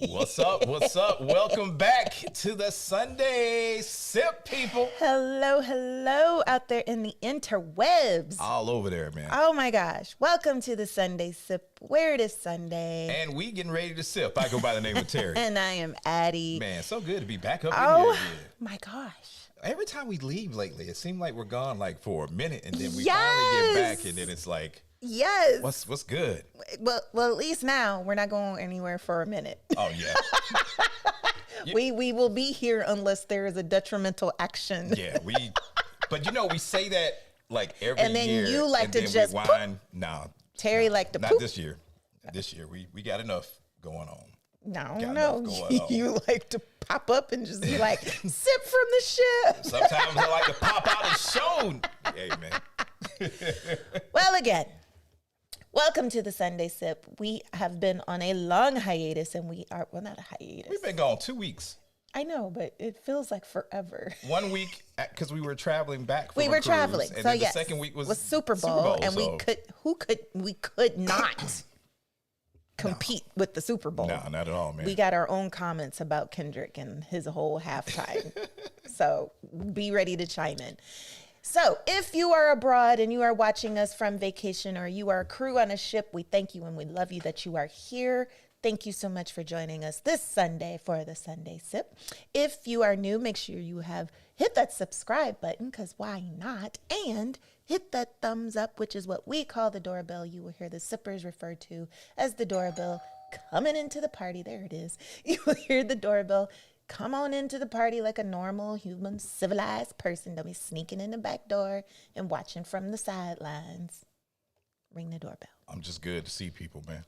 What's up? What's up? Welcome back to the Sunday Sip, people. Hello out there in the interwebs. All over there, man. Oh my gosh. Welcome to the Sunday Sip, where it is Sunday. And we getting ready to sip. I go by the name of Terry. And I am Addy. Man, so good to be back up in here again. My gosh. Every time we leave lately, it seemed like we're gone like for a minute, and then we finally get back, and then it's like, yes. What's good? Well, at least now we're not going anywhere for a minute. Oh, yeah. We will be here unless there is a detrimental action. Yeah, but we say that like every year. And then you like and to then just we whine. No. Terry like to not poop. this year. This year, we got enough going on. No. You like to pop up and just be like, sip from the ship. Sometimes I like to pop out and show. Hey, man. Well, again, welcome to the Sunday Sip. We have been on a long hiatus, and we are, well, not a hiatus. We've been gone 2 weeks. I know, but it feels like forever. 1 week, because we were traveling back from We a were cruise, traveling. and So then yes, the second week was Super Bowl, and so. we could not compete with the Super Bowl. No, not at all, man. We got our own comments about Kendrick and his whole halftime. So be ready to chime in. So if you are abroad and you are watching us from vacation, or you are a crew on a ship, we thank you and we love you that you are here. Thank you so much for joining us this Sunday for the Sunday Sip. If you are new, make sure you have hit that subscribe button, because why not? And hit that thumbs up, which is what we call the doorbell. You will hear the sippers referred to as the doorbell coming into the party. There it is. You will hear the doorbell. Come on into the party like a normal, human, civilized person. Don't be sneaking in the back door and watching from the sidelines. Ring the doorbell. I'm just good to see people, man.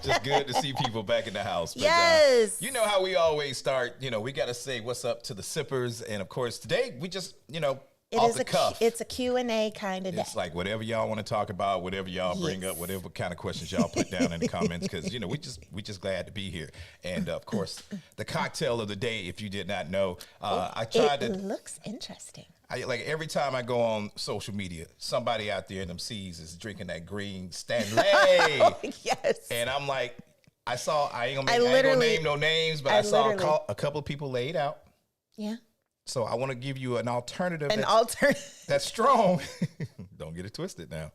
just good to see people back in the house. But, yes. You know how we always start. We got to say what's up to the sippers. And, of course, today we just, off the cuff. It's a Q&A kind of day. It's like whatever y'all want to talk about, whatever y'all bring up, whatever kind of questions y'all put down in the comments, because we just glad to be here. And of course, the cocktail of the day, if you did not know, it looks interesting. Like every time I go on social media, somebody out there in them seas is drinking that green Stanley. Yes. And I'm like, I ain't gonna name no names, but I saw a couple of people laid out. Yeah. So I want to give you an alternative. That's strong. Don't get it twisted now.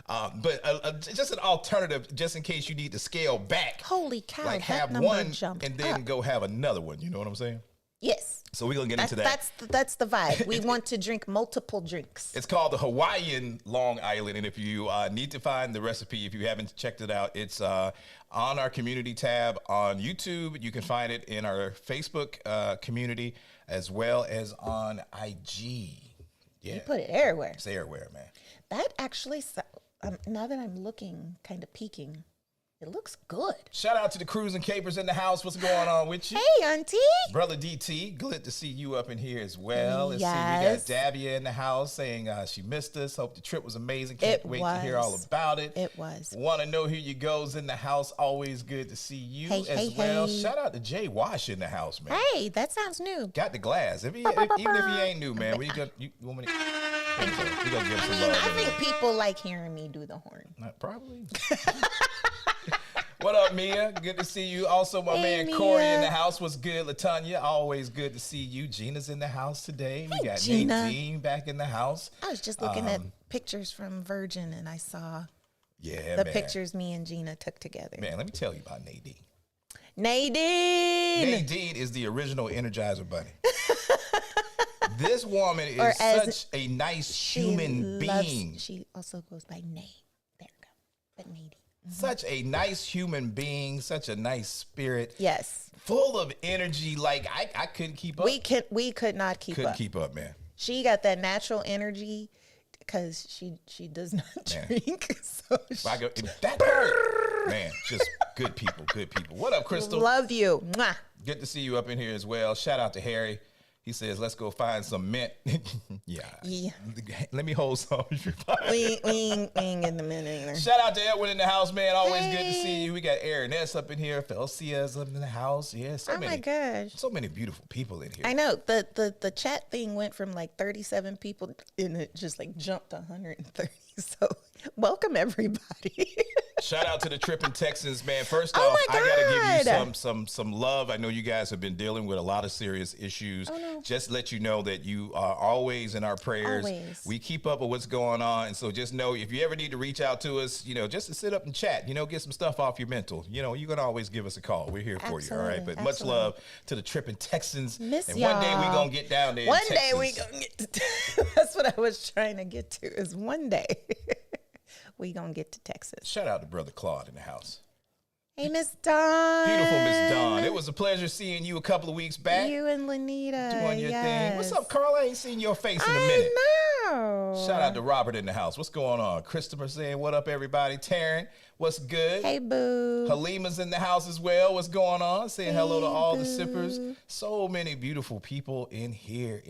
But just an alternative, just in case you need to scale back. Holy cow! Like have one and then go have another one. You know what I'm saying? Yes. So we're gonna get into that. That's the vibe. We want to drink multiple drinks. It's called the Hawaiian Long Island, and if you need to find the recipe, if you haven't checked it out, it's on our community tab on YouTube. You can find it in our Facebook community, as well as on IG. Yeah. You put it everywhere. It's everywhere, man. That actually, now that I'm looking, kind of peeking, it looks good. Shout out to the Cruise and Capers in the house. What's going on with you? Hey, Auntie. Brother DT, glad to see you up in here as well. Let's see, we Yes. got Dabia in the house saying she missed us. Hope the trip was amazing. Can't wait to hear all was. about it. It was. Want to know who you goes in the house. Always good to see you as well. Hey. Shout out to Jay Wash in the house, man. Hey, that sounds new. Got the glass. Even if he ain't new, man. You want me to? We gonna give him some love. I think people like hearing me do the horn. Probably. What up, Mia? Good to see you. Also, my man Mia. Corey in the house. What's good, Latanya? Always good to see you. Gina's in the house today. We got Gina. Nadine back in the house. I was just looking at pictures from Virgin, and I saw the pictures me and Gina took together. Man, let me tell you about Nadine. Nadine! Nadine is the original Energizer Bunny. This woman is such a nice human being. She also goes by Nay. There we go. But Nadine. Such a nice human being, such a nice spirit. Yes. Full of energy. Like, I couldn't keep up. We could not keep up. Couldn't keep up, man. She got that natural energy because she does not drink. So that part, man, just good people. What up, Crystal? Love you. Mwah. Good to see you up in here as well. Shout out to Harry. He says, let's go find some mint. Yeah. Let me hold some. We ain't getting the mint either. Shout out to Edwin in the house, man. Always good to see you. We got Aaron S. up in here. Felicia's up in the house. Yeah, my gosh. So many beautiful people in here. I know. The chat thing went from like 37 people and it just like jumped to 130 So welcome everybody. Shout out to the Trippin' Texans, man. First Oh off, my I gotta give you God. some love. I know you guys have been dealing with a lot of serious issues. Oh, no. Just let you know that you are always in our prayers. Always. We keep up with what's going on, and so just know if you ever need to reach out to us, just to sit up and chat, get some stuff off your mental. You can always give us a call. We're here for you, all right? Absolutely, But much absolutely. love to the Trippin' Texans. Miss and one day y'all. we're gonna get down there. One in day we Texas. gonna get to that's what I was trying to get to, is one day we gonna get to Texas. Shout out to Brother Claude in the house. Hey, Miss Dawn. Beautiful Miss Dawn. It was a pleasure seeing you a couple of weeks back. You and Lanita. Doing your thing. What's yes. up, Carl? I ain't seen your face in a minute. I know. Shout out to Robert in the house. What's going on? Christopher saying, what up, everybody? Taryn, what's good? Hey, boo. Halima's in the house as well. What's going on? Saying hello to Hey, all the boo. sippers. So many beautiful people in here,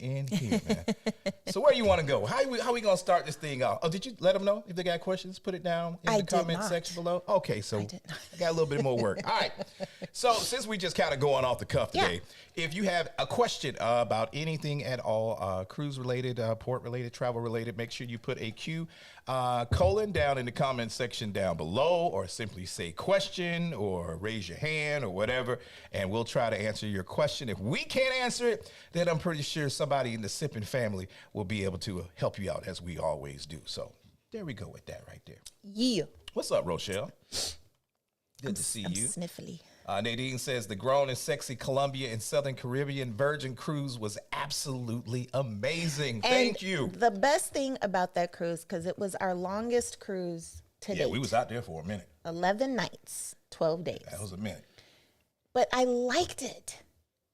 man. So where you want to go? How we going to start this thing off? Oh, did you let them know if they got questions? Put it down in I the did comment not. section below. Okay, so did not. I got a little bit more work. All right. So since we just kind of going off the cuff Yeah. today, if you have a question about anything at all, cruise related, port related, travel related, make sure you put a Q colon down in the comment section down below, or simply say question or raise your hand or whatever, and we'll try to answer your question. If we can't answer it, then I'm pretty sure somebody in the Sippin' family will be able to help you out, as we always do. So there we go with that right there. Yeah. What's up, Rochelle? Good to see I'm you. sniffly. Nadine says the grown and sexy Columbia and Southern Caribbean Virgin cruise was absolutely amazing. Thank you. The best thing about that cruise, because it was our longest cruise to Yeah, date. we was out there for a minute. 11 nights, 12 days. That was a minute. But I liked it.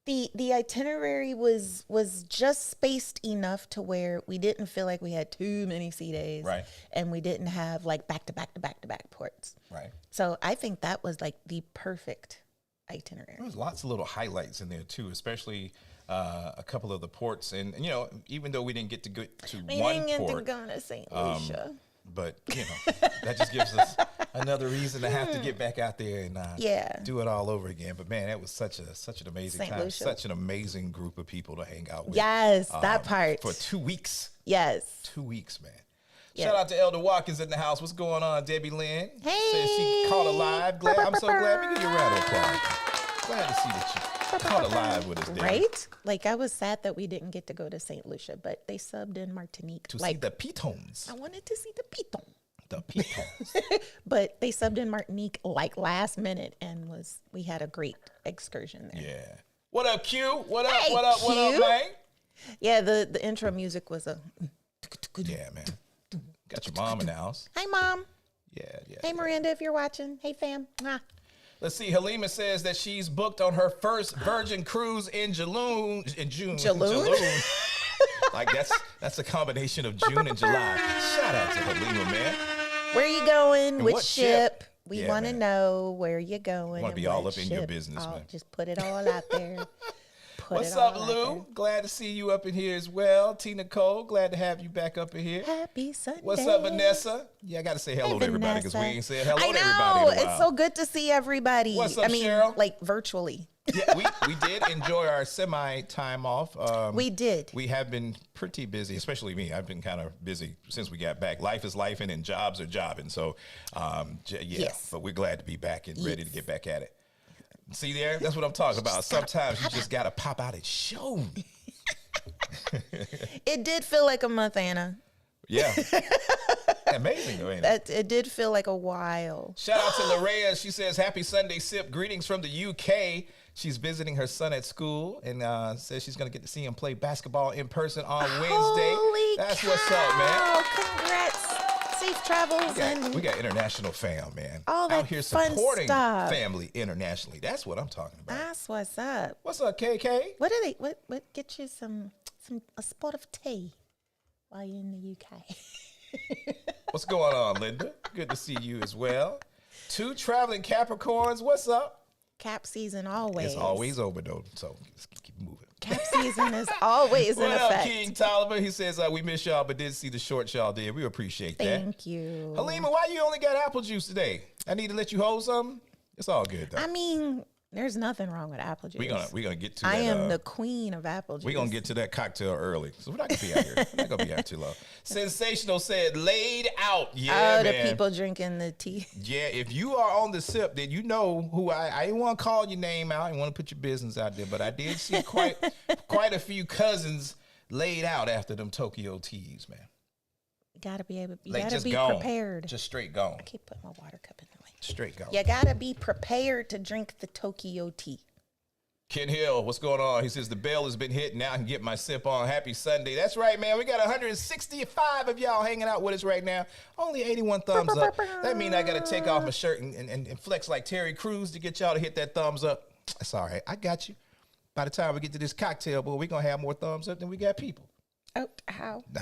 The itinerary was just spaced enough to where we didn't feel like we had too many sea days. Right. And we didn't have like back to back to back to back ports. Right. So I think that was like the perfect itinerary. There was lots of little highlights in there too, especially a couple of the ports. And even though we didn't get to go to We one didn't get to port, go to St. Lucia. but that just gives us another reason to have to get back out there and Yeah. do it all over again. But man, that was such an amazing St. time, Lucia. such an amazing group of people to hang out with. Yes, that part. For 2 weeks. Yes. 2 weeks, man. Yeah. Shout out to Elder Watkins in the house. What's going on, Debbie Lynn? Hey. Says she caught alive. Glad. I'm so glad. We give you a round of applause. Glad to see that you caught alive with us, Debbie. Right? Like, I was sad that we didn't get to go to St. Lucia, but they subbed in Martinique. To see like, the pitons. I wanted to see the Piton. The pitons. But they subbed in Martinique like last minute, and we had a great excursion there. Yeah. What up, Q? What up? Hey, What up? What up, Q. man? Yeah, the intro music was a Yeah, man. Got your mom in the house. Hi, Mom. Yeah. Hey, Miranda, if you're watching. Hey, fam. Mwah. Let's see. Halima says that she's booked on her first Virgin cruise in June. Jaloon? Like that's a combination of June and July. Shout out to Halima, man. Where you going? And Which what ship? ship? We Yeah, want to man. know where you're going. Wanna and be all what up in your ship. business, man. Just put it all out there. What's up, Lou? Glad to see you up in here as well. Tina Cole, glad to have you back up in here. Happy Sunday. What's up, Vanessa? Yeah, I got to say hello to everybody because we Vanessa. ain't said hello I to know. everybody in a while. It's so good to see everybody. What's up, I mean, Cheryl? like virtually. Yeah, we did enjoy our time off. We did. We have been pretty busy, especially me. I've been kind of busy since we got back. Life is life, and jobs are jobbing. So, Yes. but we're glad to be back and ready to get back at it. See there? That's what I'm talking about. Sometimes you just got to pop out and show me. It did feel like a month, Anna. Yeah. Amazing, though, ain't it? It did feel like a while. Shout out to Larea. She says, happy Sunday sip. Greetings from the UK. She's visiting her son at school and says she's going to get to see him play basketball in person on Wednesday. Holy That's cow. what's up, man. Congrats. Safe travels. We got international fam, man. All that out here fun supporting stuff. family internationally. That's what I'm talking about. That's what's up. What's up, KK? What do they? What get you a spot of tea while you're in the UK? What's going on, Linda? Good to see you as well. Two traveling Capricorns. What's up? Cap season always. It's always over though, so let's keep moving. Cap season is always in What up, effect. King Tolliver? He says we miss y'all, but did see the short y'all did. We appreciate that. Thank you. Halima, why you only got apple juice today? I need to let you hold something. It's all good though. I mean, There's nothing wrong with apple juice. We're gonna get to that. I am the queen of apple juice. We're gonna get to that cocktail early. So we're not gonna be out here. We're not gonna be out too long. Sensational said laid out. Yeah, oh, man. the people drinking the tea. Yeah, if you are on the sip, then you know who I didn't want to call your name out. I didn't want to put your business out there, but I did see quite a few cousins laid out after them Tokyo teas, man. You gotta be able. You Like, gotta just be gone. prepared. Just straight gone. I keep putting my water cup in the way. Straight gone. You gotta be prepared to drink the Tokyo tea. Ken Hill, what's going on? He says the bell has been hit. Now I can get my sip on. Happy Sunday. That's right, man. We got 165 of y'all hanging out with us right now. Only 81 thumbs up. That means I got to take off my shirt and flex like Terry Crews to get y'all to hit that thumbs up. That's all right. I got you. By the time we get to this cocktail, boy, we're going to have more thumbs up than we got people. Oh, how? Nah.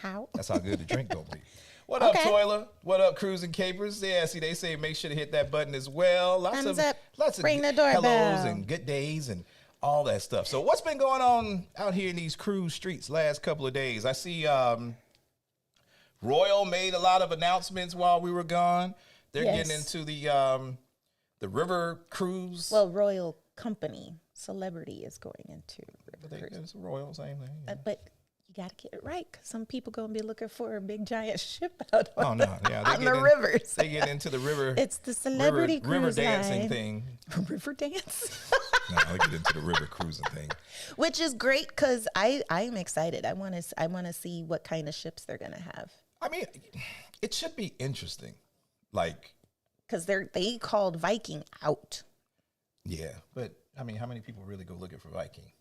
How? That's how good the drink going to be. What Okay. up, Toiler? What up, Cruising Capers? Yeah, see, they say make sure to hit that button as well. Thumbs up. Lots of Ring the doorbell. hellos and good days and all that stuff. So what's been going on out here in these cruise streets last couple of days? I see Royal made a lot of announcements while we were gone. They're Yes. getting into the river cruise. Well, Royal Company Celebrity is going into river cruise. It's Royal, same thing. Yeah. But you got to get it right because some people going to be looking for a big giant ship out Oh on, no, yeah, on the rivers. They get into the river. It's the celebrity river cruise dancing line. thing. River dance. No, they get into the river cruising thing. Which is great because I'm excited. I want to see what kind of ships they're going to have. I mean, it should be interesting. Like, Because they called Viking out. yeah, but I mean, how many people really go looking for Viking?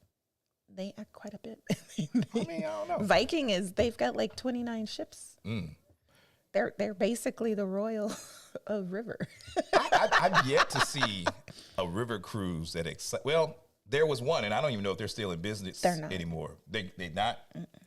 They are quite a bit. I mean, I don't know. Viking they've got like 29 ships. Mm. They're basically the royal of river. I've yet to see a river cruise that well, there was one, and I don't even know if they're still in business They're not. anymore. They not.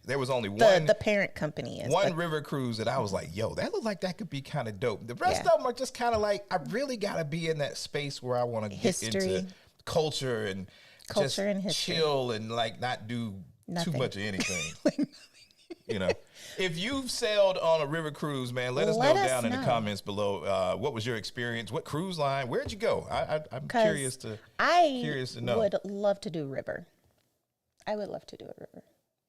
There was only The one. the parent company is. One but river cruise that I was like, yo, that looked like that could be kind of dope. The rest Yeah. of them are just kind of like, I really got to be in that space where I want to get History. into culture and just and history. chill and like not do Nothing. too much of anything. You know, if you've sailed on a river cruise, man, let us know down in the comments below. What was your experience? What cruise line? Where'd you go? I'm 'Cause curious to know. would love to do river. I would love to do a river,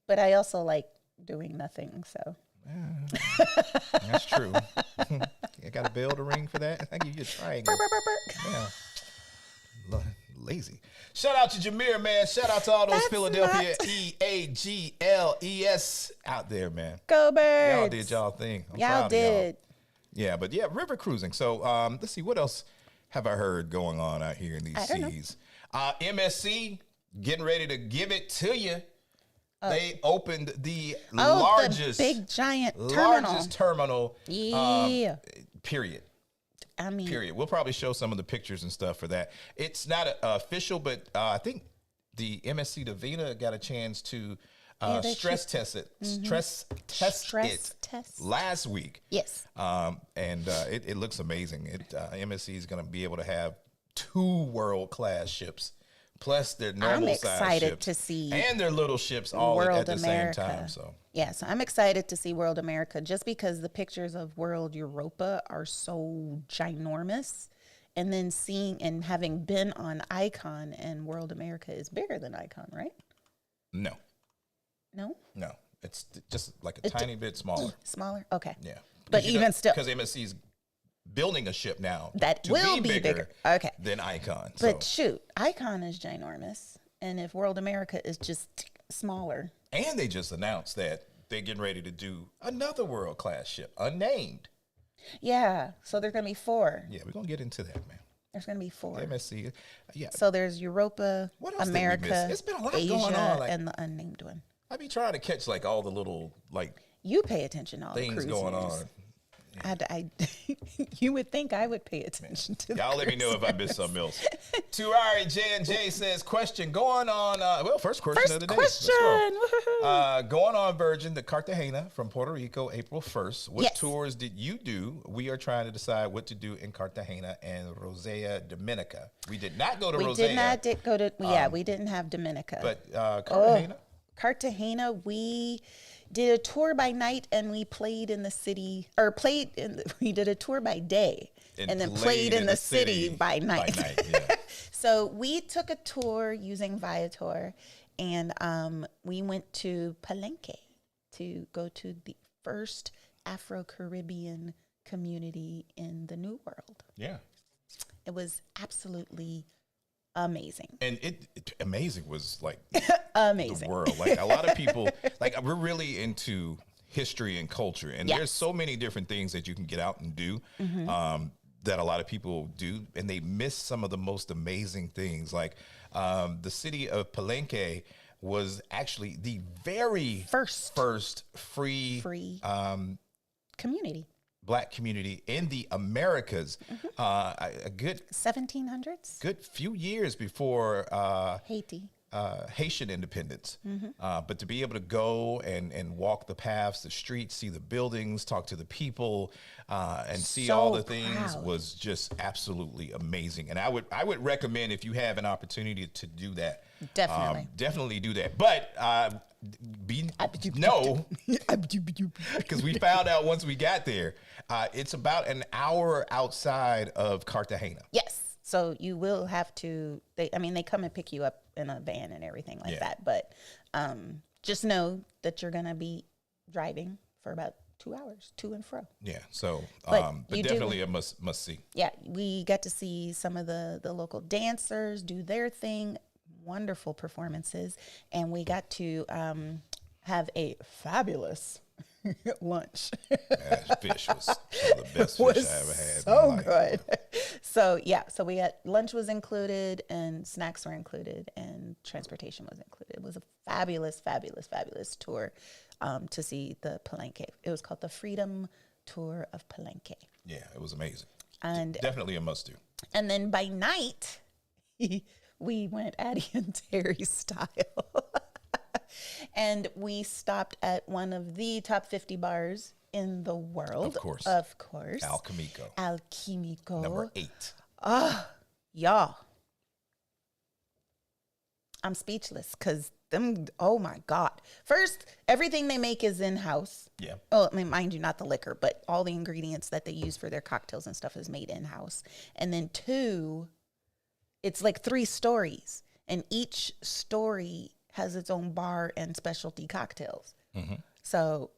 but I also like doing nothing. So That's true. I got a bell to ring for that. I give you a triangle. Yeah. Lazy. Shout out to Jameer, man. Shout out to all those That's Philadelphia not- EAGLES out there, man. go birds! Y'all did y'all thing. I'm Y'all proud of did. Yeah, but yeah, river cruising. So let's see, what else have I heard going on out here in these I don't know. seas? MSC getting ready to give it to you. They opened the largest, the big giant terminal. largest terminal. Yeah. Period. I mean, Period. We'll probably show some of the pictures and stuff for that. It's not official, but I think the MSC Davina got a chance to they stress test it. Stress test test. last week. Yes. And it looks amazing. MSC is going to be able to have 2 world-class ships, plus their normal size excited ships to see and their little ships all World at the America. same time. So Yeah, so I'm excited to see World America just because the pictures of World Europa are so ginormous. And then seeing and having been on Icon, and World America is bigger than Icon, right? no, it's just like a tiny bit smaller. Smaller? Okay. Yeah, But even still. because MSC is building a ship now That to will be bigger. Okay. than Icon. But So shoot, Icon is ginormous. And if World America is just smaller. and they just announced that they're getting ready to do another world class ship, unnamed. Yeah. So there's going to be 4. Yeah, we're gonna get into that, man. There's going to be 4. MSC, yeah. So there's Europa, What else did we America, miss? It's been a lot Asia, going on, like- and the unnamed one. I be trying to catch like all the little like You pay attention to all the things cruise going news. on. You would think I would pay attention to. Y'all let me know if I missed something else. Tuari J&J says, question going on, first question of the day. Question. Woohoo. Going on Virgin to Cartagena from Puerto Rico, April 1st. What Yes. tours did you do? We are trying to decide what to do in Cartagena and Rosea, Dominica. We did not go to We Rosea. did not go to. We didn't have Dominica, But Cartagena? Cartagena, we did a tour by night and we played in the city, or we did a tour by day and then played in the city by night. Yeah. So we took a tour using Viator, and we went to Palenque to go to the first Afro-Caribbean community in the New World. Yeah. It was absolutely amazing. And amazing was like Amazing. the world. Like a lot of people, like we're really into history and culture, and Yes. there's so many different things that you can get out and do. That a lot of people do, and they miss some of the most amazing things. Like the city of Palenque was actually the very first free community. Black community in the Americas. A good 1700s. good few years before Haiti. Haitian independence. But to be able to go and walk the paths, the streets, see the buildings, talk to the people, and see So all the things proud. was just absolutely amazing. And I would recommend, if you have an opportunity to do that, definitely do that. But because we found out once we got there, it's about an hour outside of Cartagena. Yes. So you will have to, they come and pick you up in a van and everything like that. But just know that you're going to be driving for about 2 hours, to and fro. Yeah. So, But but definitely a must see. Yeah. We got to see some of the local dancers do their thing, wonderful performances. And we got to have a fabulous lunch. That fish was some of the best fish I ever had. So good. So we had lunch was included, and snacks were included, and transportation was included. It was a fabulous, fabulous, fabulous tour to see the Palenque. It was called the Freedom Tour of Palenque. Yeah, it was amazing. And definitely a must do. And then by night, we went Addy and Terry style. And we stopped at one of the top 50 bars in the world. Of course. Alquimico. Number 8. Y'all. I'm speechless because oh my God. First, everything they make is in-house. Yeah. Oh, mind you, not the liquor, but all the ingredients that they use for their cocktails and stuff is made in-house. And then 2, it's like 3 stories, and each story has its own bar and specialty cocktails. So,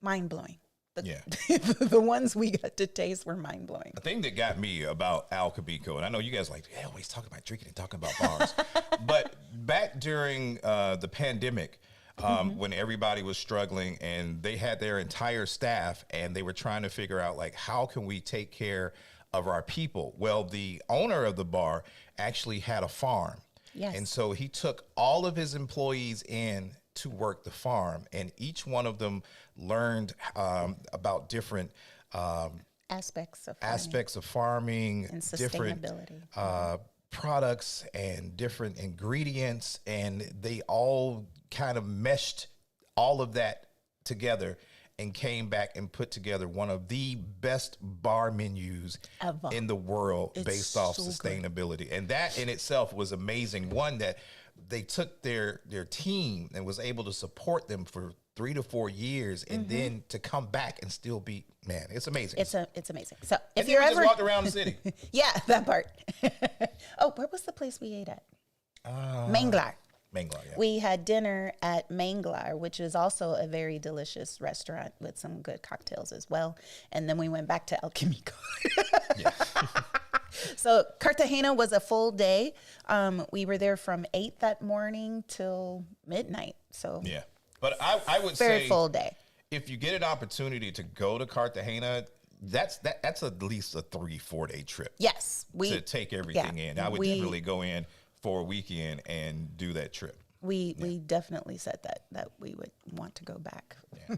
mind-blowing. The ones we got to taste were mind-blowing. The thing that got me about Alquimico, and I know you guys always talking about drinking and talking about bars, but back during the pandemic, when everybody was struggling and they had their entire staff and they were trying to figure out, like, how can we take care of our people? Well, the owner of the bar actually had a farm. Yes. And so he took all of his employees in to work the farm, and each one of them learned about different aspects of farming and different products and different ingredients, and they all kind of meshed all of that together and came back and put together one of the best bar menus ever in the world based off sustainability. Good. And that in itself was amazing. One, that they took their team and was able to support them for 3 to 4 years, and then to come back and still be, man, it's amazing. It's amazing. So if you're ever just walked around the city. Yeah, that part. Oh, where was the place we ate at? Manglar. Manglar, yeah. We had dinner at Manglar, which is also a very delicious restaurant with some good cocktails as well. And then we went back to Alquimico. Yeah. So Cartagena was a full day. We were there from 8 that morning till midnight. So yeah, but I would very say full day. If you get an opportunity to go to Cartagena, that's at least a 3-4 day trip. Yes, to take everything in. I would definitely go in for a weekend and do that trip. We definitely said that we would want to go back. Yeah.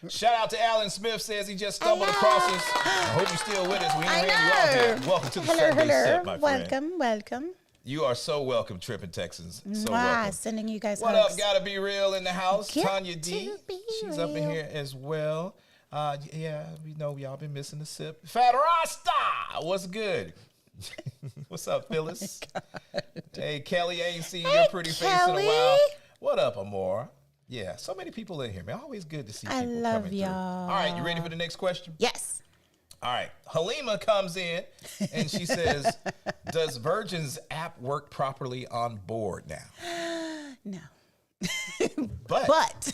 Shout out to Alan Smith, says he just stumbled across us. I hope you're still with us. We ain't ran you off yet. Welcome to the Sunday Sip, my friend. Welcome. You are so welcome, Trippin' Texans. So welcome. Sending you guys what hugs. up, Gotta Be Real in the house. Tanya D. She's up in real. here as well. Yeah, we know y'all been missing the sip. Fat Rasta, what's good? What's up, Phyllis? Hey, Kelly, I ain't seen your pretty face in a while. What up, Amor? Yeah, so many people in here, man. Always good to see people I love coming y'all. through. All right, you ready for the next question? Yes. All right, Halima comes in and she says, does Virgin's app work properly on board now? No. But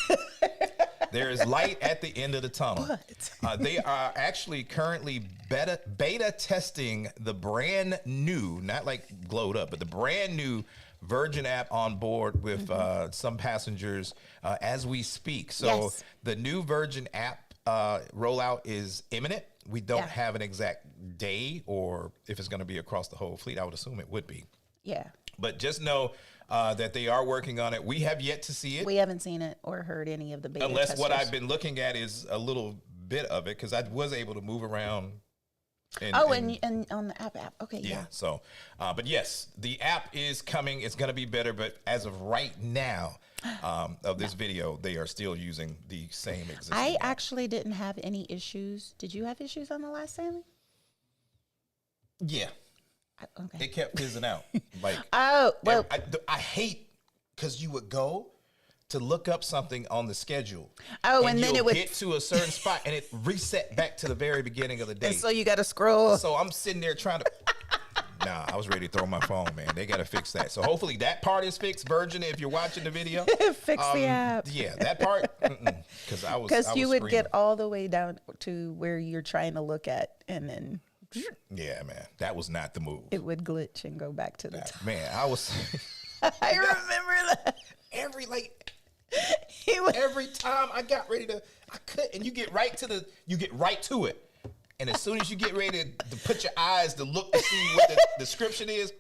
there is light at the end of the tunnel. They are actually currently beta testing the brand new, not like glowed up, but the brand new Virgin app on board with some passengers as we speak. So the new Virgin app rollout is imminent. We don't have an exact day or if it's going to be across the whole fleet. I would assume it would be. Yeah. But just know that they are working on it. We have yet to see it. We haven't seen it or heard any of the beta Unless testers. what I've been looking at is a little bit of it, because I was able to move around. And on the app. Okay, yeah. So, but yes, the app is coming. It's going to be better. But as of right now of this video, they are still using the same existing I app. actually didn't have any issues. Did you have issues on the last sailing? Yeah. Okay. It kept fizzing out. Like, oh, well. I hate because you would go to look up something on the schedule. Oh, and then it would get to a certain spot and it reset back to the very beginning of the day. And so you got to scroll. So I'm sitting there trying to. Nah, I was ready to throw my phone, man. They got to fix that. So hopefully that part is fixed. Virgin, if you're watching the video, fix the app. Yeah, that part. Because you would get all the way down to where you're trying to look at, and then. Yeah, man, that was not the move. It would glitch and go back to the top. Man, I was. I remember that. Every time I got ready to, I could, and you get right to it. And as soon as you get ready to put your eyes to look to see what the description is.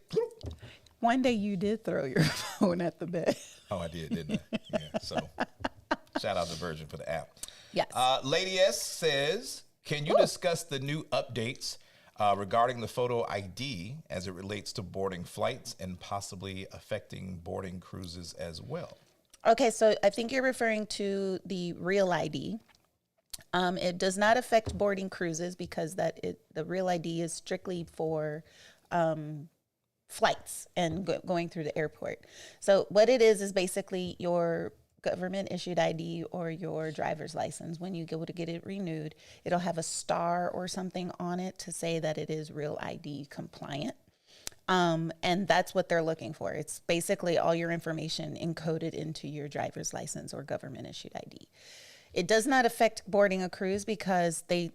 One day you did throw your phone at the bed. Oh, I did, didn't I? Yeah. So shout out to Virgin for the app. Yes. Lady S says, can you discuss the new updates regarding the photo ID as it relates to boarding flights and possibly affecting boarding cruises as well? Okay, so I think you're referring to the Real ID. It does not affect boarding cruises because the Real ID is strictly for flights and going through the airport. So what it is basically your government issued ID or your driver's license. When you go to get it renewed, it'll have a star or something on it to say that it is Real ID compliant. And that's what they're looking for. It's basically all your information encoded into your driver's license or government issued ID. It does not affect boarding a cruise because the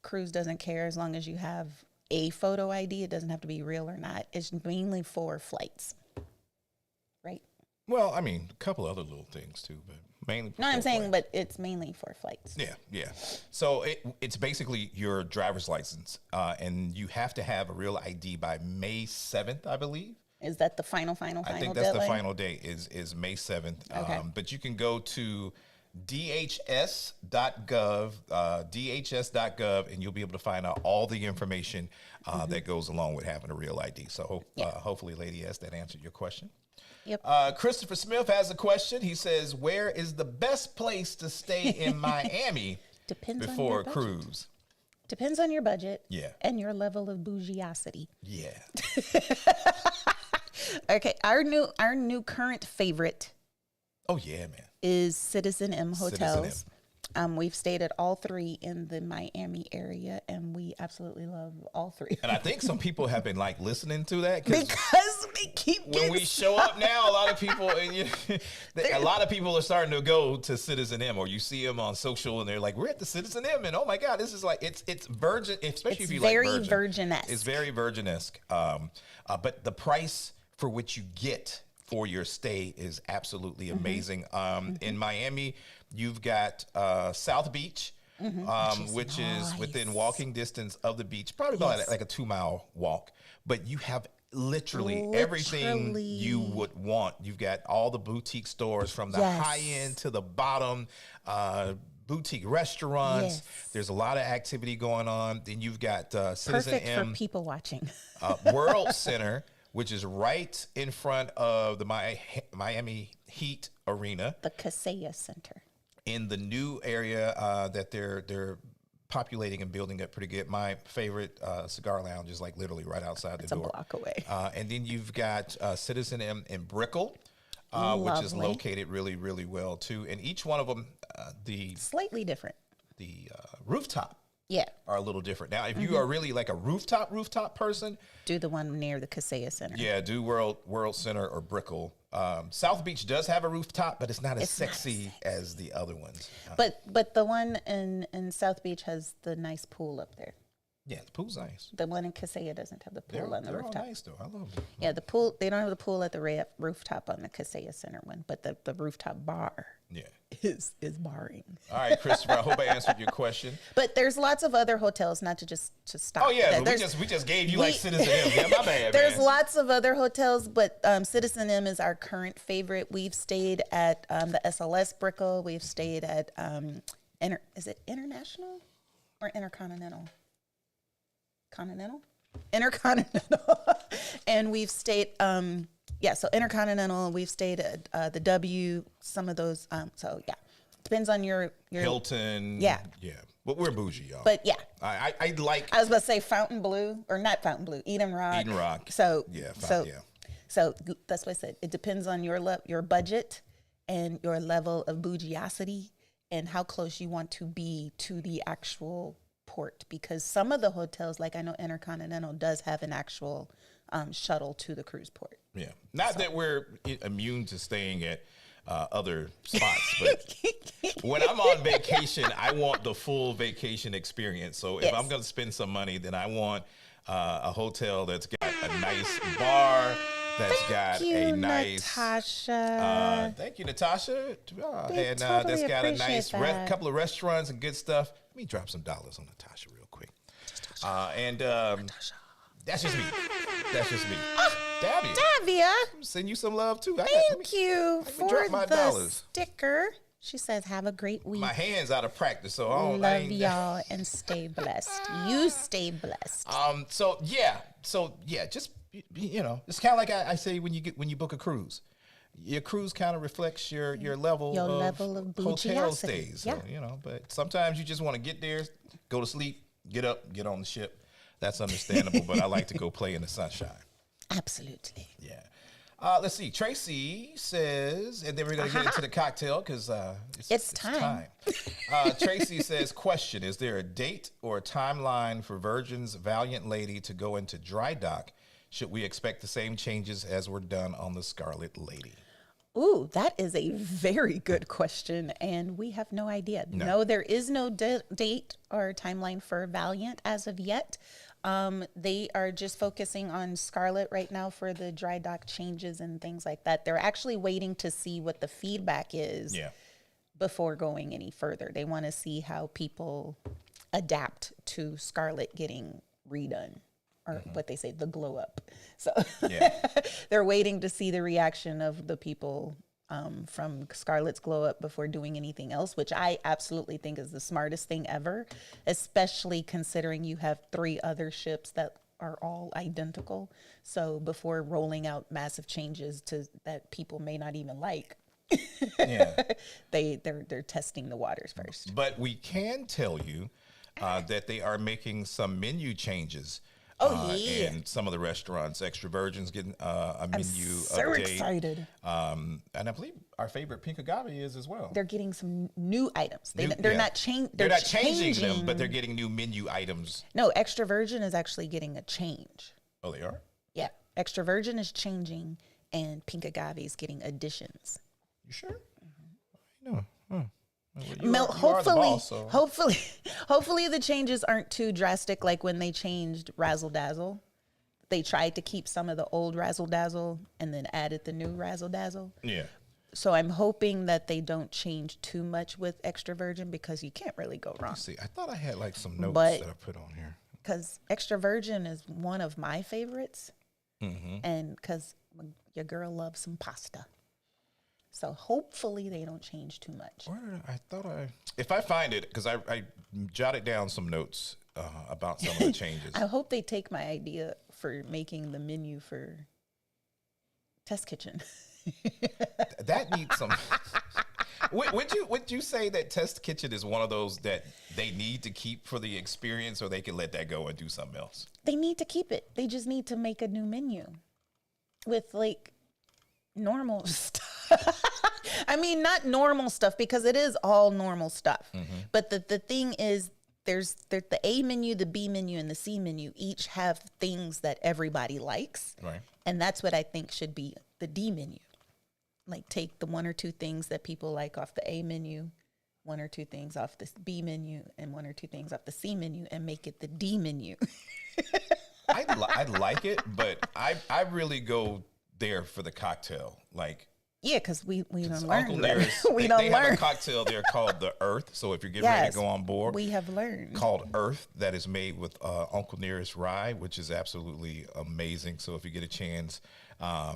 cruise doesn't care as long as you have a photo ID. It doesn't have to be real or not. It's mainly for flights. Right? Well, I mean, a couple other little things too, but mainly. No, I'm saying, but it's mainly for flights. Yeah. So it's basically your driver's license, and you have to have a Real ID by May 7th, I believe. Is that the final I think deadline? that's the final date is May 7th. Okay. But you can go to dhs.gov, dhs.gov, and you'll be able to find out all the information that goes along with having a Real ID. So hopefully, Lady S, that answered your question. Yep. Christopher Smith has a question. He says, where is the best place to stay in Miami before a cruise? Depends on your budget. Yeah. And your level of bougiosity. Yeah. Okay. Our new current favorite. Oh, yeah, man. Is Citizen M hotels. Citizen M. We've stayed at all three in the Miami area, and we absolutely love all three. And I think some people have been like listening to that because we keep when we show up now. A lot of people, a lot of people are starting to go to Citizen M, or you see them on social, and they're like, "We're at the Citizen M," and oh my God, this is like it's Virgin, especially if you like Virgin. Virgin-esque. It's very Virgin-esque, but the price for which you get for your stay is absolutely amazing. In Miami, you've got South Beach, which is within walking distance of the beach, probably about like a 2-mile walk. But you have literally everything you would want. You've got all the boutique stores from the high end to the bottom, boutique restaurants. Yes. There's a lot of activity going on. Then you've got Citizen Perfect M, for people watching. World Center, which is right in front of the Miami Heat Arena. The Kaseya Center. In the new area that they're populating and building up pretty good. My favorite cigar lounge is like literally right outside the door. It's a block away. And then you've got Citizen M in Brickell, which is located really, really well too. And each one of them, slightly different. The rooftop Yeah. are a little different. Now, if you are really like a rooftop person, Do the one near the Casella Center. yeah, do World Center or Brickell. South Beach does have a rooftop, but it's not as sexy as the other ones. But the one in South Beach has the nice pool up there. Yeah, the pool's nice. The one in Casella doesn't have the pool on the They're rooftop. all nice though. I love them. Yeah, the pool, they don't have the pool at the rooftop on the Casella Center one, but the rooftop bar Yeah. is barring. All right, Christopher. I hope I answered your question. But there's lots of other hotels, not to stop. Oh yeah, There's- we just gave you like Citizen M. Yeah, my bad. There's man. lots of other hotels, but Citizen M is our current favorite. We've stayed at the SLS Brickell. We've stayed at is it International or Intercontinental? Intercontinental. And we've stayed so Intercontinental. We've stayed at the W. Some of those. So yeah, depends on your Hilton. Yeah. Yeah. But we're bougie, y'all. But yeah. I like I was about to say Fontainebleau, or not Fontainebleau, Eden Rock. Eden Rock. So Yeah, yeah. So that's what I said. It depends on your budget and your level of bougiosity and how close you want to be to the actual port. Because some of the hotels, like I know Intercontinental does have an actual shuttle to the cruise port. Yeah. Not that we're immune to staying at other spots, but when I'm on vacation, I want the full vacation experience. So if Yes. I'm going to spend some money, then I want a hotel that's got a nice bar, that's got a nice. Natasha. Thank you, Natasha. And totally that's got a appreciate nice that. couple of restaurants and good stuff. Let me drop some dollars on Natasha real quick. That's just me. That's just me. Davia, Davia, send you some love too. thank you me for drop my the dollars. sticker. She says, "Have a great week. My hands out of practice, so I don't. Love y'all and stay blessed. You stay blessed." So yeah. Just it's kind of like I say when you book a cruise. Your cruise kind of reflects your level Your of level of hotel bougiosity. stays. Yeah. So, but sometimes you just want to get there, go to sleep, get up, get on the ship. That's understandable. But I like to go play in the sunshine. Absolutely. Yeah. Let's see. Tracy says, and then we're going to get into the cocktail because it's time. Tracy says, question, is there a date or a timeline for Virgin's Valiant Lady to go into dry dock? Should we expect the same changes as were done on the Scarlet Lady? Ooh, that is a very good question, and we have no idea. No, there is no date or timeline for Valiant as of yet. They are just focusing on Scarlet right now for the dry dock changes and things like that. They're actually waiting to see what the feedback is before going any further. They want to see how people adapt to Scarlet getting redone. Or what they say, the glow up. So they're waiting to see the reaction of the people from Scarlet's glow up before doing anything else, which I absolutely think is the smartest thing ever, especially considering you have 3 other ships that are all identical. So before rolling out massive changes that people may not even like, they're testing the waters first. But we can tell you that they are making some menu changes. And some of the restaurants, Extra Virgin's getting a menu so update. excited. And I believe our favorite Pink Agave is as well. They're getting some new items. They're Yeah. not changing. They're not changing them, but they're getting new menu items. No, Extra Virgin is actually getting a change. Oh, they are? Yeah, Extra Virgin is changing, and Pink Agave is getting additions. You sure? No. Hopefully the changes aren't too drastic. Like when they changed Razzle Dazzle, they tried to keep some of the old Razzle Dazzle and then added the new Razzle Dazzle. Yeah. So I'm hoping that they don't change too much with Extra Virgin because you can't really go wrong. See, I thought I had like some notes But- that I put on here. Because Extra Virgin is one of my favorites, and because your girl loves some pasta. So hopefully they don't change too much. If I find it, because I jotted down some notes about some of the changes. I hope they take my idea for making the menu for Test Kitchen. That needs some. Would you say that Test Kitchen is one of those that they need to keep for the experience, or they can let that go and do something else? They need to keep it. They just need to make a new menu with like normal stuff. I mean, not normal stuff because it is all normal stuff. But the thing is, the A menu, the B menu, and the C menu each have things that everybody likes. Right. And that's what I think should be the D menu. Like take the one or two things that people like off the A menu, one or two things off the B menu, and one or two things off the C menu, and make it the D menu. I like it, but I really go there for the cocktail. Like, yeah, because we don't learn. Uncle Nearest, we they don't have learn. a cocktail there called the Earth. So if you're getting ready to go on board, we have learned. Called Earth, that is made with Uncle Nearest rye, which is absolutely amazing. So if you get a chance, I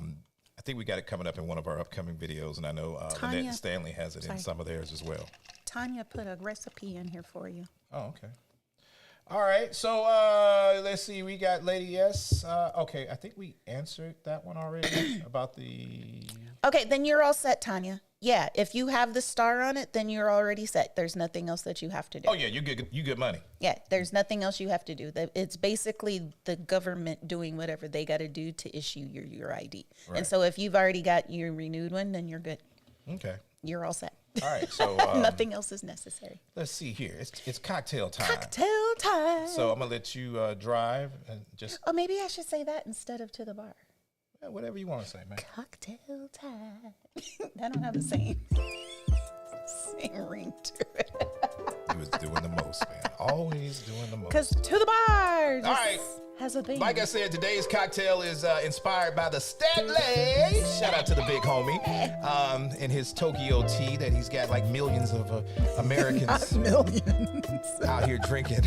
think we got it coming up in one of our upcoming videos, and I know Lynette and Stanley has it in some of theirs as well. Tanya put a recipe in here for you. Oh, okay. All right, so let's see. We got Lady S. Okay, I think we answered that one already about the. Okay, then you're all set, Tanya. Yeah, if you have the star on it, then you're already set. There's nothing else that you have to do. Oh yeah, you get money. Yeah, there's nothing else you have to do. It's basically the government doing whatever they got to do to issue your ID. Right. And so if you've already got your renewed one, then you're good. Okay. You're all set. All right, so nothing else is necessary. Let's see here. It's cocktail time. Cocktail time. So I'm gonna let you drive and just. Oh, maybe I should say that instead of to the bar. Yeah, whatever you want to say, man. Cocktail time. That don't have the same ring to it. He was doing the most, man. Always doing the most. Because to the bar. All right. Has a thing. Like I said, today's cocktail is inspired by the Stanley. Shout out to the big homie and his Tokyo tea that he's got like millions of Americans out here drinking.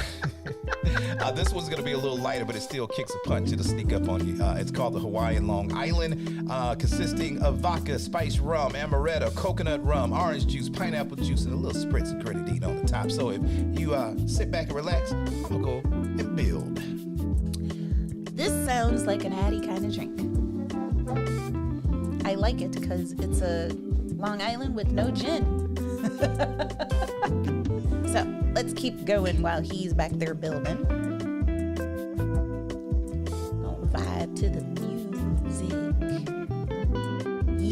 This one's going to be a little lighter, but it still kicks a punch. It'll sneak up on you. It's called the Hawaiian Long Island, consisting of vodka, spiced rum, amaretto, coconut rum, orange juice, pineapple juice, and a little spritz of grenadine on the top. So if you sit back and relax, I'll go and build. This sounds like an Addy kind of drink. I like it because it's a Long Island with no gin. So let's keep going while he's back there building. Gonna vibe to the music. Yeah.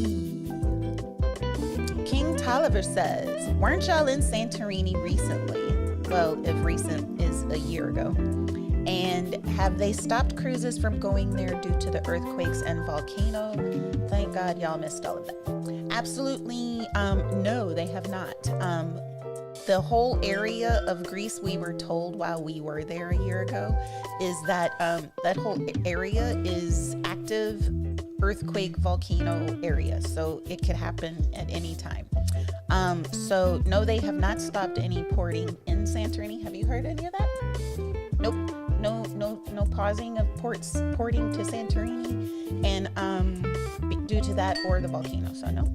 King Tolliver says, weren't y'all in Santorini recently? Well, if recent is a year ago. And have they stopped cruises from going there due to the earthquakes and volcano? Thank God y'all missed all of that. Absolutely, no, they have not. The whole area of Greece, we were told while we were there a year ago, is that that whole area is active earthquake volcano area. So it could happen at any time. So no, they have not stopped any porting in Santorini. Have you heard any of that? Nope. No pausing of porting to Santorini, and due to that or the volcano. So no,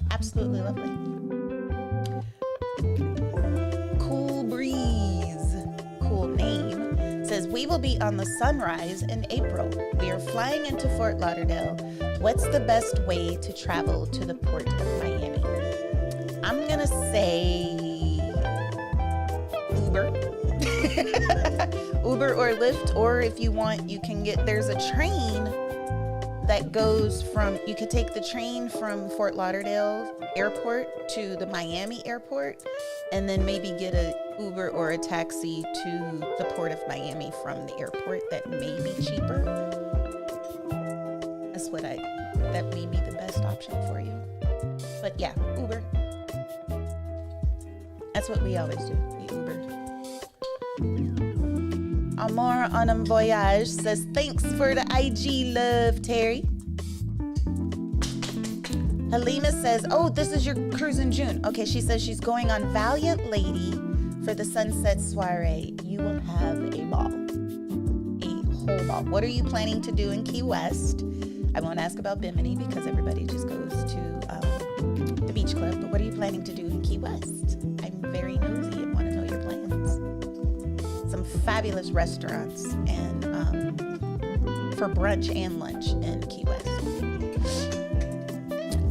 absolutely lovely. Cool Breeze, cool name, says we will be on the Sunrise in April. We are flying into Fort Lauderdale. What's the best way to travel to the port of Miami? I'm gonna say Uber. Uber or Lyft, or if you want, you can there's a train that goes you could take the train from Fort Lauderdale airport to the Miami airport, and then maybe get a Uber or a taxi to the port of Miami from the airport. That may be cheaper. That may be the best option for you. But yeah, Uber. That's what we always do. We Uber. Amor on a voyage says, thanks for the IG love, Terry. Halima says, oh, this is your cruise in June. Okay, she says she's going on Valiant Lady for the sunset soiree. You will have a ball. A whole ball. What are you planning to do in Key West? I won't ask about Bimini because everybody just goes to the beach club. But what are you planning to do in Key West? I'm very nosy and want to know your plans. Some fabulous restaurants and for brunch and lunch in Key West.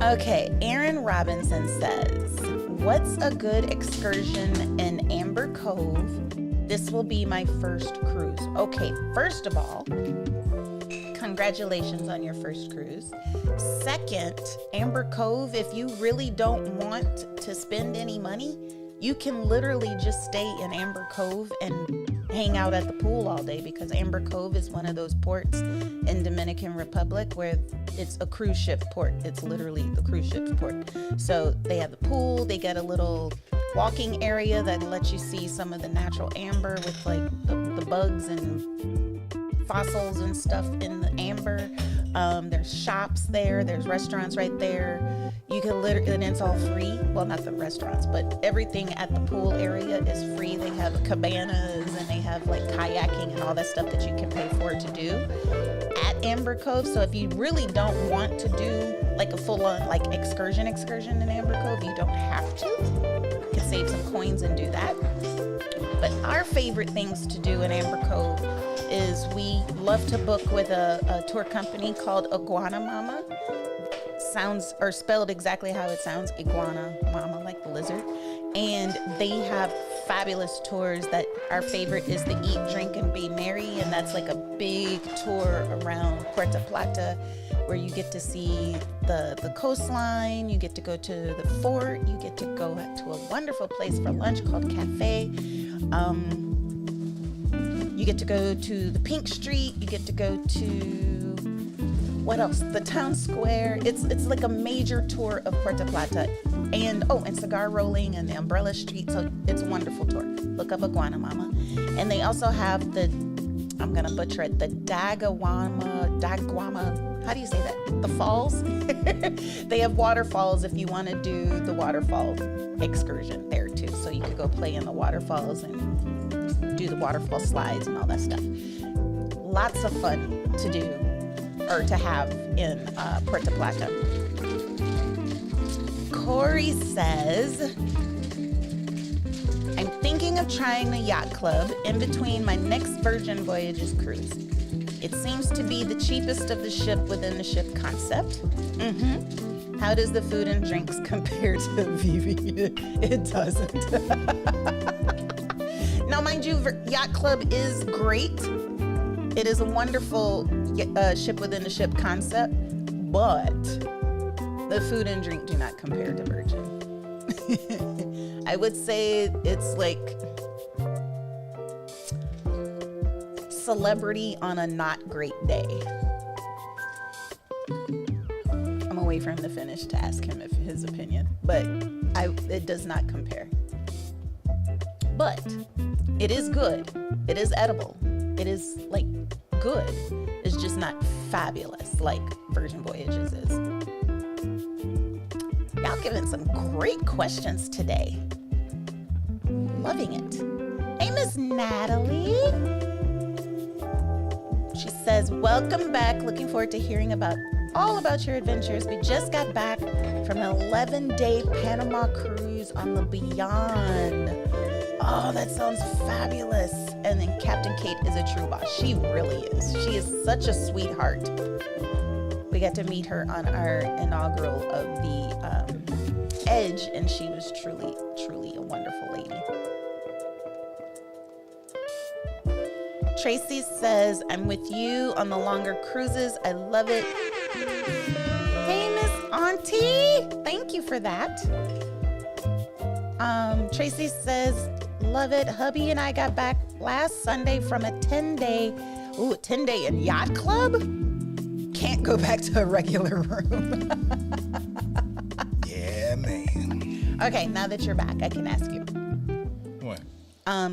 Okay, Aaron Robinson says, what's a good excursion in Amber Cove? This will be my first cruise. Okay, first of all, congratulations on your first cruise. Second, Amber Cove, if you really don't want to spend any money, you can literally just stay in Amber Cove and hang out at the pool all day, because Amber Cove is one of those ports in Dominican Republic where it's a cruise ship port. It's literally the cruise ship's port. So they have the pool, they get a little walking area that lets you see some of the natural amber with like the bugs and fossils and stuff in the amber. There's shops there, there's restaurants right there. You can literally, and it's all free. Well, not the restaurants, but everything at the pool area is free. They have cabanas and they have like kayaking and all that stuff that you can pay for to do at Amber Cove. So if you really don't want to do like a full-on like excursion in Amber Cove, you don't have to. You can save some coins and do that. But our favorite things to do in Amber Cove is we love to book with a tour company called Iguana Mama. Sounds or spelled exactly how it sounds, Iguana Mama, like the lizard. And they have fabulous tours. That our favorite is the Eat, Drink, and Be Merry, and that's like a big tour around Puerto Plata where you get to see the coastline, you get to go to the fort, you get to go to a wonderful place for lunch called Cafe. You get to go to the Pink Street, you get to go to, what else? The town square. It's like a major tour of Puerto Plata. And cigar rolling and the Umbrella Street. So it's a wonderful tour. Look up Iguana Mama. And they also have the, I'm gonna butcher it, the Dagawama, how do you say that? The falls? They have waterfalls if you wanna do the waterfall excursion there too. So you could go play in the waterfalls and do the waterfall slides and all that stuff. Lots of fun to do or to have in Puerto Plata. Corey says, I'm thinking of trying the Yacht Club in between my next Virgin Voyages cruise. It seems to be the cheapest of the ship within the ship concept. How does the food and drinks compare to Vivi? It doesn't. Now, mind you, Yacht Club is great. It is a wonderful ship within a ship concept, but the food and drink do not compare to Virgin. I would say it's like celebrity on a not great day. I'm gonna wait for him to finish to ask him if his opinion, but it does not compare. But it is good. It is edible. It is like good. It's just not fabulous like Virgin Voyages is. Y'all giving some great questions today. Loving it. Hey, Miss Natalie. She says, welcome back. Looking forward to hearing all about your adventures. We just got back from an 11-day Panama cruise on the Beyond. Oh, that sounds fabulous. And then Captain Kate is a true boss. She really is. She is such a sweetheart. We got to meet her on our inaugural of the Edge, and she was truly, truly a wonderful lady. Tracy says, I'm with you on the longer cruises. I love it. Hey, Miss Auntie. Thank you for that. Tracy says, love it. Hubby and I got back last Sunday from a 10-day in Yacht Club. Can't go back to a regular room. Yeah, man. Okay, now that you're back, I can ask you. What?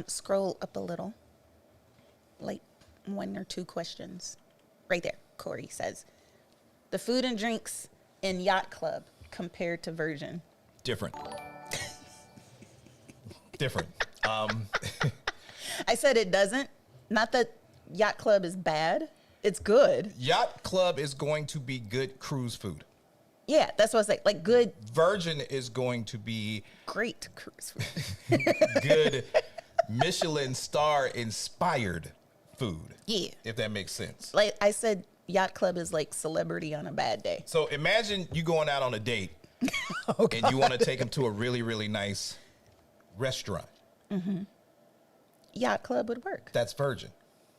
Scroll up a little. Like 1 or 2 questions. Right there, Corey says. The food and drinks in Yacht Club compared to Virgin. Different. Different. I said it doesn't. Not that Yacht Club is bad. It's good. Yacht Club is going to be good cruise food. Yeah, that's what I was like. Like good. Virgin is going to be Great cruise food. good Michelin star inspired food. Yeah. If that makes sense. Like I said, Yacht Club is like celebrity on a bad day. So imagine you going out on a date and you want to take them to a really, really nice restaurant. Yacht Club would work. That's Virgin.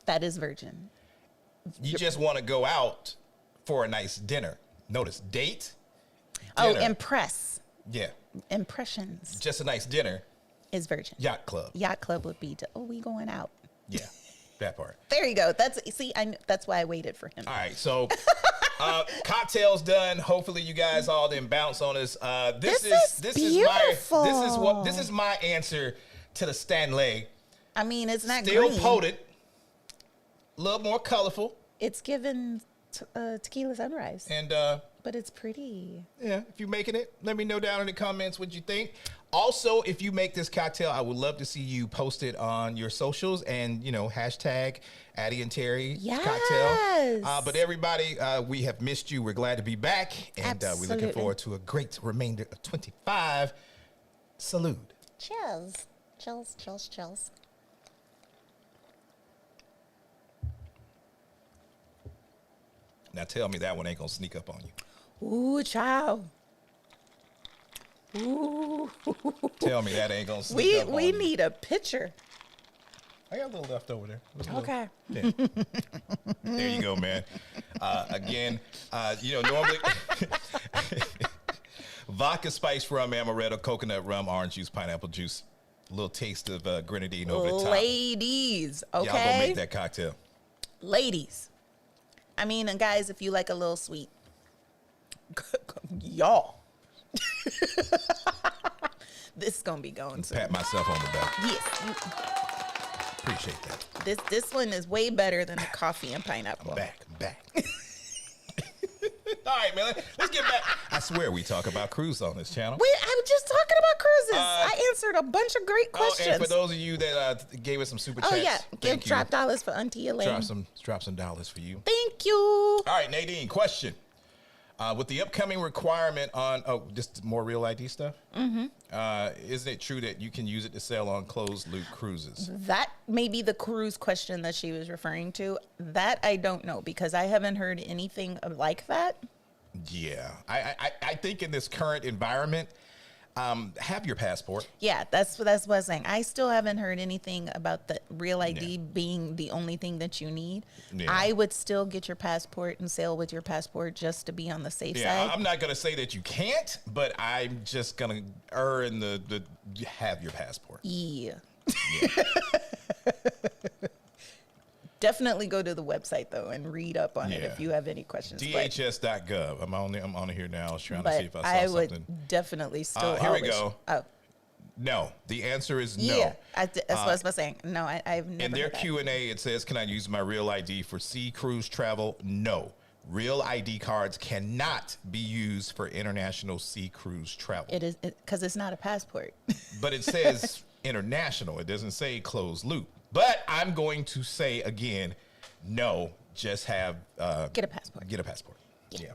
That is Virgin. You just want to go out for a nice dinner. Notice date. Oh, dinner. impress. Yeah. Impressions. Just a nice dinner. Is Virgin. Yacht Club. Yacht Club would be, we going out. Yeah, that part. There you go. That's why I waited for him. All right, so cocktails done. Hopefully, you guys all didn't bounce on us. This is my answer to the Stanley. I mean, it's not still green. potent, a little more colorful. It's given tequila sunrise, And but it's pretty. yeah, if you're making it, let me know down in the comments what you think. Also, if you make this cocktail, I would love to see you post it on your socials and, hashtag Addy and Terry cocktail. But everybody, we have missed you. We're glad to be back. And we're looking forward to a great remainder of 25. Salute. Cheers. Cheers. Now tell me that one ain't going to sneak up on you. Ooh, child. Ooh. Tell me that ain't going to sneak up on you. We need a picture. I got a little left over there. Okay. Yeah. There you go, man. Again, normally vodka, spice rum, amaretto, coconut rum, orange juice, pineapple juice, a little taste of grenadine over the top. Ladies, okay? Y'all gonna make that cocktail. Ladies. I mean, and guys, if you like a little sweet, y'all. This is gonna be going soon. Pat myself on the back. Yes. Appreciate that. This one is way better than the coffee and pineapple. I'm back. All right, man. Let's get back. I swear we talk about cruise on this channel. I was just talking about cruises. I answered a bunch of great questions. And for those of you that gave us some super chats, drop dollars for Auntie Elaine. Drop some dollars for you. Thank you. All right, Nadine, question. With the upcoming requirement on, just more real ID stuff, isn't it true that you can use it to sail on closed loop cruises? That may be the cruise question that she was referring to. That I don't know because I haven't heard anything like that. Yeah, I think in this current environment, have your passport. Yeah, that's what I was saying. I still haven't heard anything about the real ID being the only thing that you need. Yeah. I would still get your passport and sail with your passport just to be on the safe side. I'm not going to say that you can't, but I'm just going to err in the have your passport. Yeah. Definitely go to the website though and read up on it if you have any questions. DHS.gov. I'm on here now. I was trying to see if I saw something. I would definitely still. Here we go. Oh. No. The answer is no. Yeah, that's what I was saying. No, I've never. In their Q&A, it says, "Can I use my real ID for sea cruise travel?" No. Real ID cards cannot be used for international sea cruise travel. It is because it's not a passport. But it says international. It doesn't say closed loop. But I'm going to say again, no, just have... get a passport. Get a passport. Yeah.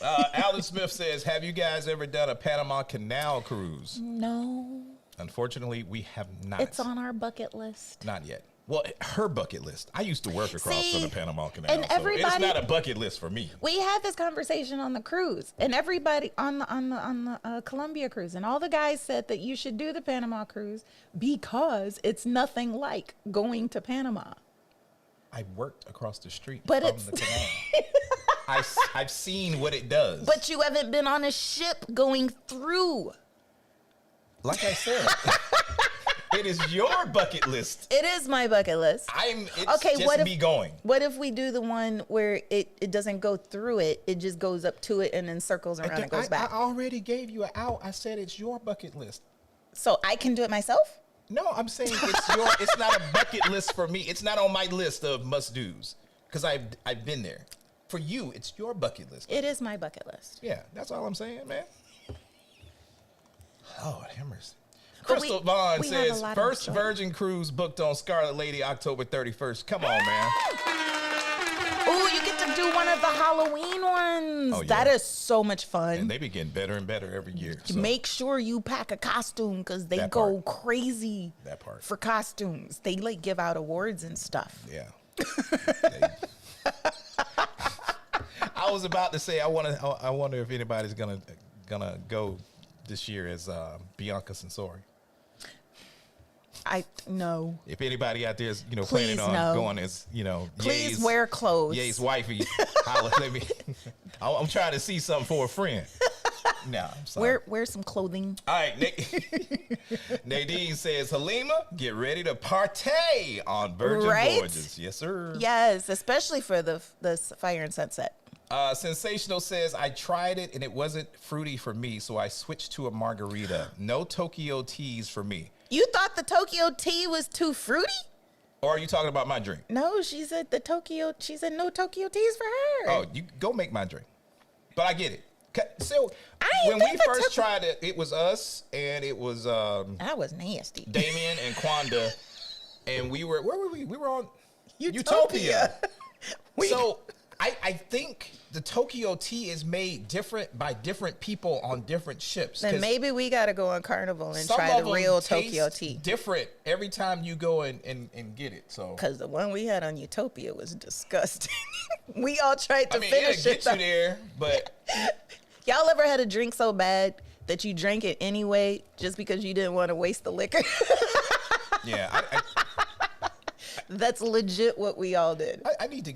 Alan Smith says, have you guys ever done a Panama Canal cruise? No. Unfortunately, we have not. It's on our bucket list. Not yet. Well, her bucket list. I used to work across from the Panama Canal, and everybody, it's not a bucket list for me. We had this conversation on the cruise, and everybody on the Columbia cruise, and all the guys said that you should do the Panama cruise because it's nothing like going to Panama. I worked across the street from the canal. I've seen what it does. But you haven't been on a ship going through. Like I said. It is your bucket list. It is my bucket list. Me going. What if we do the one where it doesn't go through it, it just goes up to it and then circles around and goes back? I already gave you an out. I said it's your bucket list. So I can do it myself? No, I'm saying it's not a bucket list for me. It's not on my list of must-dos because I've been there. For you, it's your bucket list. It is my bucket list. Yeah, that's all I'm saying, man. Lord have mercy. Crystal Vaughn says, first Virgin cruise booked on Scarlet Lady October 31st. Come on, man. Oh, you get to do one of the Halloween ones. Oh, yeah. That is so much fun. And they be getting better and better every year. So. Make sure you pack a costume because they go crazy for costumes. They like give out awards and stuff. Yeah. I was about to say, I wonder if anybody's gonna go this year as Bianca Sensori. No. If anybody out there is, planning on going as, please wear clothes. Ye's wifey. I'm trying to see something for a friend. No, I'm sorry. Wear some clothing. All right, Nadine says, Halima, get ready to partay on Virgin Voyages. Yes, sir. Yes, especially for the Fire and Sunset. Sensational says, I tried it and it wasn't fruity for me, so I switched to a margarita. No Tokyo teas for me. You thought the Tokyo tea was too fruity? Or are you talking about my drink? No, she said no Tokyo teas for her. Oh, you go make my drink. But I get it. So when think we the first tried it, it was us and it was that was nasty. Damien and Quanda, and we were, where were we? We were on Utopia. So I think the Tokyo tea is made different by different people on different ships. Then maybe we got to go on Carnival and try the real Tokyo tea. Different every time you go and get it. So because the one we had on Utopia was disgusting. We all tried to it'll finish get you there, but y'all ever had a drink so bad that you drank it anyway just because you didn't want to waste the liquor? Yeah, that's legit what we all did. I need to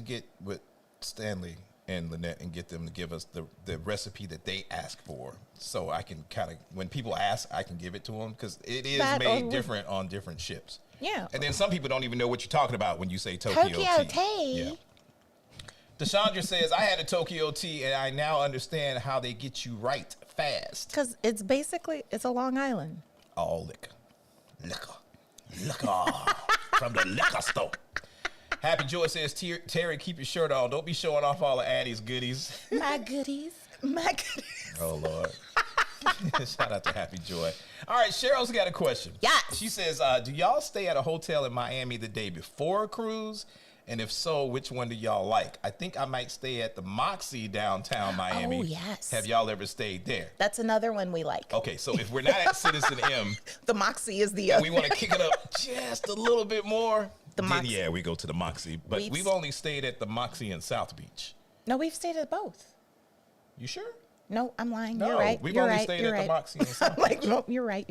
get with Stanley and Lynette and get them to give us the recipe that they ask for, so I can kind of, when people ask, I can give it to them, because it is made different on different ships. Yeah. And then some people don't even know what you're talking about when you say Tokyo tea. Yeah. Deshandra says, I had a Tokyo tea and I now understand how they get you right fast. Because it's a Long Island. All liquor from the liquor store. Happy Joy says, Terry, keep your shirt on. Don't be showing off all of Addy's goodies. My goodies. Oh, Lord. Shout out to Happy Joy. All right, Cheryl's got a question. Yes. She says, do y'all stay at a hotel in Miami the day before a cruise? And if so, which one do y'all like? I think I might stay at the Moxie downtown Miami. Oh, yes. Have y'all ever stayed there? That's another one we like. Okay, so if we're not at Citizen M, the Moxie is the other. We want to kick it up just a little bit more. Moxie. Yeah, we go to the Moxie. But we've only stayed at the Moxie in South Beach. No, we've stayed at both. You sure? No, I'm lying. No, you're right. We've only stayed at the Moxie in South Beach. Like, no, you're right.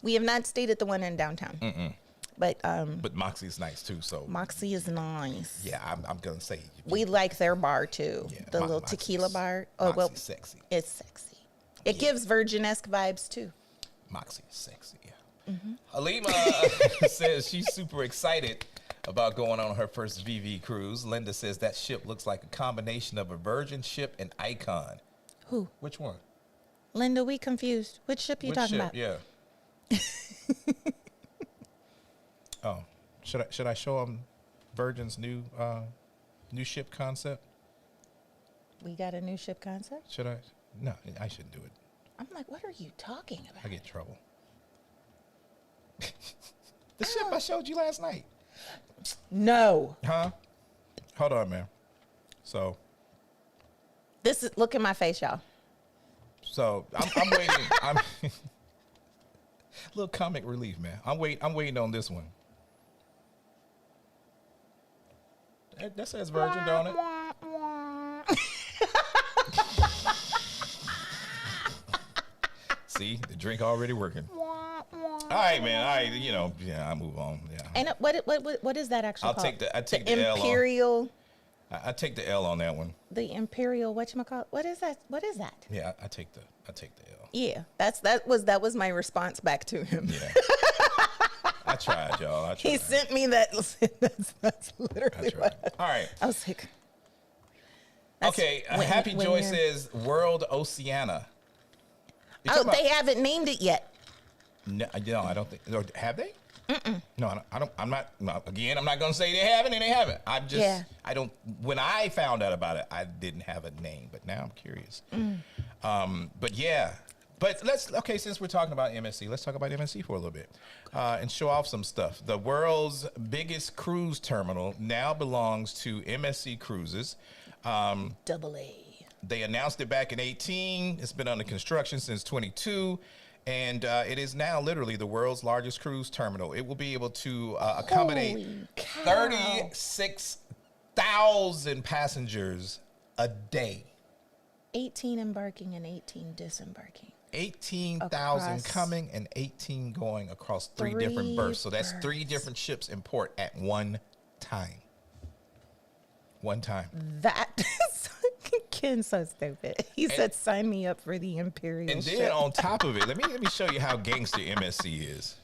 We have not stayed at the one in downtown. But Moxie's nice too. So Moxie is nice. Yeah, I'm gonna say we like their bar too. Yeah, the little tequila bar. Oh well, sexy. It's sexy. It gives Virgin-esque vibes too. Moxie is sexy. Yeah. Halima says she's super excited about going on her first VV cruise. Linda says that ship looks like a combination of a Virgin ship and Icon. Who? Which one? Linda, we confused. Which ship you talking about? Yeah. Oh, should I show them Virgin's new ship concept? We got a new ship concept? Should I? No, I shouldn't do it. I'm like, what are you talking about? I get in trouble. The ship I showed you last night. No. Huh? Hold on, man. So. Look at my face, y'all. So I'm waiting. I'm little comic relief, man. I'm waiting on this one. That says Virgin, don't it? See, the drink already working. All right, man. All right, I move on. Yeah. And what is that actually called? I take the L Imperial. I take the L on that one. The Imperial whatchamacallit? What is that? Yeah, I take the L. Yeah, that was my response back to him. Yeah. I tried, y'all. He sent me that. That's literally what. All right. I was like. Okay. Happy Joy says World Oceana. They haven't named it yet. No, I don't think. Or have they? No, I don't. I'm not. No, again, I'm not going to say they haven't and they haven't. I'm just. Yeah. I don't. When I found out about it, I didn't have a name, but now I'm curious. But yeah. But since we're talking about MSC, let's talk about MSC for a little bit and show off some stuff. The world's biggest cruise terminal now belongs to MSC Cruises. Double A. They announced it back in 2018. It's been under construction since 22. And it is now literally the world's largest cruise terminal. It will be able to accommodate 36,000 passengers a day. 18 embarking and 18 disembarking. 18,000 coming and 18 going across three different berths. So that's 3 different ships in port at one time. One time. That is Ken's so stupid. He said, "Sign me up for the Imperial." And ship. then on top of it, let me show you how gangster MSC is.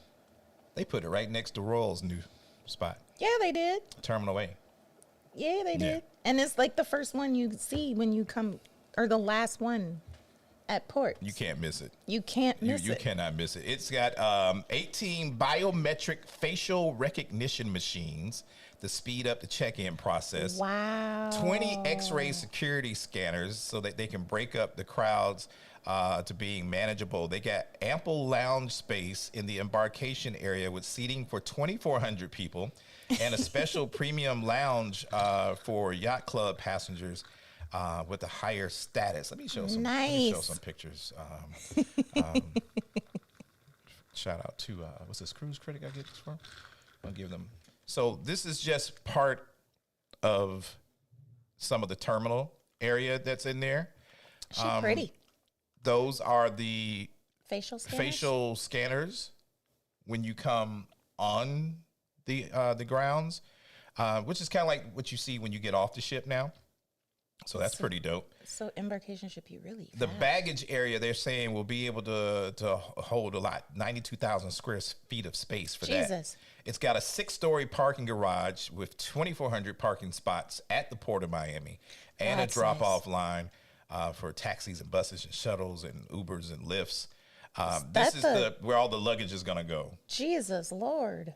They put it right next to Royal's new spot, Yeah, they did. Terminal A. Yeah, they did. Yeah. And it's like the first one you see when you come, or the last one at port. You can't miss it. You can't miss You it. cannot miss it. It's got 18 biometric facial recognition machines to speed up the check-in process. Wow. 20 X-ray security scanners so that they can break up the crowds to being manageable. They got ample lounge space in the embarkation area with seating for 2,400 people and a special premium lounge for yacht club passengers with a higher status. Let me show some. Let me show Nice. some pictures. Shout out to what's this cruise critic I get this from? I'll give them. So this is just part of some of the terminal area that's in there. She pretty. Those are the Facial scanners? facial scanners when you come on the grounds, which is kind of like what you see when you get off the ship now. So that's pretty dope. So embarkation should be really The fast. baggage area they're saying will be able to hold a lot, 92,000 square feet of space for that. Jesus. It's got a 6-story parking garage with 2,400 parking spots at the Port of Miami and That's a drop-off line for taxis and buses and shuttles and Ubers and Lyfts. This is where all the luggage is going to go. Jesus Lord.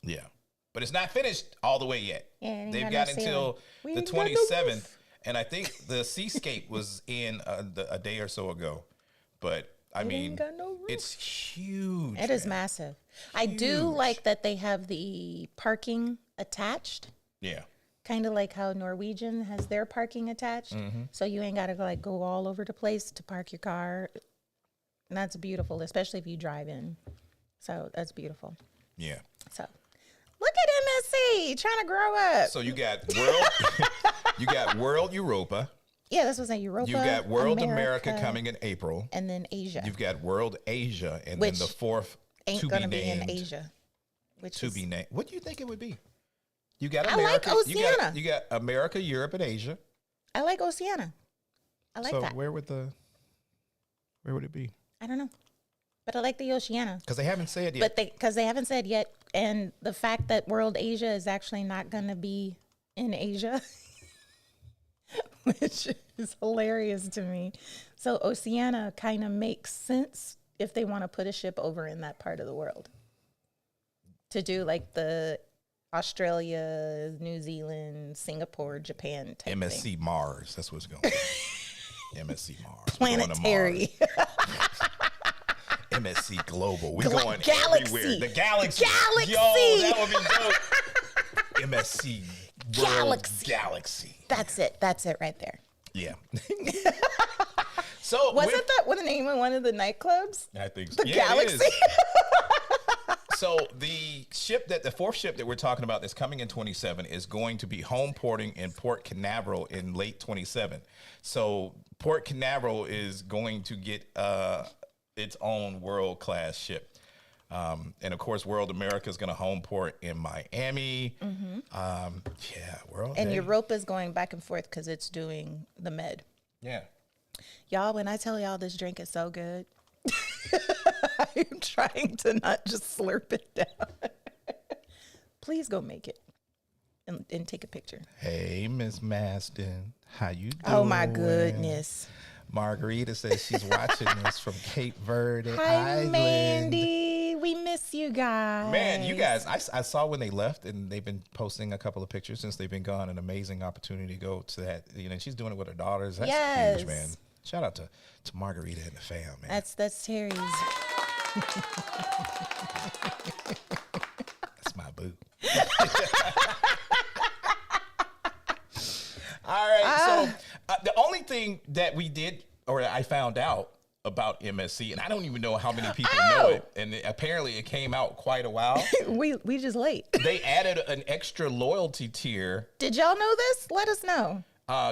Yeah. But it's not finished all the way yet. Yeah, it ain't They've got got no until ceiling. the We ain't got no 27th. roof. And I think the Seascape was in a day or so ago. But, I mean, got no roof. it's huge. It is man. massive. I do Huge. like that they have the parking attached, Yeah. kind of like how Norwegian has their parking attached. So you ain't got to like go all over the place to park your car. And that's beautiful, especially if you drive in. So that's beautiful. Yeah. So look at MSC trying to grow up. So you got World Europa. Yeah, this was in Europa. You got World America coming in April. and then Asia, You've got World Asia, and Which then the fourth ain't to going to be be named. in Asia. Which To is, be named. What do you think it would be? You got I like America. Oceania. You got America, Europe, and Asia. I like Oceania. I like So that. where would it be? I don't know, but I like the Oceania. Because they haven't said yet. But because they haven't said yet, and the fact that World Asia is actually not going to be in Asia, which is hilarious to me. So Oceania kind of makes sense if they want to put a ship over in that part of the world to do like the Australia, New Zealand, Singapore, Japan type thing. MSC Mars. That's what's going to be. MSC Mars. We're going to Planetary. Mars. MSC Global. We're going Galaxy. everywhere. The galaxy. Galaxy. Yo, that would be dope. MSC World Galaxy. That's it. That's it right there. Yeah. So Wasn't that what the name of one of the nightclubs? I think so. The Yeah, it Galaxy? is. So the fourth ship that we're talking about that's coming in 27 is going to be home porting in Port Canaveral in late 27. So Port Canaveral is going to get its own world-class ship. And of course, World America is going to home port in Miami. World. And Day. Europa is going back and forth because it's doing the Med. Yeah. Y'all, when I tell y'all this drink is so good, I'm trying to not just slurp it down. Please go make it and take a picture. Hey, Miss Maston, how you doing? Oh my goodness. Margarita says she's watching this from Cape Verde Hi, Island. Mandy. We miss you guys. Man, you guys, I saw when they left, and they've been posting a couple of pictures since they've been gone. An amazing opportunity to go to that. You know, she's doing it with her daughters. That's Yes. huge, man. Shout out to Margarita and the fam, man. That's Terry's. That's my boo. All right. So the only thing that we did, or I found out about MSC, and I don't even know how many people know it, and apparently it came out quite a while. we just late. They added an extra loyalty tier Did y'all know this? Let us know.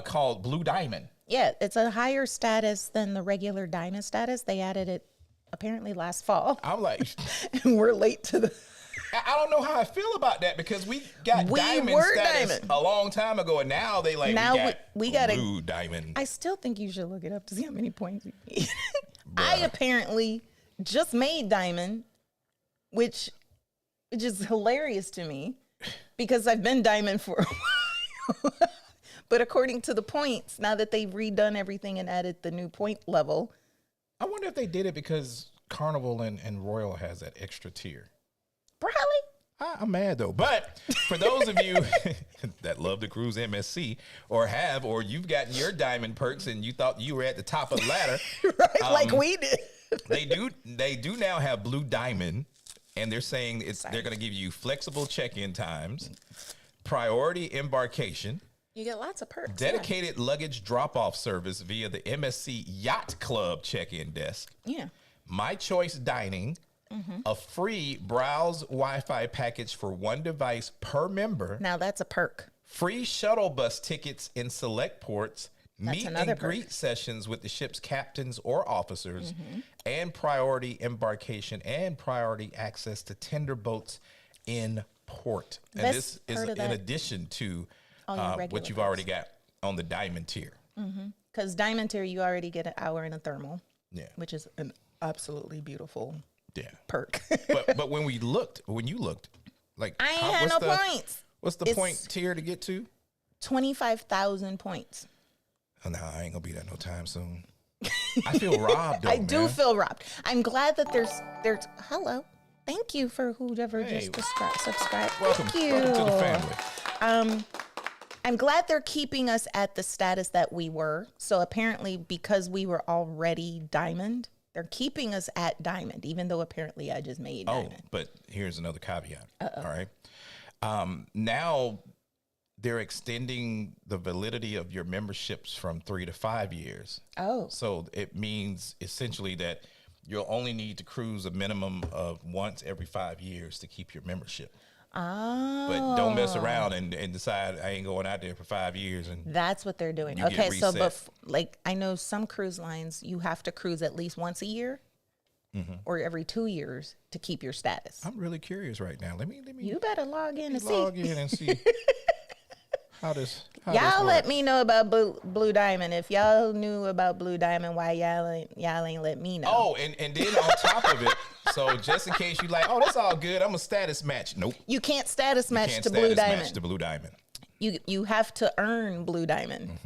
called Blue Diamond. Yeah, it's a higher status than the regular diamond status. They added it apparently last fall. I'm like, And we're late to the I don't know how I feel about that because we got diamond status a long time ago, and now they like now we got blue diamond. I still think you should look it up to see how many points you need. I apparently just made diamond, which is hilarious to me because I've been diamond for a while. But according to the points, now that they've redone everything and added the new point level, I wonder if they did it because Carnival and Royal has that extra tier. Probably. I'm mad though. But for those of you that love to cruise MSC or you've gotten your diamond perks and you thought you were at the top of the ladder, right? Like we did. they do now have blue diamond, and they're saying they're going to give you flexible check-in times, priority embarkation. You get lots of perks. Dedicated luggage drop-off service via the MSC Yacht Club check-in desk. Yeah. My choice dining. A free browse Wi-Fi package for one device per member. Now that's a perk. Free shuttle bus tickets in select ports. Meet and greet sessions with the ship's captains or officers. And priority embarkation and priority access to tender boats in port. And this is in addition to what you've already got on the diamond tier. Because diamond tier, you already get an hour in a thermal. Yeah. Which is an absolutely beautiful perk. but when you looked, like I ain't had no points. What's the point tier to get to? 25,000 points. Oh, no, I ain't gonna be that no time soon. I feel robbed. Though, I do feel robbed. I'm glad that there's hello. Thank you for whoever just subscribed. Welcome, Thank you. welcome to the family. I'm glad they're keeping us at the status that we were. So apparently, because we were already diamond, they're keeping us at diamond, even though apparently I just made diamond. Oh, but here's another caveat. All right. Now they're extending the validity of your memberships from 3 to 5 years. Oh. So it means essentially that you'll only need to cruise a minimum of once every 5 years to keep your membership. Oh. But don't mess around and decide I ain't going out there for 5 years. And that's what they're doing. Okay, so like I know some cruise lines, you have to cruise at least once a year or every 2 years to keep your status. I'm really curious right now. Let me. You better log in and see. Log in and see how this. Y'all let me know about Blue Diamond. If y'all knew about Blue Diamond, why y'all ain't let me know? Oh, and then on top of it. So just in case you like, oh, that's all good. I'm a status match. Nope. You can't status match to Blue Diamond. Match to Blue Diamond. You have to earn Blue Diamond.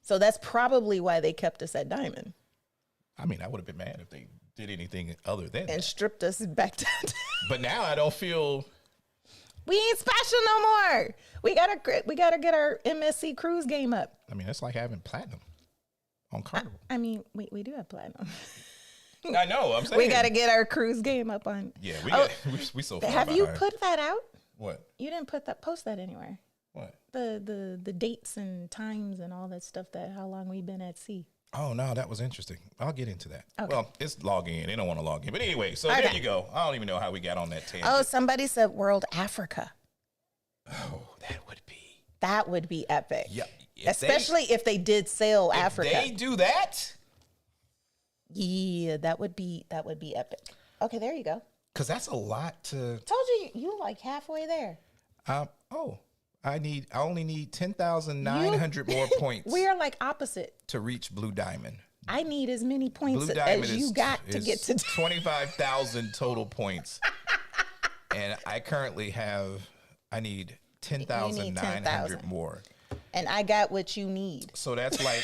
So that's probably why they kept us at Diamond. I mean, I would have been mad if they did anything other than and stripped us back down. But now I don't feel. We ain't special no more. We gotta get our MSC cruise game up. I mean, it's like having platinum on Carnival. I mean, we do have platinum. I know. I'm saying we got to get our cruise game up on. Yeah, we so far have behind. you put that out? What? You didn't post that anywhere. What? The dates and times and all that stuff. That how long we've been at sea. Oh no, that was interesting. I'll get into that. Okay. Well, it's log in. They don't want to log in, but anyway. So there you go. I don't even know how we got on that tangent. Oh, somebody said World Africa. Oh, that would be epic. Yeah, especially if they did sail Africa. They do that. Yeah, that would be epic. Okay, there you go. Because that's a lot to. Told you like halfway there. I only need 10,900 more points. We are like opposite to reach Blue Diamond. I need as many points as you got to get to 25,000 total points, and I currently I need 10,900 more. And I got what you need. So that's like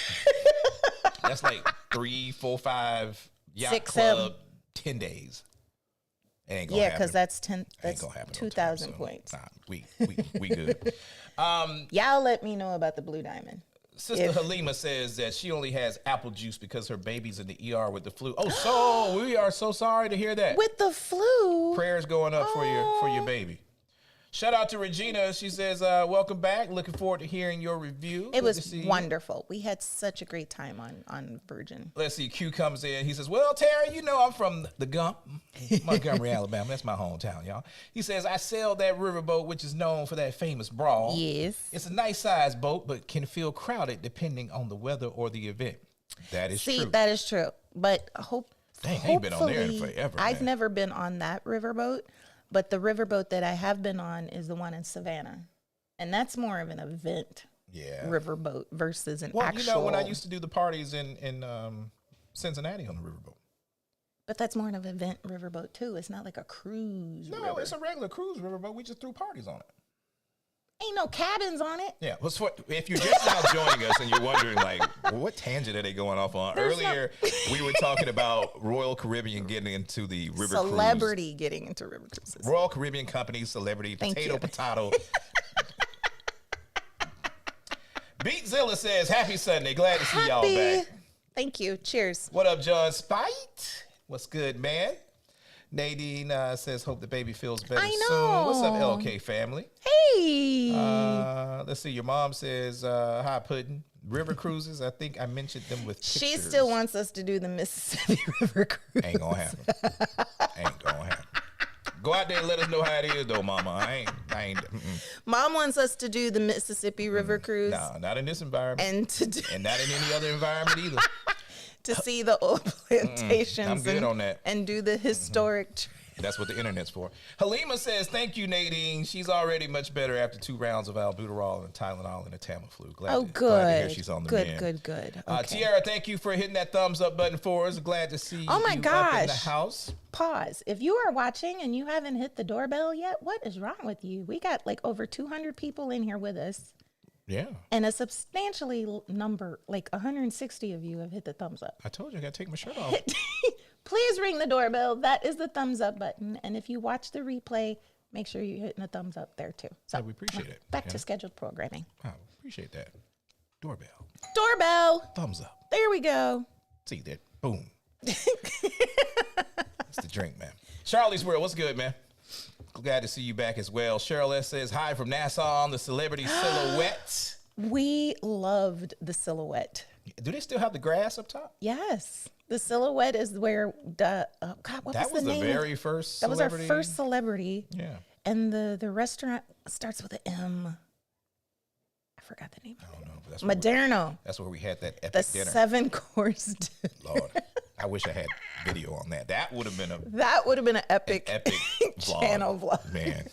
3, 4, 5 Yacht 6, Club 7. 10 days. It ain't gonna happen. Because that's 2,000 points. Nah, we good. Y'all let me know about the Blue Diamond. Sister Halima says that she only has apple juice because her baby's in the ER with the flu. Oh, so we are so sorry to hear that. With the flu. Prayers going up for your baby. Shout out to Regina. She says, welcome back. Looking forward to hearing your review. It was wonderful. We had such a great time on Virgin. Let's see. Q comes in. He says, well, Terry, I'm from the Gump, Montgomery, Alabama. That's my hometown, y'all. He says, I sailed that riverboat, which is known for that famous brawl. Yes. It's a nice sized boat, but can feel crowded depending on the weather or the event. That is true. See, that is true. But I ain't been on there in forever. I've never been on that riverboat. But the riverboat that I have been on is the one in Savannah. And that's more of an event riverboat versus an actual. You know, when I used to do the parties in Cincinnati on the riverboat. But that's more of an event riverboat too. It's not like a cruise. No, it's a regular cruise riverboat. We just threw parties on it. Ain't no cabins on it. Yeah. If you're just now joining us and you're wondering, like, what tangent are they going off on? Earlier, we were talking about Royal Caribbean getting into the river celebrity getting into river cruises. Royal Caribbean Company, celebrity, potato. Beatzilla says, happy Sunday. Glad to see y'all back. Thank you. Cheers. What up, John Spite? What's good, man? Nadine says, hope the baby feels better soon. What's up, LK family? Hey. Let's see. Your mom says, hi, Puddin'. River cruises, I think I mentioned them with pictures. She still wants us to do the Mississippi River cruise. Ain't gonna happen. Go out there and let us know how it is, though, Mama. I ain't. Mom wants us to do the Mississippi River cruise. No, not in this environment. And not in any other environment either. To see the old plantations. I'm good on that. And do the historic. That's what the internet's for. Halima says, thank you, Nadine. She's already much better after 2 rounds of albuterol and Tylenol and a Tamiflu. Glad to hear she's on the mend. Good. Okay. Tiara, thank you for hitting that thumbs up button for us. Glad to see you up in the house. Pause. If you are watching and you haven't hit the doorbell yet, what is wrong with you? We got like over 200 people in here with us. Yeah. And a substantially number, like 160 of you have hit the thumbs up. I told you I got to take my shirt off. Please ring the doorbell. That is the thumbs up button. And if you watch the replay, make sure you're hitting the thumbs up there too. So we appreciate it. Back to scheduled programming. Oh, appreciate that. Doorbell. Thumbs up. There we go. See that? Boom. It's the drink, man. Charlie's World, what's good, man? Glad to see you back as well. Cheryl S. says, hi from Nassau on the Celebrity Silhouette. We loved the Silhouette. Do they still have the grass up top? Yes. The Silhouette is where what was the name? That was the very first celebrity. That was our first celebrity. Yeah. And the restaurant starts with an M. I forgot the name. I don't know. But that's where we had that epic dinner. The 7-course dinner. Lord, I wish I had video on that. That would have been an epic channel vlog. Man.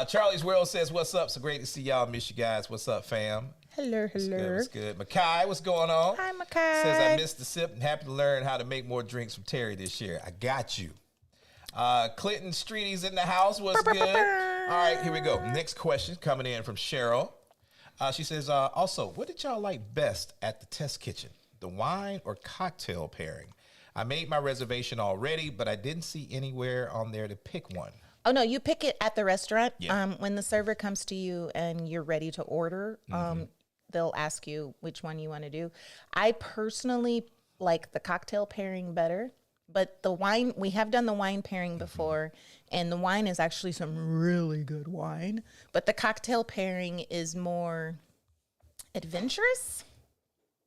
Charlie's World says, what's up? So great to see y'all. Miss you guys. What's up, fam? Hello. What's good? Makai, what's going on? Hi, Makai. Says, I missed the sip and happy to learn how to make more drinks from Terry this year. I got you. Clinton Streety's in the house. What's good? All right, here we go. Next question coming in from Cheryl. She says, also, what did y'all like best at the test kitchen? The wine or cocktail pairing? I made my reservation already, but I didn't see anywhere on there to pick one. Oh, no, you pick it at the restaurant. Yeah. When the server comes to you and you're ready to order, they'll ask you which one you want to do. I personally like the cocktail pairing better, but the wine, we have done the wine pairing before, and the wine is actually some really good wine, but the cocktail pairing is more adventurous,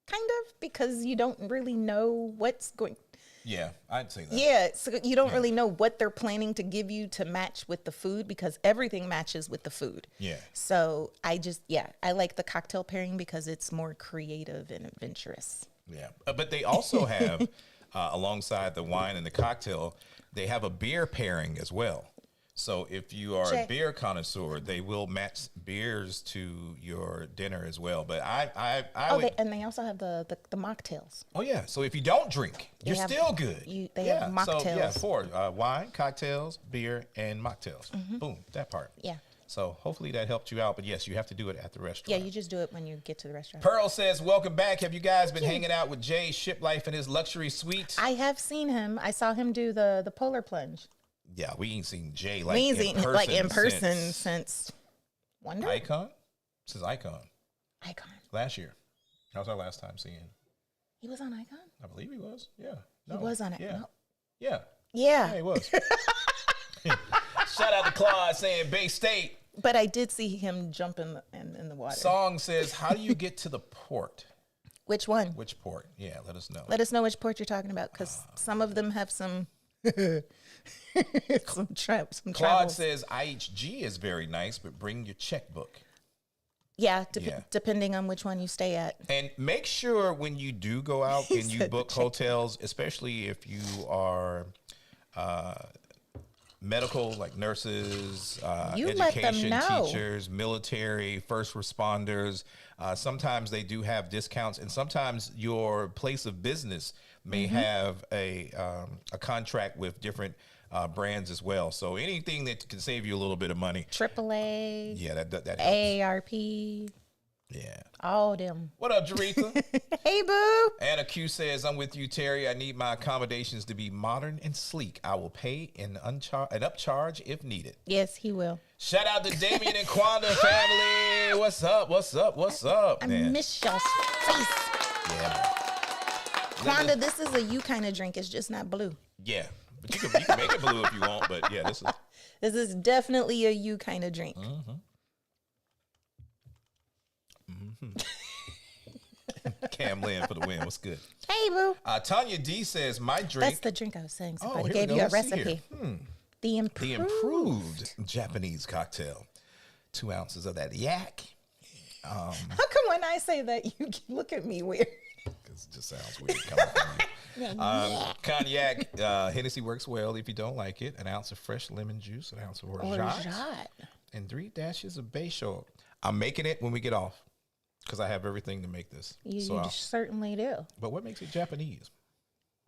kind of, because you don't really know what's going. Yeah, I'd say that. Yeah, so you don't really know what they're planning to give you to match with the food, because everything matches with the food. Yeah. So I like the cocktail pairing because it's more creative and adventurous. Yeah, but they also have, alongside the wine and the cocktail, they have a beer pairing as well. So if you are a beer connoisseur, they will match beers to your dinner as well. But and they also have the mocktails. Oh yeah. So if you don't drink, you're still good. They have mocktails. So 4 wine, cocktails, beer, and mocktails. Boom, that part. Yeah. So hopefully that helped you out. But yes, you have to do it at the restaurant. Yeah, you just do it when you get to the restaurant. Pearl says, welcome back. Have you guys been hanging out with Jay Ship Life in his luxury suite? I have seen him. I saw him do the polar plunge. Yeah, we ain't seen Jay in person since Wonder? Icon? Since Icon. Icon. Last year. That was our last time seeing him. He was on Icon? I believe he was. Yeah. No, he was on it. Yeah. No. Yeah. Yeah. Yeah, he was. Shout out to Claude saying Bay State. But I did see him jump in the water. Song says, how do you get to the port? Which one? Which port? Yeah, let us know. Let us know which port you're talking about, because some of them have some some traps. Claude says IHG is very nice, but bring your checkbook. Yeah, depending on which one you stay at. And make sure when you do go out and you book hotels, especially if you are medical, like nurses, You let them education know. teachers, military, first responders. Sometimes they do have discounts, and sometimes your place of business may have a contract with different brands as well. So anything that can save you a little bit of money. AAA, Yeah, that helps. AARP, Yeah. all them. What up, Jaretha? Hey, boo. Anna Q says, I'm with you, Terry. I need my accommodations to be modern and sleek. I will pay an upcharge if needed. Yes, he will. Shout out to Damien and Quanda family. What's up? What's up? What's up? I Man. miss y'all's face. Yeah. Wanda, this is a you kind of drink. It's just not blue. Yeah. But you can make it blue if you want. But yeah, This is definitely a you kind of drink. Cam Lynn for the win. What's good? Hey, boo. Tanya D says, my drink. That's the drink I was saying. Oh, Somebody here we gave go. you a Let's see recipe. here. The The improved Japanese cocktail. 2 ounces of that yak. How come when I say that you look at me weird? Because it just sounds weird coming from you. Cognac, Hennessy works well if you don't like it. An ounce of fresh lemon juice, an ounce of orgeat, and 3 dashes of bay oil. I'm making it when we get off because I have everything to make this. You So certainly do. but what makes it Japanese?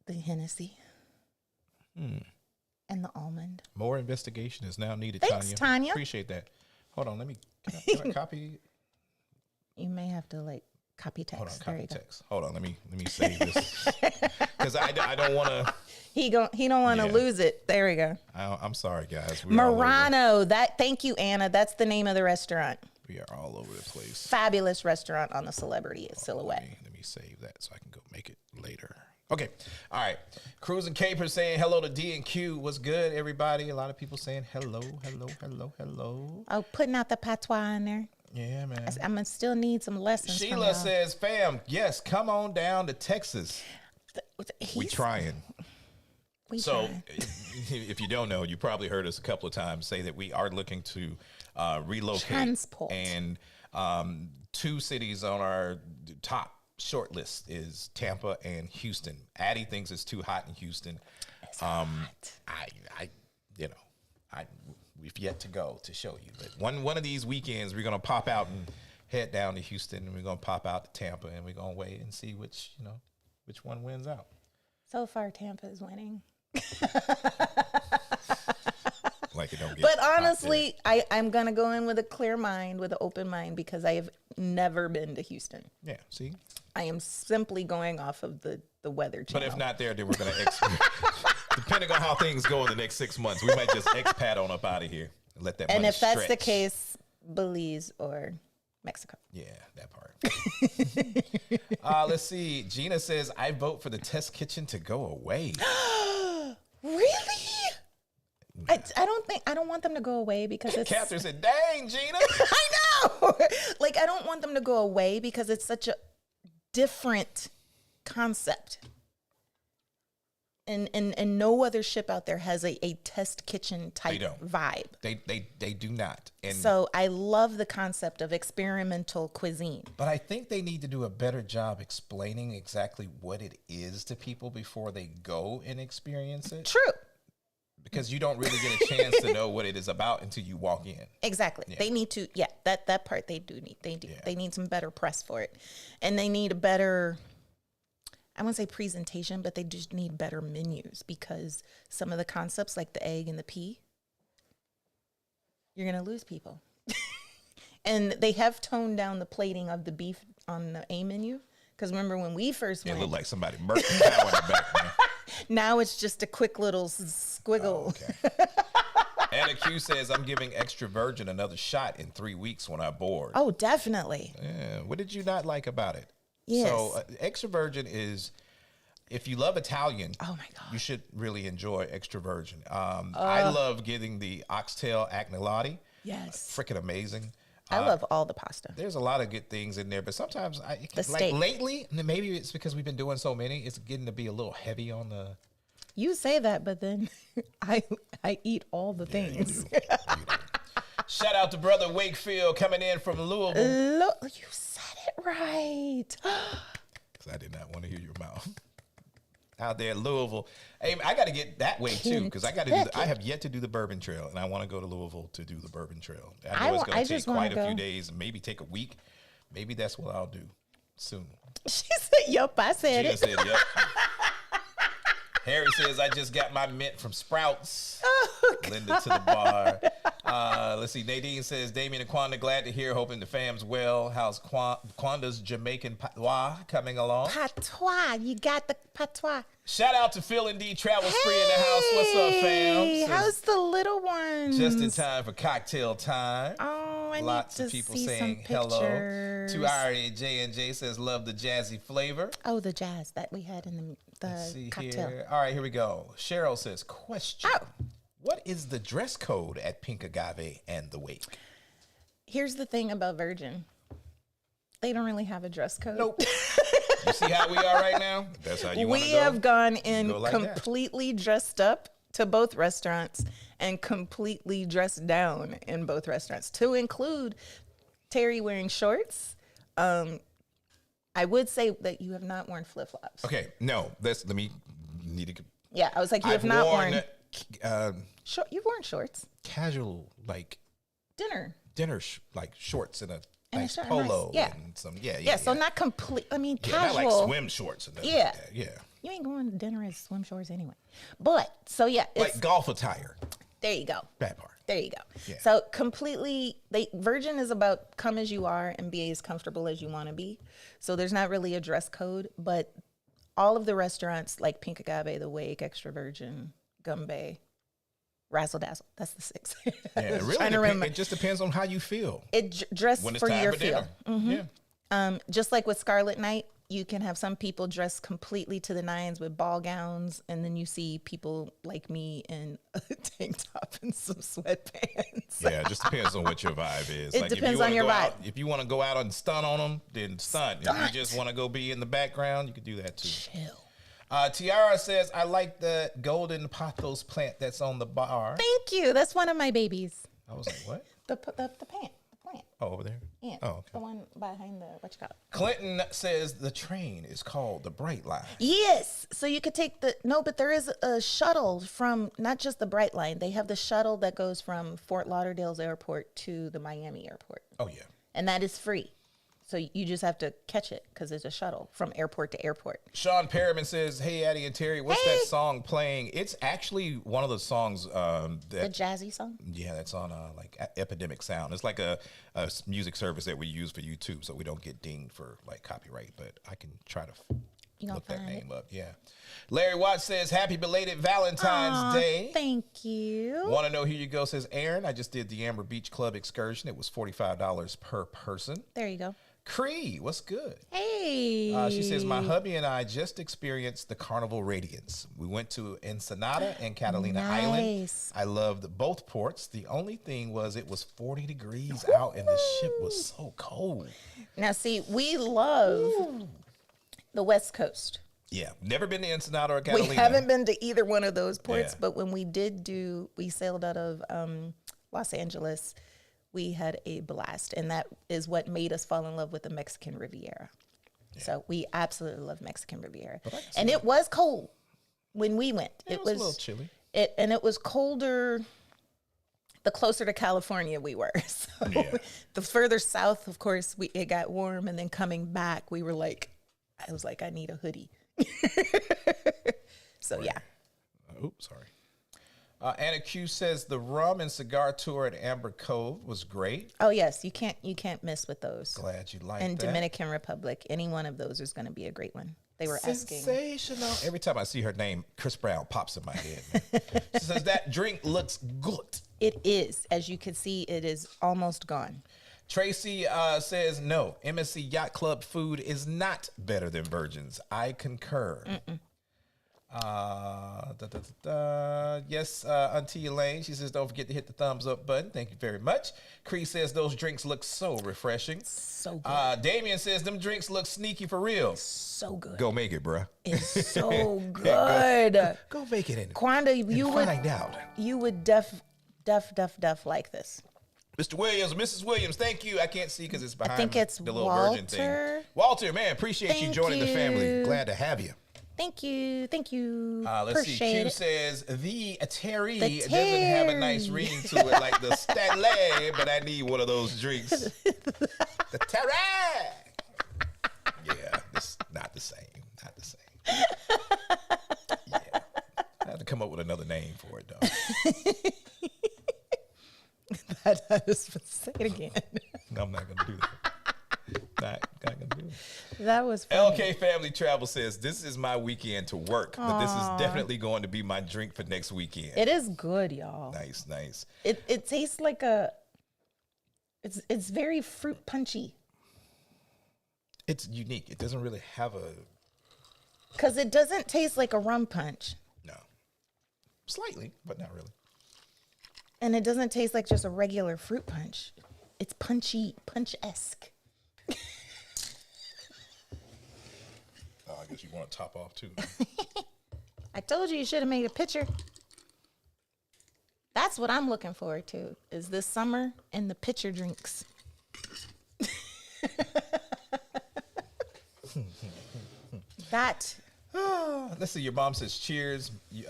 The Hennessy. And the almond. More investigation is now needed, Thanks, Tanya. Appreciate that. Hold on, can I copy? You may have to like copy text. Hold on, There you copy go. text. Hold on, let me save this because I don't want to. He don't want to Yeah. lose it. There we go. I'm sorry, guys. We're all over- Murano. Thank you, Anna. That's the name of the restaurant. We are all over the place. Fabulous restaurant on the Celebrity at Silhouette. Let me save that so I can go make it later. Okay. All right. Cruising Caper saying hello to D and Q. What's good, everybody? A lot of people saying hello, hello, hello, hello. Oh, putting out the patois in there. Yeah, man. I'm gonna still need some lessons. from Sheila y'all. says, fam, yes, come on down to Texas. We trying. So trying. if you don't know, you probably heard us a couple of times say that we are looking to relocate. Transport. And 2 cities on our top short list is Tampa and Houston. Addy thinks it's too hot in Houston. We've yet to go to show you. But one of these weekends, we're gonna pop out and head down to Houston, and we're gonna pop out to Tampa, and we're gonna wait and see which one wins out. So far, Tampa is winning. Like it don't get But hot honestly, I'm gonna go in with a clear mind, with an open mind, because I have never been to Houston. there. Yeah, see. I am simply going off of the weather channel. But if not there, then we're gonna depending on how things go in the next 6 months, we might just expat on up out of here and let that. And money if that's the stretch. case, Belize or Mexico. Yeah, that part. Let's see. Gina says, I vote for the test kitchen to go away. Really? I don't want them to go away because it's Catherine said, dang, Gina. I know. Like, I don't want them to go away because it's such a different concept. And no other ship out there has a test kitchen type vibe. They do not. And So I love the concept of experimental cuisine. but I think they need to do a better job explaining exactly what it is to people before they go and experience it. True. Because you don't really get a chance to know what it is about until you walk in. Exactly. Yeah. They need to, that part they do need. They do. Yeah. They need some better press for it. And they need a better, I wouldn't say presentation, but they just need better menus because some of the concepts like the egg and the pea, you're going to lose people. And they have toned down the plating of the beef on the A menu. Because remember when we first It went, looked like somebody murked the cow in the back, man. now it's just a quick little squiggle. Oh, okay. Anna Q says, I'm giving extra virgin another shot in 3 weeks when I board. Oh, definitely. Yeah. What did you not like about it? Yes. So extra virgin is, if you love Italian, Oh my God. you should really enjoy extra virgin. I love getting the oxtail agnolotti. Yes. Freaking amazing. I love all the pasta. There's a lot of good things in there, but sometimes The steak. lately, and maybe it's because we've been doing so many, it's getting to be a little heavy on the. You say that, but then I eat all the Yeah, you things. do. You do. Shout out to brother Wakefield coming in from Louisville. Look, you said it right. Because I did not want to hear your mouth. out there in Louisville. Hey, I got to get that way too because I have yet to do the Bourbon Trail, and I want to go to Louisville to do the Bourbon Trail. I know it's going to take quite a few days, maybe take a week. Maybe that's what I'll do soon. She said, "Yup, I said it." Said, yep. Harry says, I just got my mint from Sprouts. Oh, Linda to the bar. Let's see. Nadine says, Damien and Quanda, glad to hear. Hoping the fam's well. How's Quanda's Jamaican patois coming along? Patois. You got the patois. Shout out to Phil and D Travel Spree in the house. What's up, fam? Hey, how's the little ones? Just in time for cocktail time. Oh, I Lots need of to people see saying some hello. pictures. To Ari J&J says, love the jazzy flavor. Oh, the jazz that we had in the Let's see cocktail. here. All right, here we go. Cheryl says, question. Oh. What is the dress code at Pink Agave and the Wake? Here's the thing about Virgin. They don't really have a dress code. Nope. You see how we are right now? That's how you want to go? We have gone in go like completely dressed up to both restaurants and completely dressed down in both restaurants, to include Terry wearing shorts. I would say that you have not worn flip-flops. Okay, no. Need to. Yeah, I was like, you have not worn. You've worn shorts. Casual, like Dinner like shorts and a And a nice shirt, polo nice. and some So not complete. I mean, not casual. like swim shorts and Yeah. like that. Yeah. You ain't going to dinner in swim shorts anyway. But so yeah, it's, Like golf attire. there you go. That part. There you go. Yeah. So completely, Virgin is about come as you are and be as comfortable as you want to be. So there's not really a dress code, but all of the restaurants like Pink Agave, The Wake, Extra Virgin, Gumby, Razzle Dazzle. That's the 6. Yeah, really. It just depends on how you feel. Dress When it's for time your for feel. dinner. Yeah. Just like with Scarlet Night, you can have some people dressed completely to the nines with ball gowns, and then you see people like me in a tank top and some sweatpants. Yeah, it just depends on what your vibe is. It depends on your vibe. If you want to go out and stunt on them, then stunt. If you just want to go be in the background, you can do that too. Chill. Tiara says, I like the golden pothos plant that's on the bar. Thank you. That's one of my babies. I was like, what? The plant. Oh, over there? Yeah. Oh, okay. The one behind the, what you call it? Clinton says the train is called the Bright Line. Yes. So you could take but there is a shuttle from not just the Bright Line. They have the shuttle that goes from Fort Lauderdale's airport to the Miami airport. Oh, yeah. And that is free. So you just have to catch it because it's a shuttle from airport to airport. Sean Perriman says, hey, Addy and Terry, what's that song playing? It's actually one of the songs The jazzy song? Yeah, that's on like Epidemic Sound. It's like a music service that we use for YouTube so we don't get dinged for like copyright, but I can try to look that name up. Yeah. Larry Watts says, happy belated Valentine's Day. Thank you. Want to know, here you go, says Aaron. I just did the Amber Beach Club excursion. It was $45 per person. There you go. Cree, what's good? Hey. She says, my hubby and I just experienced the Carnival Radiance. We went to Ensenada and Catalina Island. I loved both ports. The only thing was it was 40 degrees out and the ship was so cold. Now, see, we love the West Coast. Yeah, never been to Ensenada or Catalina. We haven't been to either one of those ports, Yeah. but when we we sailed out of Los Angeles, we had a blast, and that is what made us fall in love with the Mexican Riviera. Yeah. So we absolutely love Mexican Riviera. And it was cold when we went. Yeah, it was a little chilly. It was colder the closer to California we were. So the further south, of course, it got warm, and then coming back, I was like, I need a hoodie. So, yeah. Oops, sorry. Anna Q says the rum and cigar tour at Amber Cove was great. Oh yes, you can't miss with those. Glad you liked that. And Dominican Republic, any one of those is going to be a great one. They were sensational. Every time I see her name, Chris Brown pops in my head. She says that drink looks good. It is, as you can see, it is almost gone. Tracy says no. MSC Yacht Club food is not better than Virgin's. I concur. Yes, Auntie Elaine, she says, don't forget to hit the thumbs up button. Thank you very much. Cree says those drinks look so refreshing. So good. Damien says them drinks look sneaky for real. So good. Go make it, bruh. It's so good. Go make it in. Quanda, you would find out. You would def like this. Mr. Williams, Mrs. Williams, thank you. I can't see because it's behind I think it's the little Walter. Virgin thing. Walter, man, appreciate you joining the family. Glad to have you. Thank you. Let's see. Q says the Terry The doesn't have a nice Terry. ring to it like the Stanley, but I need one of those drinks. The Terry. Yeah, it's not the same. Not the same. Yeah, I have to come up with another name for it though. Say it again. I'm not gonna do that. Not gonna do it. That was funny. LK Family Travel says, this is my weekend to work, but this is definitely going to be my drink for next weekend. It is good, y'all. Nice. It tastes like it's very fruit punchy. It's unique. It doesn't really have a... Because it doesn't taste like a rum punch. No. Slightly, but not really. And it doesn't taste like just a regular fruit punch. It's punchy, punch-esque. Oh, I guess you want to top off too. I told you should have made a picture. That's what I'm looking forward to, is this summer and the pitcher drinks. That. Let's see. Your mom says, cheers. You,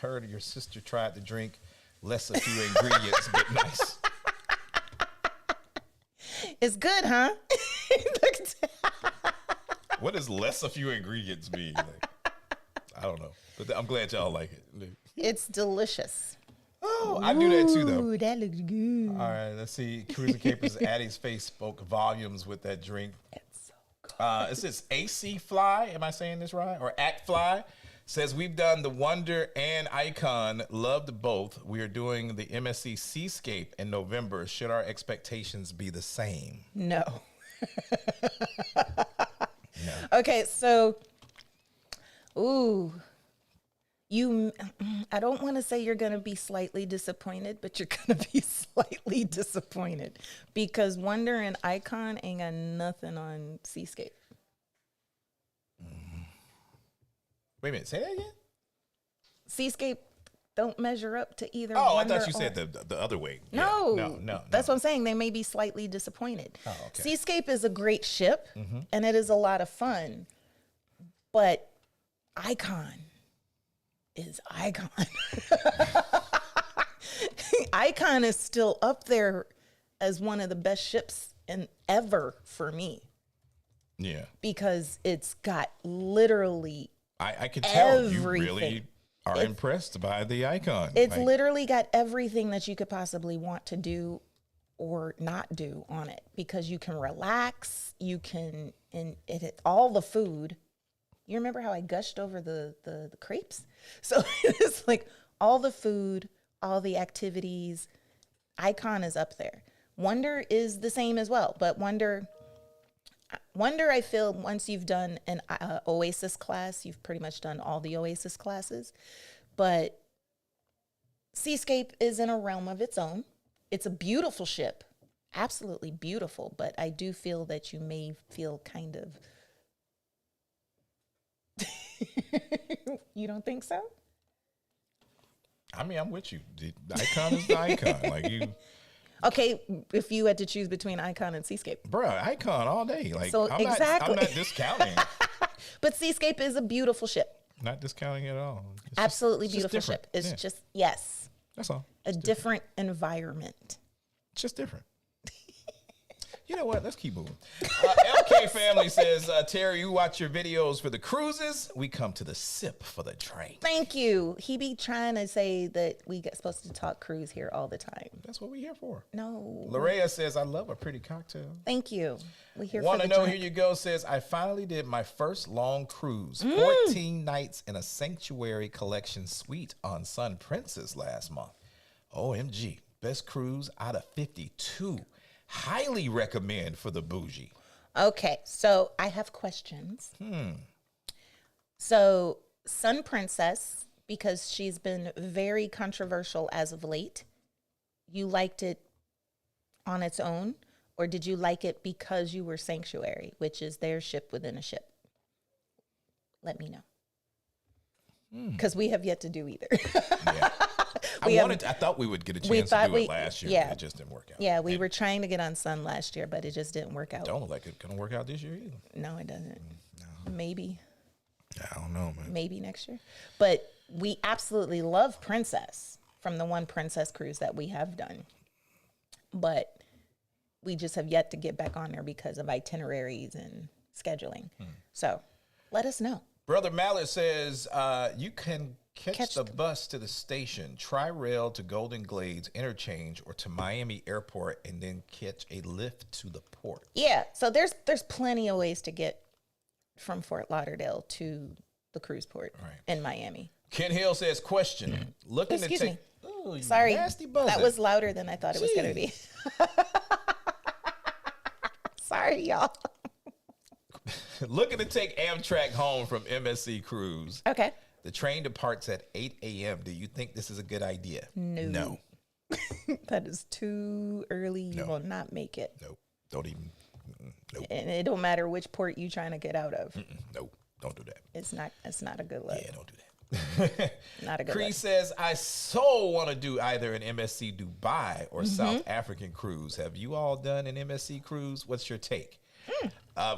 heard your sister tried the drink. Less a few ingredients, but nice. It's good, huh? What does less a few ingredients mean? Like, I don't know. But I'm glad y'all like it. It's delicious. Oh, I do that too, though. Ooh, that looks good. All right, let's see. Cruising Capers, Addy's face spoke volumes with that drink. It's so good. It says AC Fly. Am I saying this right? Or Act Fly says, we've done the Wonder and Icon. Loved both. We are doing the MSC Seascape in November. Should our expectations be the same? No. No. Okay, so, I don't want to say you're going to be slightly disappointed, but you're going to be slightly disappointed because Wonder and Icon ain't got nothing on Seascape. Wait a minute. Say that again? Seascape don't measure up to either Oh, Wonder I thought you or- said the other way. No, Yeah. No. That's what I'm saying. They may be slightly disappointed. Oh, okay. Seascape is a great ship, and it is a lot of fun. But Icon is Icon. Icon is still up there as one of the best ships ever for me Yeah. because it's got literally I can tell you everything. really are impressed by the Icon. It's Like, literally got everything that you could possibly want to do or not do on it because you can relax, you can, and all the food. You remember how I gushed over the crepes? So it's like all the food, all the activities. Icon is up there. Wonder is the same as well, but Wonder, I feel once you've done an Oasis class, you've pretty much done all the Oasis classes. But Seascape is in a realm of its own. It's a beautiful ship, absolutely beautiful. But I do feel that you may feel kind of. You don't think so? I mean, I'm with you. The Icon is the Icon. Like you, Okay, if you had to choose between Icon and Seascape. bruh, Icon all day. Like So exactly. I'm not discounting. But Seascape is a beautiful ship. Not discounting at all. It's just- Absolutely it's just beautiful different. ship. It's Yeah, just, yes, that's all. a different environment. It's just different. You know what? Let's keep moving. LK Family says, Terry, you watch your videos for the cruises. We come to the sip for the drink. Thank you. He be trying to say that we get supposed to talk cruise here all the time. That's what we're here for. No. Larea says, I love a pretty cocktail. Thank you. We here Want for to the know, drink. here you go, says, I finally did my first long cruise. Mm. 14 nights in a Sanctuary Collection suite on Sun Princess last month. OMG. Best cruise out of 52. Highly recommend for the bougie. Okay, so I have questions. So Sun Princess, because she's been very controversial as of late, you liked it on its own, or did you like it because you were Sanctuary, which is their ship within a ship? Let me know. Because we have yet to do either. Yeah. I thought we would get a chance to do it last year. yeah. But it just didn't work out. Yeah, we were trying to get on Sun last year, but it just didn't work out. Don't look like it's going to work out this year either. No, it doesn't. Maybe. I don't know, man. Maybe next year. But we absolutely love Princess from the one Princess cruise that we have done. But we just have yet to get back on there because of itineraries and scheduling. So let us know. Brother Mallard says you can catch the bus to the station, Tri-Rail to Golden Glades Interchange, or to Miami Airport, and then catch a lift to the port. Yeah, so there's plenty of ways to get from Fort Lauderdale to the cruise port in Miami. Ken Hill says, question, looking Excuse to me. take... Oh, Sorry, nasty buzzing. that was louder than I thought it was going to be. Sorry, y'all. Looking to take Amtrak home from MSC Cruise. Okay. The train departs at 8 a.m. Do you think this is a good idea? No. That is too early. You will not make it. Nope. Don't even. Nope. And it don't matter which port you trying to get out of. Nope. Don't do that. It's not a good look. Yeah, don't do that. Not a good Cree look. says, I so want to do either an MSC Dubai or South African cruise. Have you all done an MSC cruise? What's your take?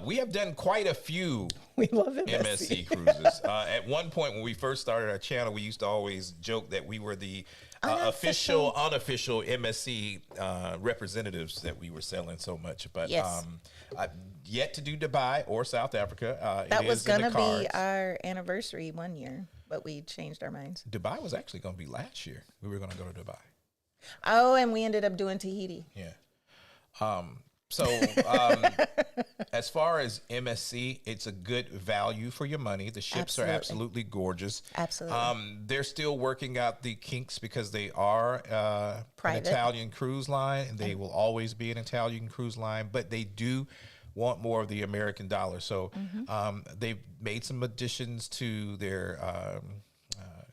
We have done quite a few We love MSC cruises. At one point when we first started our channel, we used to always joke that we were the unofficial MSC representatives, that we were selling so much. But Yes. I've yet to do Dubai or South Africa. That It was is in the going to be cards. our anniversary one year, but we changed our minds. Dubai was actually going to be last year. We were going to go to Dubai. Oh, and we ended up doing Tahiti. Yeah. So as far as MSC, it's a good value for your money. The ships are absolutely gorgeous. Absolutely. They're still working out the kinks because they are an Private. Italian cruise line, and they will always be an Italian cruise line, but they do want more of the American dollar. So they've made some additions to their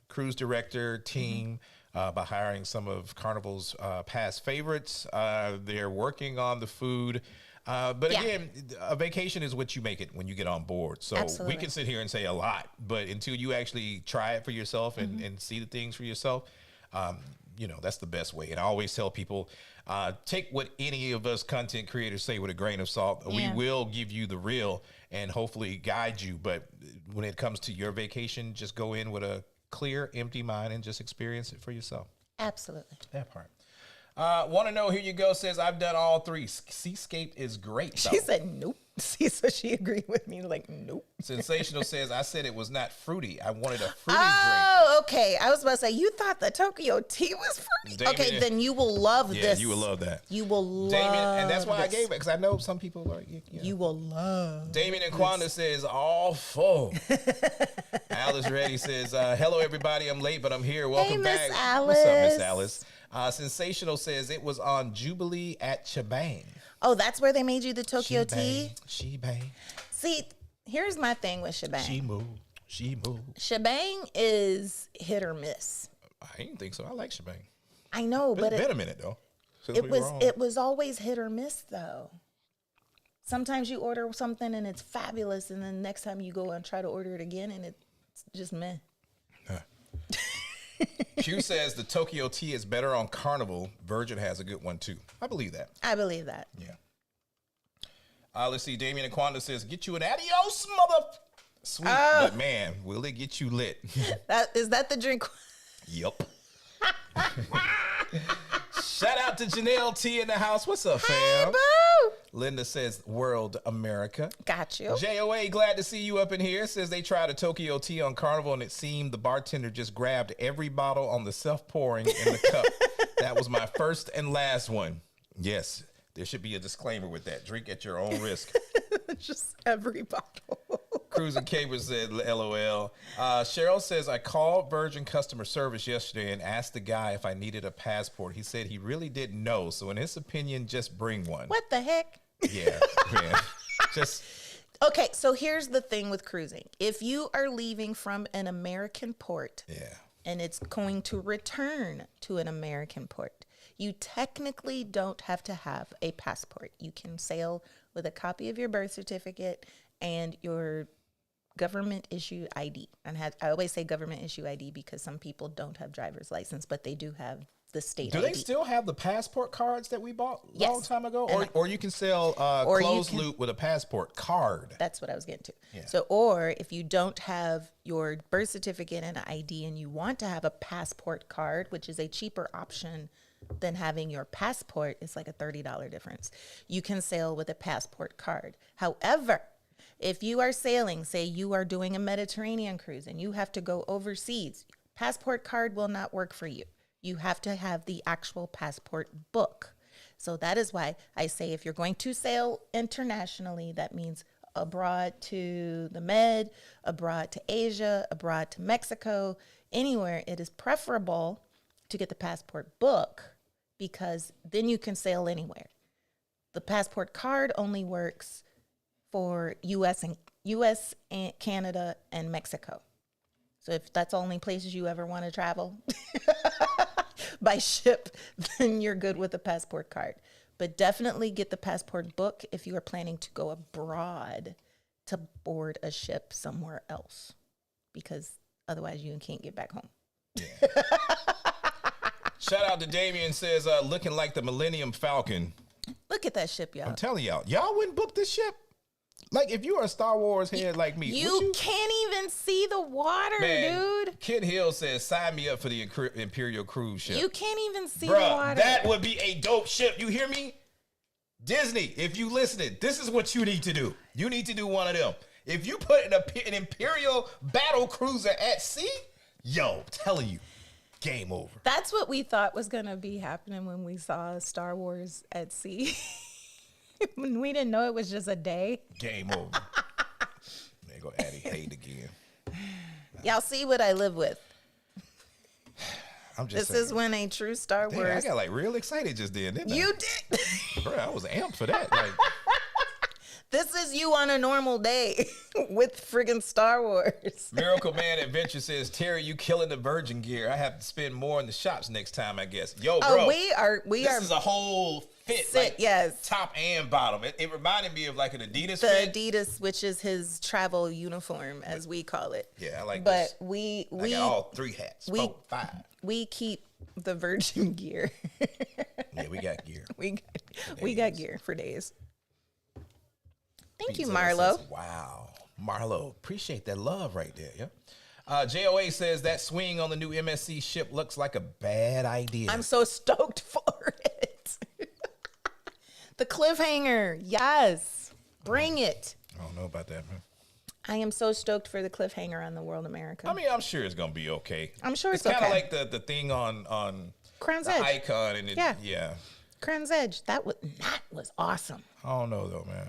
cruise director team. By hiring some of Carnival's past favorites. They're working on the food. But again, a vacation is what you make it when you get on board. So we can sit here and say a lot, but until you actually try it for yourself and see the things for yourself, that's the best way. And I always tell people, take what any of us content creators say with a grain of salt. Yeah. We will give you the real and hopefully guide you. But when it comes to your vacation, just go in with a clear, empty mind and just experience it for yourself. Absolutely. That part. Want to know, here you go, says, I've done all three. Seascape is great, though. She said nope. See, so she agreed with me, like, nope. Sensational says, I said it was not fruity. I wanted a fruity drink. Oh, okay. I was about to say, you thought the Tokyo tea was fruity? Damien, okay, then you will love this. Yeah, you will love that. You will love Damien, and that's why I this. gave it, because I know some people are, You will love Damien and Quanda says, all full. Alice Reddy says, hello, everybody. I'm late, but I'm here. Welcome back. Miss Alice. What's up, Miss Alice? Sensational says, it was on Jubilee at Chebang. Oh, that's where they made you the Tokyo tea? Shebang. See, here's my thing with Shebang. She moved. Shebang is hit or miss. I didn't think so. I like Shebang. I know, but It's been a minute, though. since it we was were on. it was always hit or miss, though. Sometimes you order something and it's fabulous, and then next time you go and try to order it again, and it's just meh. Q says the Tokyo tea is better on Carnival. Virgin has a good one too. I believe that. I believe that. Yeah. Let's see. Damien Aquanda says, "Get you an adios, mother." Sweet, but man, will it get you lit? Is that the drink? Yup. Shout out to Janelle T in the house. What's up, fam? Hey, boo! Linda says, "World America." Got you. JOA, glad to see you up in here. Says they tried a Tokyo tea on Carnival and it seemed the bartender just grabbed every bottle on the self-pouring in the cup. That was my first and last one. Yes, there should be a disclaimer with that. Drink at your own risk. Just every bottle. Cruising Caper said, LOL. Cheryl says, I called Virgin customer service yesterday and asked the guy if I needed a passport. He said he really didn't know. So in his opinion, just bring one. What the heck? Yeah, man. Just... Okay, so here's the thing with cruising. If you are leaving from an American port and it's going to return to an American port, you technically don't have to have a passport. You can sail with a copy of your birth certificate and your government issue ID. And I always say government issue ID because some people don't have driver's license, but they do have the state Do ID. they still have the passport cards that we bought a Yes. long time ago? And Or you can sell or you closed can- loop with a passport card. That's what I was getting to. Yeah. So, or if you don't have your birth certificate and ID and you want to have a passport card, which is a cheaper option than having your passport, it's like a $30 difference. You can sail with a passport card. However, if you are sailing, say you are doing a Mediterranean cruise and you have to go overseas, passport card will not work for you. You have to have the actual passport book. So that is why I say if you're going to sail internationally, that means abroad to the Med, abroad to Asia, abroad to Mexico, anywhere, it is preferable to get the passport book because then you can sail anywhere. The passport card only works for US and Canada and Mexico. So if that's the only places you ever want to travel by ship, then you're good with the passport card. But definitely get the passport book if you are planning to go abroad to board a ship somewhere else, because otherwise you can't get back home. Yeah. Shout out to Damien, says, looking like the Millennium Falcon. Look at that ship, y'all. I'm telling y'all wouldn't book this ship? Like, if you are a Star Wars head like me, You can't even see the water, Man, dude. Kid Hill says, sign me up for the Imperial cruise ship. You can't even see the Bruh, water. that would be a dope ship. You hear me? Disney, if you listening, this is what you need to do. You need to do one of them. If you put an Imperial battle cruiser at sea, yo, telling you, game over. That's what we thought was going to be happening when we saw Star Wars at sea. When we didn't know it was just a day. Game over. There go Addy hate again. Y'all see what I live with. I'm just This is when a true Star Dang, Wars. I got like real excited just then, didn't I? You did. Bro, I was amped for that. Like, This is you on a normal day with friggin' Star Wars. Miracle Man Adventure says, Terry, you killing the virgin gear. I have to spend more in the shops next time, I guess. Yo, bro. Oh, we this are is a whole fit, Sit, like, yes. top and bottom. It reminded me of like an Adidas the fit. Adidas, which is his travel uniform, as we call it. Yeah, I like But this. we I got all 3 hats. we- 4, 5. we keep the virgin gear. Yeah, we got gear. we got gear for days. Thank you, Pizza Marlo. says, wow. Marlo, appreciate that love right there. Yeah. JOA says that swing on the new MSC ship looks like a bad idea. I'm so stoked for it. The cliffhanger. Yes. Bring it. I don't know about that, man. I am so stoked for the cliffhanger on the World America. I mean, I'm sure it's gonna be okay. I'm sure it's kind of okay. like the thing on Crown's the Edge. icon and it, Yeah. Crown's Edge. That was awesome. I don't know though, man.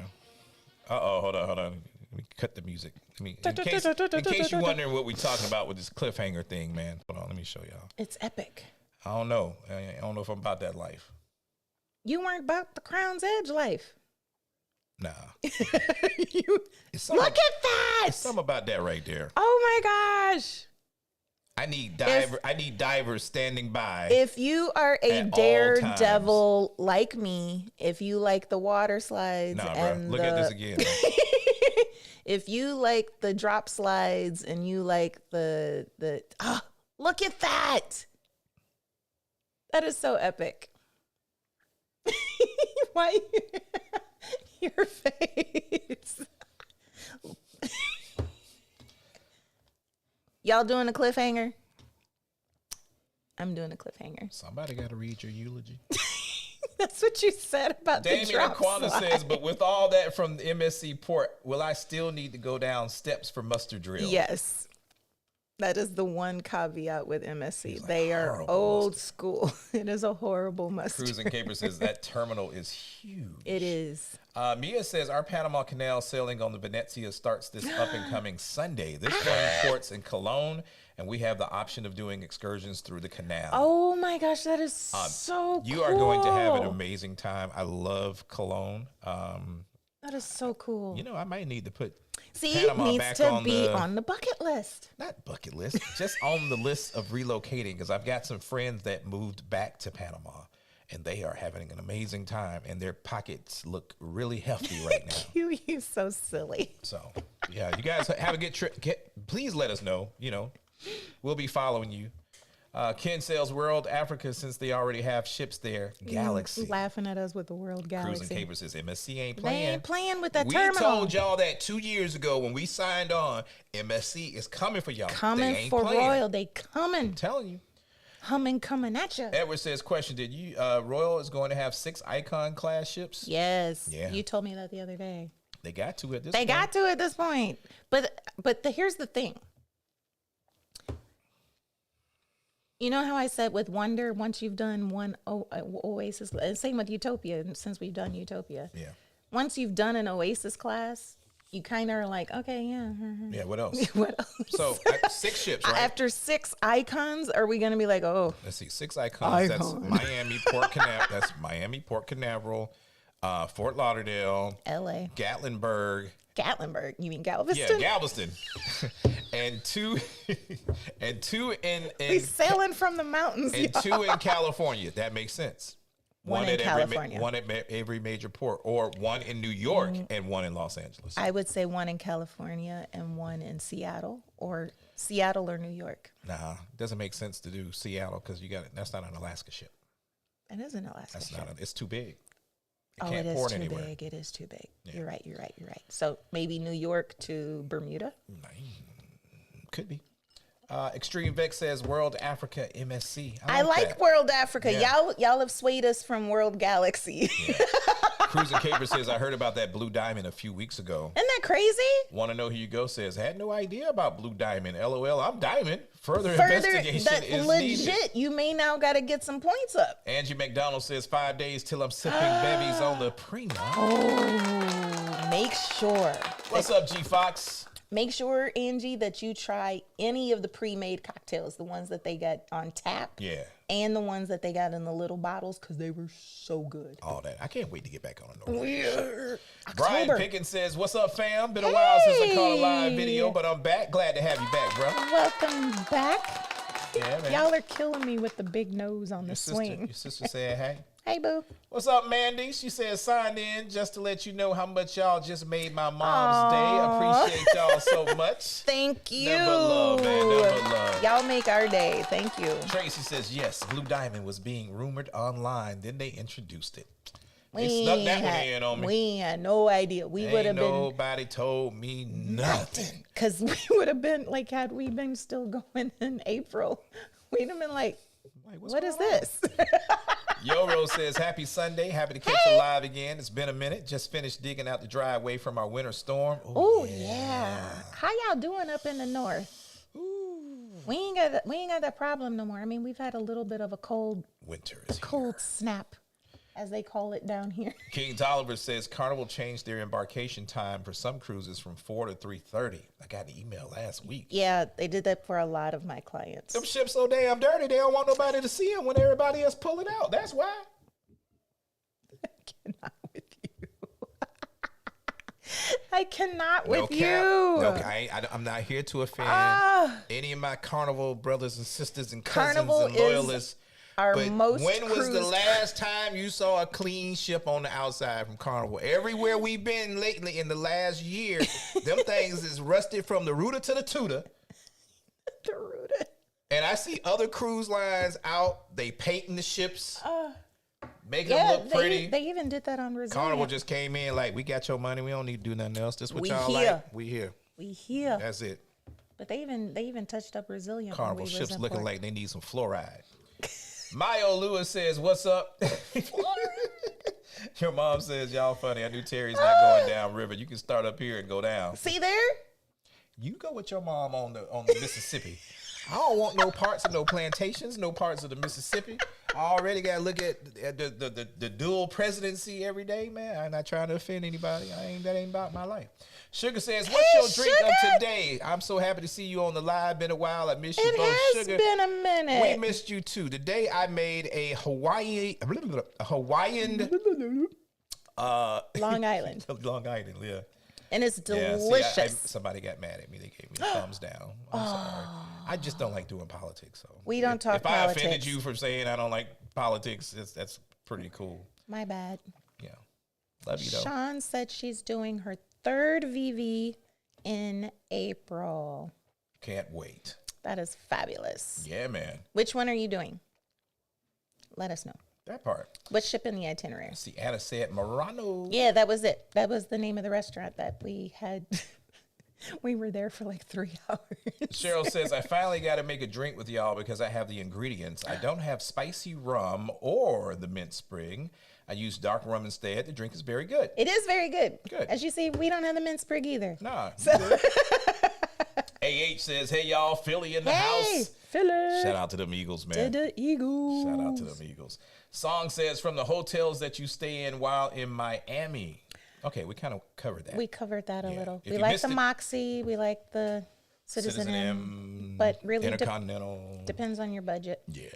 Hold on. Let me cut the music. In case you're wondering what we're talking about with this cliffhanger thing, man. Hold on, let me show y'all. It's epic. I don't know. I don't know if I'm about that life. You weren't about the Crown's Edge life. Nah. Look It's something, at that. it's something about that right there. Oh my gosh. I need divers standing by. If you are a At all daredevil like me, if you like the water slides Nah, bro. and Look at this again. if you like the drop slides and you like the look at that. That is so epic. Why your face? Y'all doing a cliffhanger? I'm doing a cliffhanger. Somebody got to read your eulogy. That's what you said about Damien the drop Aquana slide. says, but with all that from the MSC port, will I still need to go down steps for muster drill? Yes. That is the one caveat with MSC. Like, they are horrible old mustard. school. It is a horrible mustard. Cruising Caper says that terminal is huge. It is. Mia says our Panama Canal sailing on the Venezia starts this up and coming Sunday. This one ports in Cologne, and we have the option of doing excursions through the canal. Oh my gosh, that is so cool. You are going to have an amazing time. I love Cologne. That is so cool. You know, I might need to put See, Panama it needs back to on be the, on the bucket list. not bucket list, just on the list of relocating, because I've got some friends that moved back to Panama, and they are having an amazing time, and their pockets look really hefty right now. You so silly. So, yeah, you guys have a good trip. Please let us know. You know, we'll be following you. Ken sails World Africa since they already have ships there. Galaxy. Laughing at us with the World Galaxy. Cruising Caper says MSC ain't They playing. ain't playing with that We terminal. told y'all that 2 years ago when we signed on. MSC is coming for y'all. Coming they ain't for playing. Royal. They coming. I'm telling you. Humming, coming at you. Edward says, question, did you, Royal is going to have 6 Icon class ships? Yes. Yeah. You told me that the other day. They got to at this They point. got to at this point. But here's the thing. You know how I said with Wonder, once you've done one Oasis, and same with Utopia, since we've done Utopia. Yeah. Once you've done an Oasis class, you kind of are like, okay, yeah. Yeah, what else? What else? So 6 ships, right? After 6 icons, are we going to be like, oh, Let's see, 6 icons. That's Miami, Port Canaveral. That's Miami, Port Canaveral, Fort Lauderdale, L.A. Gatlinburg. Gatlinburg? You mean Yeah, Galveston? Galveston. and two in We sailing from the mountains. and 2 in California. That makes sense. One in California. One at every major port, or 1 in New York and 1 in Los Angeles. I would say 1 in California and 1 in Seattle, or Seattle or New York. Nah, it doesn't make sense to do Seattle because that's not an Alaska ship. It is in Alaska. That's not. It's too big. Oh, can't it is port too anywhere. big. It is too big. Yeah. You're right. So maybe New York to Bermuda. Could be. Extreme Vex says World Africa MSC. I like that. World Africa. Yeah. Y'all have swayed us from World Galaxy. Yeah. Cruising Caper says, I heard about that Blue Diamond a few weeks ago. Isn't that crazy? Want to know who you go says, had no idea about Blue Diamond. LOL, I'm Diamond. Further investigation That's is legit. needed. You may now got to get some points up. Angie McDonald says 5 days till I'm sipping bevies on the Prima. Oh, make sure. What's up, G Fox? Make sure, Angie, that you try any of the pre-made cocktails, the ones that they got on tap. Yeah. And the ones that they got in the little bottles, because they were so good. All that. I can't wait to get back on the North. We're Brian Pickens says, what's up, fam? Been a while since I caught a live video, but I'm back. Glad to have you back, bro. Welcome back. Yeah, man. Y'all are killing me with the big nose on the Your swing. sister said, hey. Hey, boo. What's up, Mandy? She said, signed in just to let you know how much y'all just made my mom's day. Appreciate y'all so much. Thank you. Nothing but love, man. Nothing but love. Y'all make our day. Thank you. Tracy says, yes, Blue Diamond was being rumored online. Then they introduced it. They We snuck that one had- in on me. We had no idea. We would Ain't have been, nobody told me nothing. because we would have been like, had we been still going in April, we'd have been like, What's what is going on? this? Yoro says, happy Sunday. Happy to catch you live again. It's been a minute. Just finished digging out the driveway from our winter storm. Oh yeah. How y'all doing up in the north? Ooh. We ain't got that problem no more. I mean, we've had a little bit of a cold Winter is here. cold snap, as they call it down here. King Tolliver says Carnival changed their embarkation time for some cruises from 4 to 3:30. I got an email last week. Yeah, they did that for a lot of my clients. Them ships so damn dirty, they don't want nobody to see them when everybody else pulling out. That's why. I cannot with you. I cannot with cap. you. No, I'm not here to offend any of my Carnival brothers and sisters and cousins Carnival and is loyalists. Our But most when was the cruised- last time you saw a clean ship on the outside from Carnival? Everywhere we've been lately in the last year, them things is rusted from the rooter to the tutor. The Ruta. And I see other cruise lines out, they painting the ships, making Yeah, them look pretty. they even did that on Resilient. Carnival just came in like, we got your money, we don't need to do nothing else. This what We y'all here. like? We here. We here, That's it. but they even touched up Resilient. when Carnival we was ships in looking port. like they need some fluoride. Mayo Lewis says, what's up? Your mom says, y'all funny. I knew Terry's not going down river. You can start up here and go down. See there? You go with your mom on the Mississippi. I don't want no parts of no plantations, no parts of the Mississippi. I already got to look at the dual presidency every day, man. I'm not trying to offend anybody. That ain't about my life. Sugar says, what's Hey, your drink of Sugar. today? I'm so happy to see you on the live. Been a while. I miss you It both, has Sugar. been a minute. We missed you too. Today I made a Hawaiian Long Island, Long Island, yeah. and it's Yeah, delicious. somebody got mad at me. They gave me a thumbs down. I'm sorry. I just don't like doing politics. So We don't talk If I offended politics. you for saying I don't like politics, that's pretty cool. My bad. Yeah, love you though. Sean said she's doing her third VV in April. Can't wait. That is fabulous. Yeah, man. Which one are you doing? Let us know. That part. What's ship in the itinerary? See, Anna said Murano. Yeah, that was it. That was the name of the restaurant that we had. We were there for like 3 hours. Cheryl says, I finally got to make a drink with y'all because I have the ingredients. I don't have spicy rum or the mint sprig. I use dark rum instead. The drink is very good. It is very good. Good. As you see, we don't have the mint sprig either. Nah. So AH says, hey, y'all, Philly in the house. Philly. Shout out to them Eagles, man. To the Eagles. Shout out to them Eagles. Song says, from the hotels that you stay in while in Miami. Okay, we kind of covered that. We covered that a little. If We you like missed the it- Moxie. We like the Citizen M. But really Intercontinental. depends on your budget. Yeah,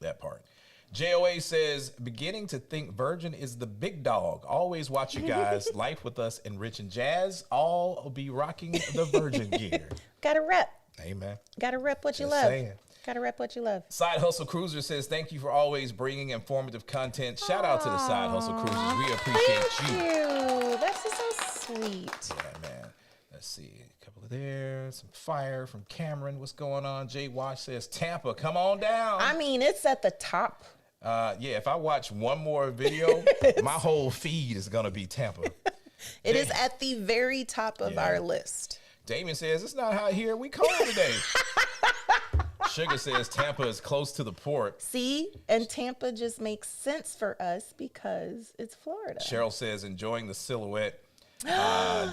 that part. JOA says, beginning to think Virgin is the big dog. Always watch you guys. Life with us and Rich and Jazz. All will be rocking the Virgin gear. Gotta rep. Amen. Gotta rep what you Just love. saying. Gotta rep what you love. Side Hustle Cruiser says, thank you for always bringing informative content. Shout out to the Side Hustle Cruisers. We appreciate Thank you. you. That's just so sweet. Yeah, man. Let's see. A couple of there. Some fire from Cameron. What's going on? Jay Wash says, Tampa, come on down. I mean, it's at the top. Yeah, if I watch one more video, my whole feed is going to be Tampa. It is at the very top of our list. Damien says, it's not hot here. We cold today. Sugar says, Tampa is close to the port. See? And Tampa just makes sense for us because it's Florida. Cheryl says, enjoying the silhouette,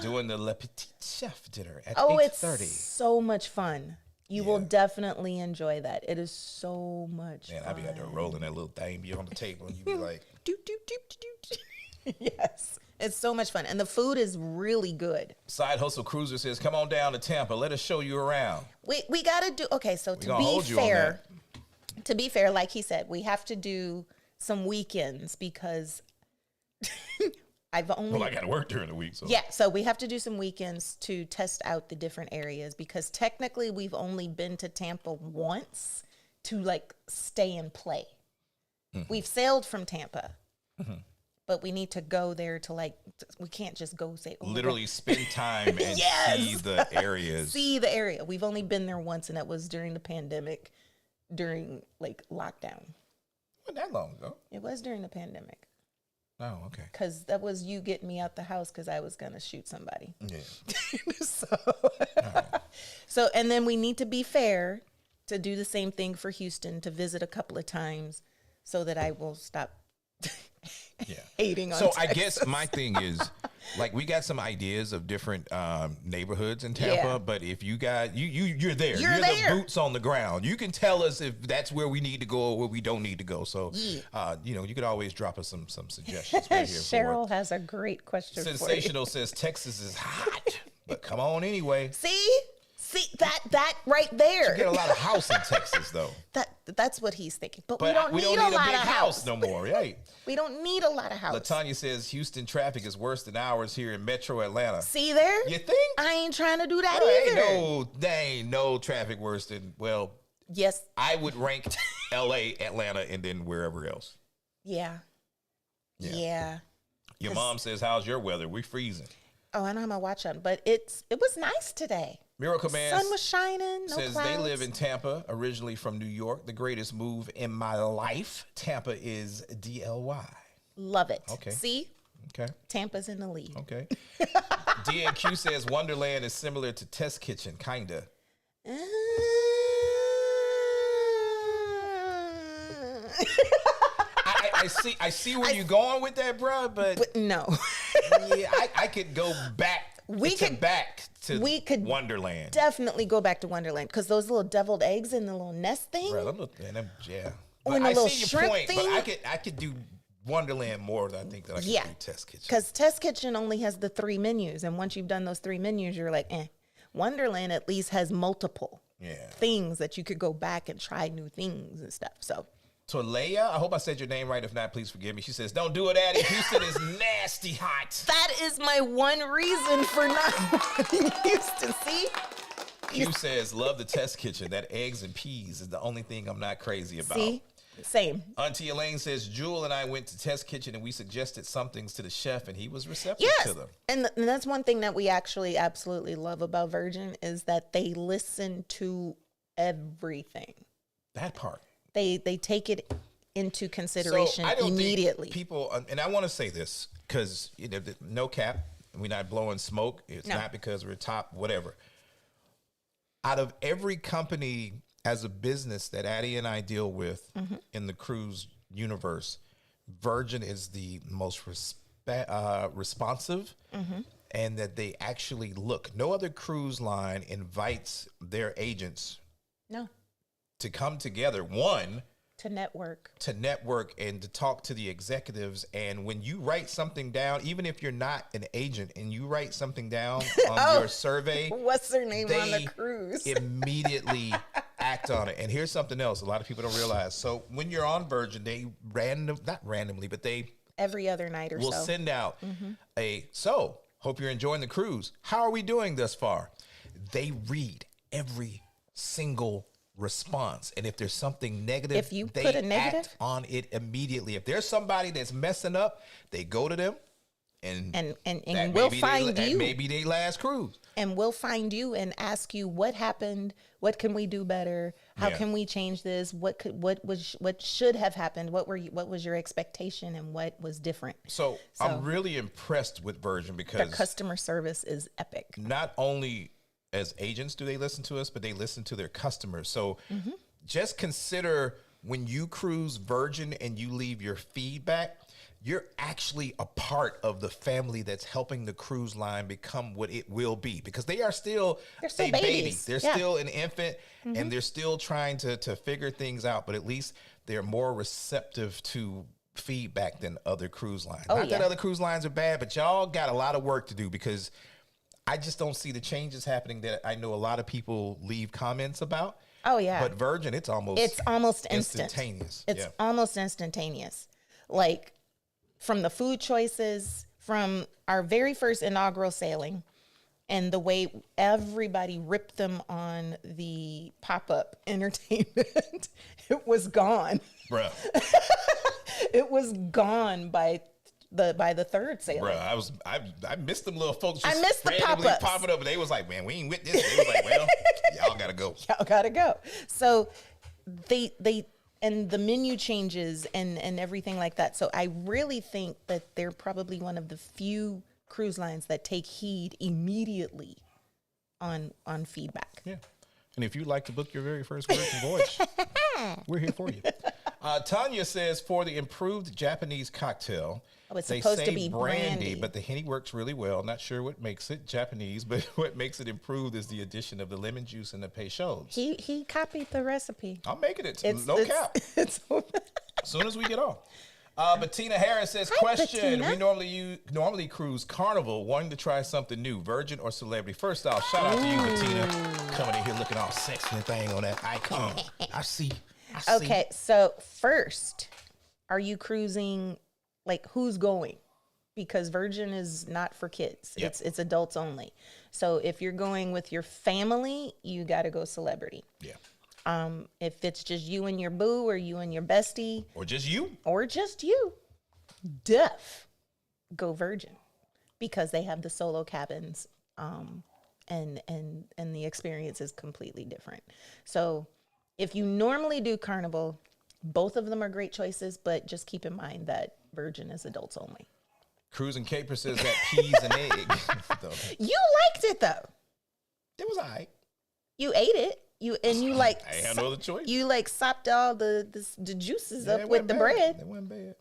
doing the Le Petit Chef dinner at Oh, it's 8:30. so much fun. You will definitely enjoy that. It is so much Man, fun. I be out there rolling that little thing, be on the table, and you be like, Doop, doop, doop, doop, doop. Yes. It's so much fun. And the food is really good. Side Hustle Cruiser says, come on down to Tampa. Let us show you around. We got to do, okay, so to gonna be hold you on fair, like he said, we have to do some weekends because I've only... Well, I got to work during the week, so. Yeah, so we have to do some weekends to test out the different areas because technically we've only been to Tampa once to like stay and play. We've sailed from Tampa, but we need to go there to like, we can't just go say, oh, Literally spend time and Yes. see the areas. see the area. We've only been there once, and that was during the pandemic, during like lockdown. Wasn't that long ago. It was during the pandemic Oh, okay. because that was you getting me out the house because I was going to shoot somebody. Yeah. So, and then we need to be fair to do the same thing for Houston, to visit a couple of times so that I will stop Yeah. hating on So Texas. I guess my thing is, like, we got some ideas of different neighborhoods in Tampa, Yeah. but if you got you're there, You're the there. boots on the ground. You can tell us if that's where we need to go or where we don't need to go. So, you could always drop us some suggestions. Right here Cheryl has a great question for you. Sensational says Texas is hot, but come on anyway. See that right there. Get a lot of house in Texas though, That's what he's thinking. But, but we don't need a lot big of house. no more, right? We don't need a lot of house. Latanya says Houston traffic is worse than ours here in Metro Atlanta. See there? You think? I ain't trying to do that There either. ain't no traffic worse than, well, Yes. I would rank LA, Atlanta, and then wherever else. Yeah. Your mom says, how's your weather? We freezing. Oh, I don't have my watch on, but it was nice today. Miracle Man Sun was shining. No says clouds. they live in Tampa, originally from New York. The greatest move in my life. Tampa is DLY. Love it. Okay. See, Okay. Tampa's in the lead. Okay. DNQ says Wonderland is similar to Test Kitchen, kinda. I see where you're going with that, bro, but No. yeah, I could go back to Wonderland. Definitely go back to Wonderland because those little deviled eggs in the little nest thing. Bro, yeah. Or But in the I little see your shrimp point, thing. but I could do Wonderland more than I think that I could do Test Kitchen. Because Test Kitchen only has the 3 menus, and once you've done those 3 menus, you're like, eh. Wonderland at least has multiple things that you could go back and try new things and stuff. So Leia, I hope I said your name right. If not, please forgive me. She says, don't do it, Addy. Houston is nasty hot. that is my one reason for not wanting Houston. See? Q says, love the Test Kitchen. That eggs and peas is the only thing I'm not crazy about. See? Same. Auntie Elaine says, Jewel and I went to Test Kitchen and we suggested some things to the chef and he was receptive Yes. to them. And that's one thing that we actually absolutely love about Virgin is that they listen to everything. That part. They take it into consideration immediately. People, and I want to say this because, you know, no cap, we're not blowing smoke. It's not because we're top, whatever. Out of every company as a business that Addy and I deal with in the cruise universe, Virgin is the most responsive, and that they actually look. No other cruise line invites their agents to come together, to network and to talk to the executives. And when you write something down, even if you're not an agent and you write something down on your survey, what's their name on the cruise? Immediately act on it. And here's something else a lot of people don't realize. So when you're on Virgin, they not randomly, but they every other night or will send out hope you're enjoying the cruise. How are we doing thus far? They read every single response, and if there's something negative, if you they put a negative act on it immediately. If there's somebody that's messing up, they go to them, and we'll find you. Maybe they last cruise, and we'll find you and ask you what happened, what can we do better, how can we change this, what should have happened, what was your expectation, and what was different. So I'm really impressed with Virgin because their customer service is epic. Not only as agents do they listen to us, but they listen to their customers. So just consider when you cruise Virgin and you leave your feedback, you're actually a part of the family that's helping the cruise line become what it will be, because they're still a baby. They're still an infant, and they're still trying to figure things out, but at least they're more receptive to feedback than other cruise lines. Not that other cruise lines are bad, but y'all got a lot of work to do, because I just don't see the changes happening that I know a lot of people leave comments about. Oh yeah. But Virgin, it's almost instantaneous. It's almost instantaneous. Like from the food choices, from our very first inaugural sailing, and the way everybody ripped them on the pop-up entertainment, it was gone. Bruh. It was gone by the third sailing. Bro, I missed them little folks. I missed the pop-ups popping up, and they was like, "Man, we ain't with this." They was like, "Well, y'all gotta go." Y'all gotta go. So they and the menu changes and everything like that. So I really think that they're probably one of the few cruise lines that take heed immediately on feedback. Yeah. And if you'd like to book your very first Virgin voyage, we're here for you. Tanya says, for the improved Japanese cocktail, it's they supposed say to be brandy, but the Henny works really well. Not sure what makes it Japanese, but what makes it improved is the addition of the lemon juice and the peychaud. He copied the recipe. I'm making it. No cap. As soon as we get off. Bettina Harris says, question, Bettina. we normally cruise Carnival, wanting to try something new, Virgin or Celebrity. First off, shout out to you, Bettina, coming in here looking all sexy and thing on that icon. I see. Okay, so first, are you cruising, like, who's going? Because Virgin is not for kids. Yep. It's adults only. So if you're going with your family, you got to go Celebrity. Yeah. If it's just you and your boo, or you and your bestie, Or just you. Go Virgin, because they have the solo cabins, and the experience is completely different. So if you normally do Carnival, both of them are great choices, but just keep in mind that Virgin is adults only. Cruising Caper says that peas and eggs. You liked it though. It was all right. You ate it. You like. I had no other choice. You like sopped all the juices up with the bread. It wasn't bad.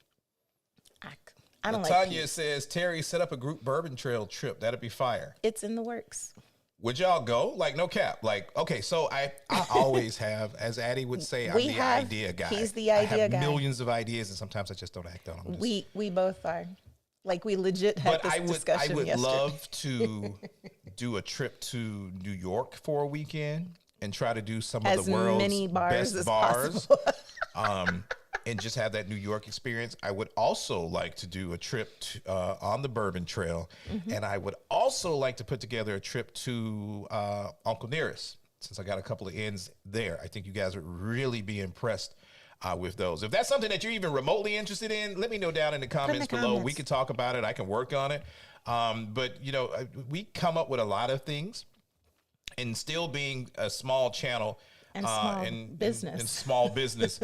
I don't like. Tanya says, Terry, set up a group bourbon trail trip. That'd be fire. It's in the works. Would y'all go? Like, no cap. Like, okay, so I always have, as Addy would say, I'm the idea guy. He's the idea guy. Millions of ideas, and sometimes I just don't act on them. We both are. Like, we legit had this discussion I would yesterday. love to do a trip to New York for a weekend and try to do some of the world's best bars. And just have that New York experience. I would also like to do a trip on the Bourbon Trail. And I would also like to put together a trip to Uncle Nearest, since I got a couple of ends there. I think you guys would really be impressed with those. If that's something that you're even remotely interested in, let me know down in the comments below. We can talk about it. I can work on it. But we come up with a lot of things, and still being a small channel and small business.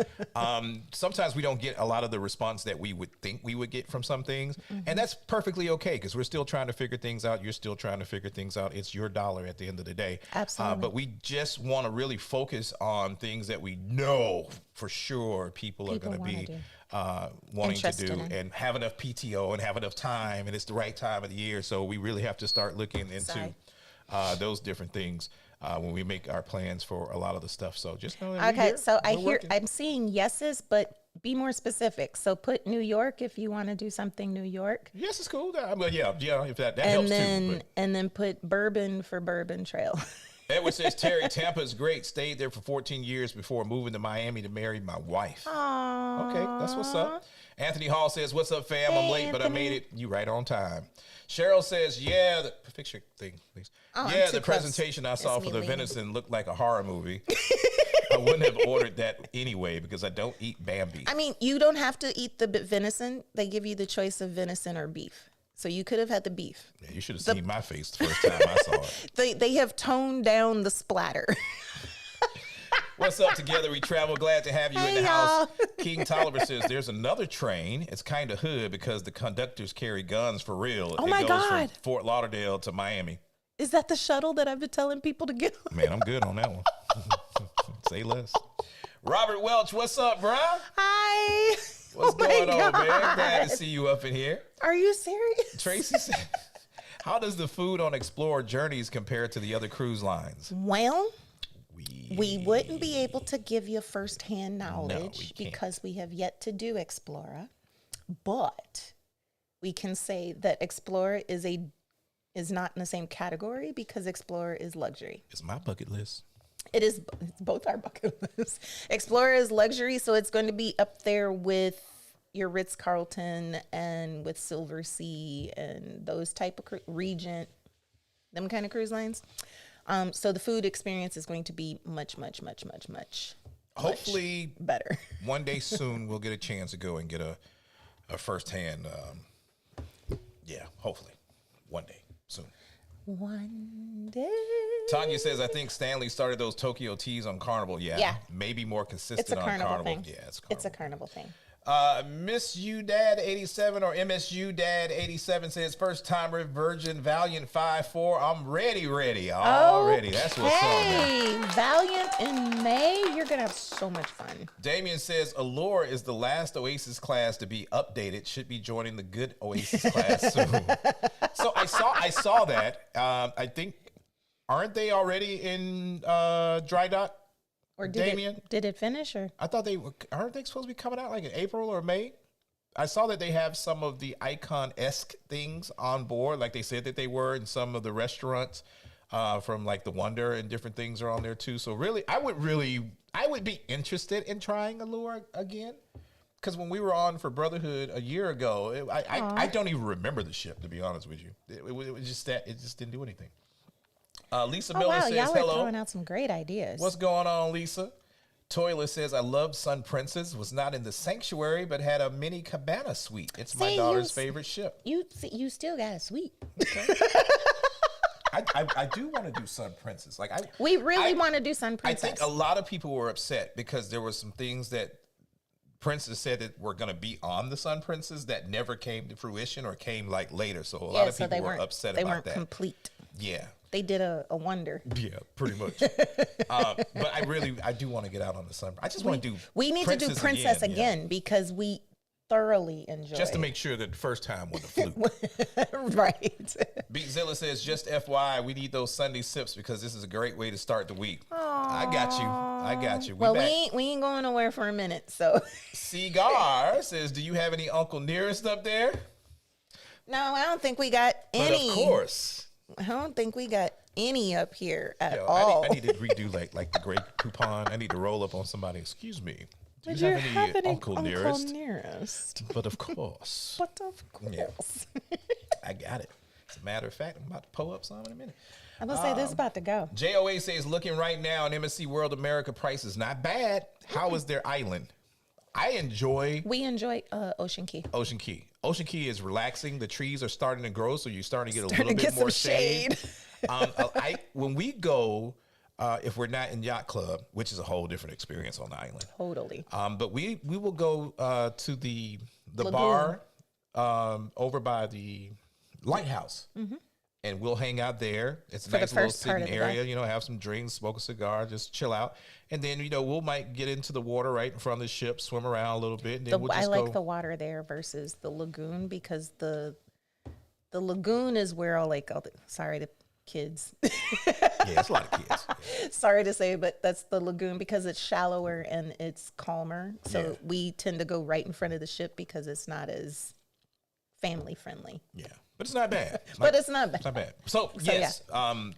Sometimes we don't get a lot of the response that we would think we would get from some things. And that's perfectly okay, because we're still trying to figure things out. You're still trying to figure things out. It's your dollar at the end of the day. Absolutely. But we just want to really focus on things that we know for sure people are going to be wanting to do, and have enough PTO and have enough time, and it's the right time of the year. So we really have to start looking into those different things when we make our plans for a lot of the stuff. So just know that okay. So I'm seeing yeses, but be more specific. So put New York if you want to do something New York. Yes, it's cool. Well, yeah, if that helps too. And then put Bourbon for Bourbon Trail. Edward says, Terry, Tampa is great. Stayed there for 14 years before moving to Miami to marry my wife. Aww. Okay, that's what's up. Anthony Hall says, what's up, fam? I'm late, but I made it. You right on time. Cheryl says, fix your thing, please. The presentation I saw for the venison looked like a horror movie. I wouldn't have ordered that anyway because I don't eat Bambi. I mean, you don't have to eat the venison. They give you the choice of venison or beef. So you could have had the beef. Yeah, you should have seen my face the first time I saw it. They have toned down the splatter. What's up, Together We Travel? Glad to have you in the house. King Tolliver says, there's another train. It's kind of hood because the conductors carry guns for real. Oh, my God. From Fort Lauderdale to Miami. Is that the shuttle that I've been telling people to get on? Man, I'm good on that one. Say less. Robert Welch, what's up, bro? Hi. What's going on, man? Glad to see you up in here. Are you serious? Tracy said, how does the food on Explorer Journeys compare to the other cruise lines? Well, we wouldn't be able to give you firsthand knowledge because we have yet to do Explorer, but we can say that Explorer is not in the same category because Explorer is luxury. It's my bucket list. It's both our bucket lists. Explorer is luxury, so it's going to be up there with your Ritz-Carlton and with Silver Sea and those type of Regent, them kind of cruise lines. So the food experience is going to be much hopefully better. One day soon we'll get a chance to go and get a firsthand. Hopefully one day soon. One day. Tanya says, I think Stanley started those Tokyo teas on Carnival. Yeah. Maybe more consistent on Carnival. Thing. Yeah, it's a Carnival thing. Miss You Dad 87 or MSU Dad 87 says, first timer Virgin Valiant 5-4. I'm ready. Already. That's what's up. Hey, Valiant in May. You're gonna have so much fun. Damien says, Allure is the last Oasis class to be updated. Should be joining the good Oasis class soon. So I saw that. I think, aren't they already in dry dock? Or did it finish? Or I thought aren't they supposed to be coming out like in April or May? I saw that they have some of the icon-esque things on board, like they said that they were, and some of the restaurants from like the Wonder and different things are on there too. So really, I would be interested in trying Allure again, because when we were on for Brotherhood a year ago, I don't even remember the ship, to be honest with you. It was just that it just didn't do anything. Lisa Miller says, y'all hello. Are throwing out some great ideas. What's going on, Lisa? Toilet says, I loved Sun Princess. Was not in the sanctuary, but had a mini cabana suite. It's my daughter's favorite ship. You still got a suite. Okay. I do want to do Sun Princess. We really want to do Sun Princess. I think a lot of people were upset because there were some things that Princess said that were going to be on the Sun Princess that never came to fruition or came like later. So a lot of people were upset about that. They weren't complete. Yeah. They did a wonder. Yeah, pretty much. But I do want to get out on the Sun. I just want to do. We need to do Princess again because we thoroughly enjoy. Just to make sure that the first time was a fluke. Right. Beatzilla says, just FYI, we need those Sunday sips because this is a great way to start the week. Aww. I got you. Well, we ain't going nowhere for a minute, so. Cigar says, do you have any Uncle Nearest up there? No, I don't think we got any. But of course. I don't think we got any up here at all. I need to redo like the great coupon. I need to roll up on somebody. Excuse me. Do you have any Uncle Nearest? But of course. Yeah. I got it. As a matter of fact, I'm about to pull up some in a minute. I'm going to say this is about to go. JOA says, looking right now on MSC World America prices, not bad. How is their island? We enjoy Ocean Key. Ocean Key. Ocean Key is relaxing. The trees are starting to grow, so you're starting to get a Starting little to bit get more some shade. When we go, if we're not in Yacht Club, which is a whole different experience on the island. Totally. But we will go to the Lagoon. bar over by the lighthouse. And we'll hang out there. It's a nice little sitting area, you know, have some drinks, smoke a cigar, just chill out. And then, you know, we might get into the water right in front of the ship, swim around a little bit. And then we'll just I like the water there versus the lagoon, because the lagoon is where all the kids. Yeah, it's a lot of kids. Yeah. Sorry to say, but that's the lagoon because it's shallower and it's calmer. So we tend to go right in front of the ship because it's not as family friendly. Yeah. But it's not bad. It's not bad. It's not bad. So yes,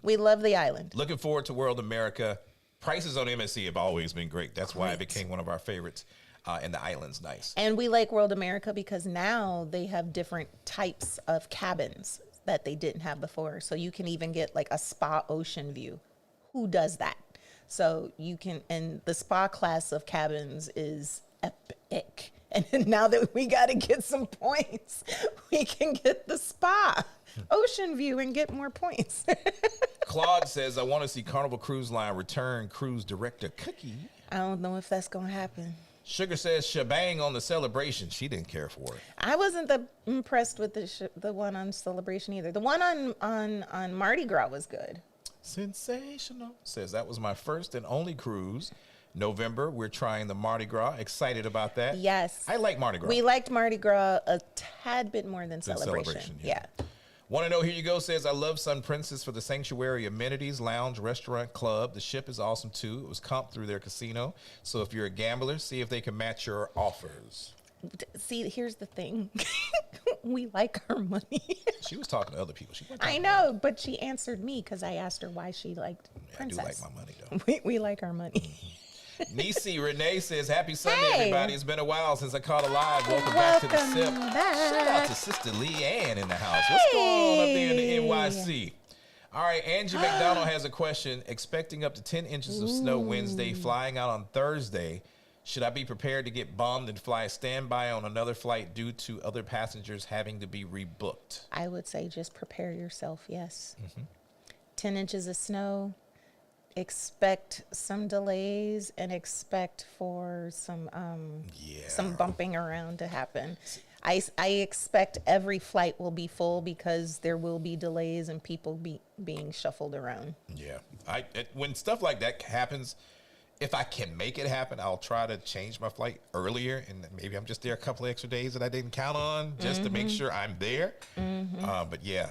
we love the island. Looking forward to World America. Prices on MSC have always been great. That's why it became one of our favorites. And the island's nice. And we like World America because now they have different types of cabins that they didn't have before. So you can even get like a spa ocean view. Who does that? So you can, and the spa class of cabins is epic. And now that we got to get some points, we can get the spa ocean view and get more points. Claude says, I want to see Carnival Cruise Line return cruise director Cookie. I don't know if that's going to happen. Sugar says, shebang on the Celebration. She didn't care for it. I wasn't impressed with the one on Celebration either. The one on Mardi Gras was good. Sensational. Says, that was my first and only cruise. November, we're trying the Mardi Gras. Excited about that. Yes. I like Mardi Gras. We liked Mardi Gras a tad bit more than Celebration. Yeah. Want to know, here you go, says, I love Sun Princess for the sanctuary amenities, lounge, restaurant, club. The ship is awesome, too. It was comped through their casino. So if you're a gambler, see if they can match your offers. See, here's the thing. We like our money. She was talking to other people. I know, but she answered me because I asked her why she liked Princess. I do like my money, though. We like our money. Nisi Renee says, happy Sunday, everybody. It's been a while since I caught a live. Welcome back to the SIP. Shout out to Sister Lee Ann in the house. What's going on up there in the NYC? All right, Angie McDonald has a question. Expecting up to 10 inches of snow Wednesday, flying out on Thursday. Should I be prepared to get bombed and fly standby on another flight due to other passengers having to be rebooked? I would say just prepare yourself, yes. 10 inches of snow. Expect some delays and expect for some bumping around to happen. I expect every flight will be full because there will be delays and people being shuffled around. Yeah. When stuff like that happens, if I can make it happen, I'll try to change my flight earlier, and maybe I'm just there a couple of extra days that I didn't count on just to make sure I'm there. But yeah,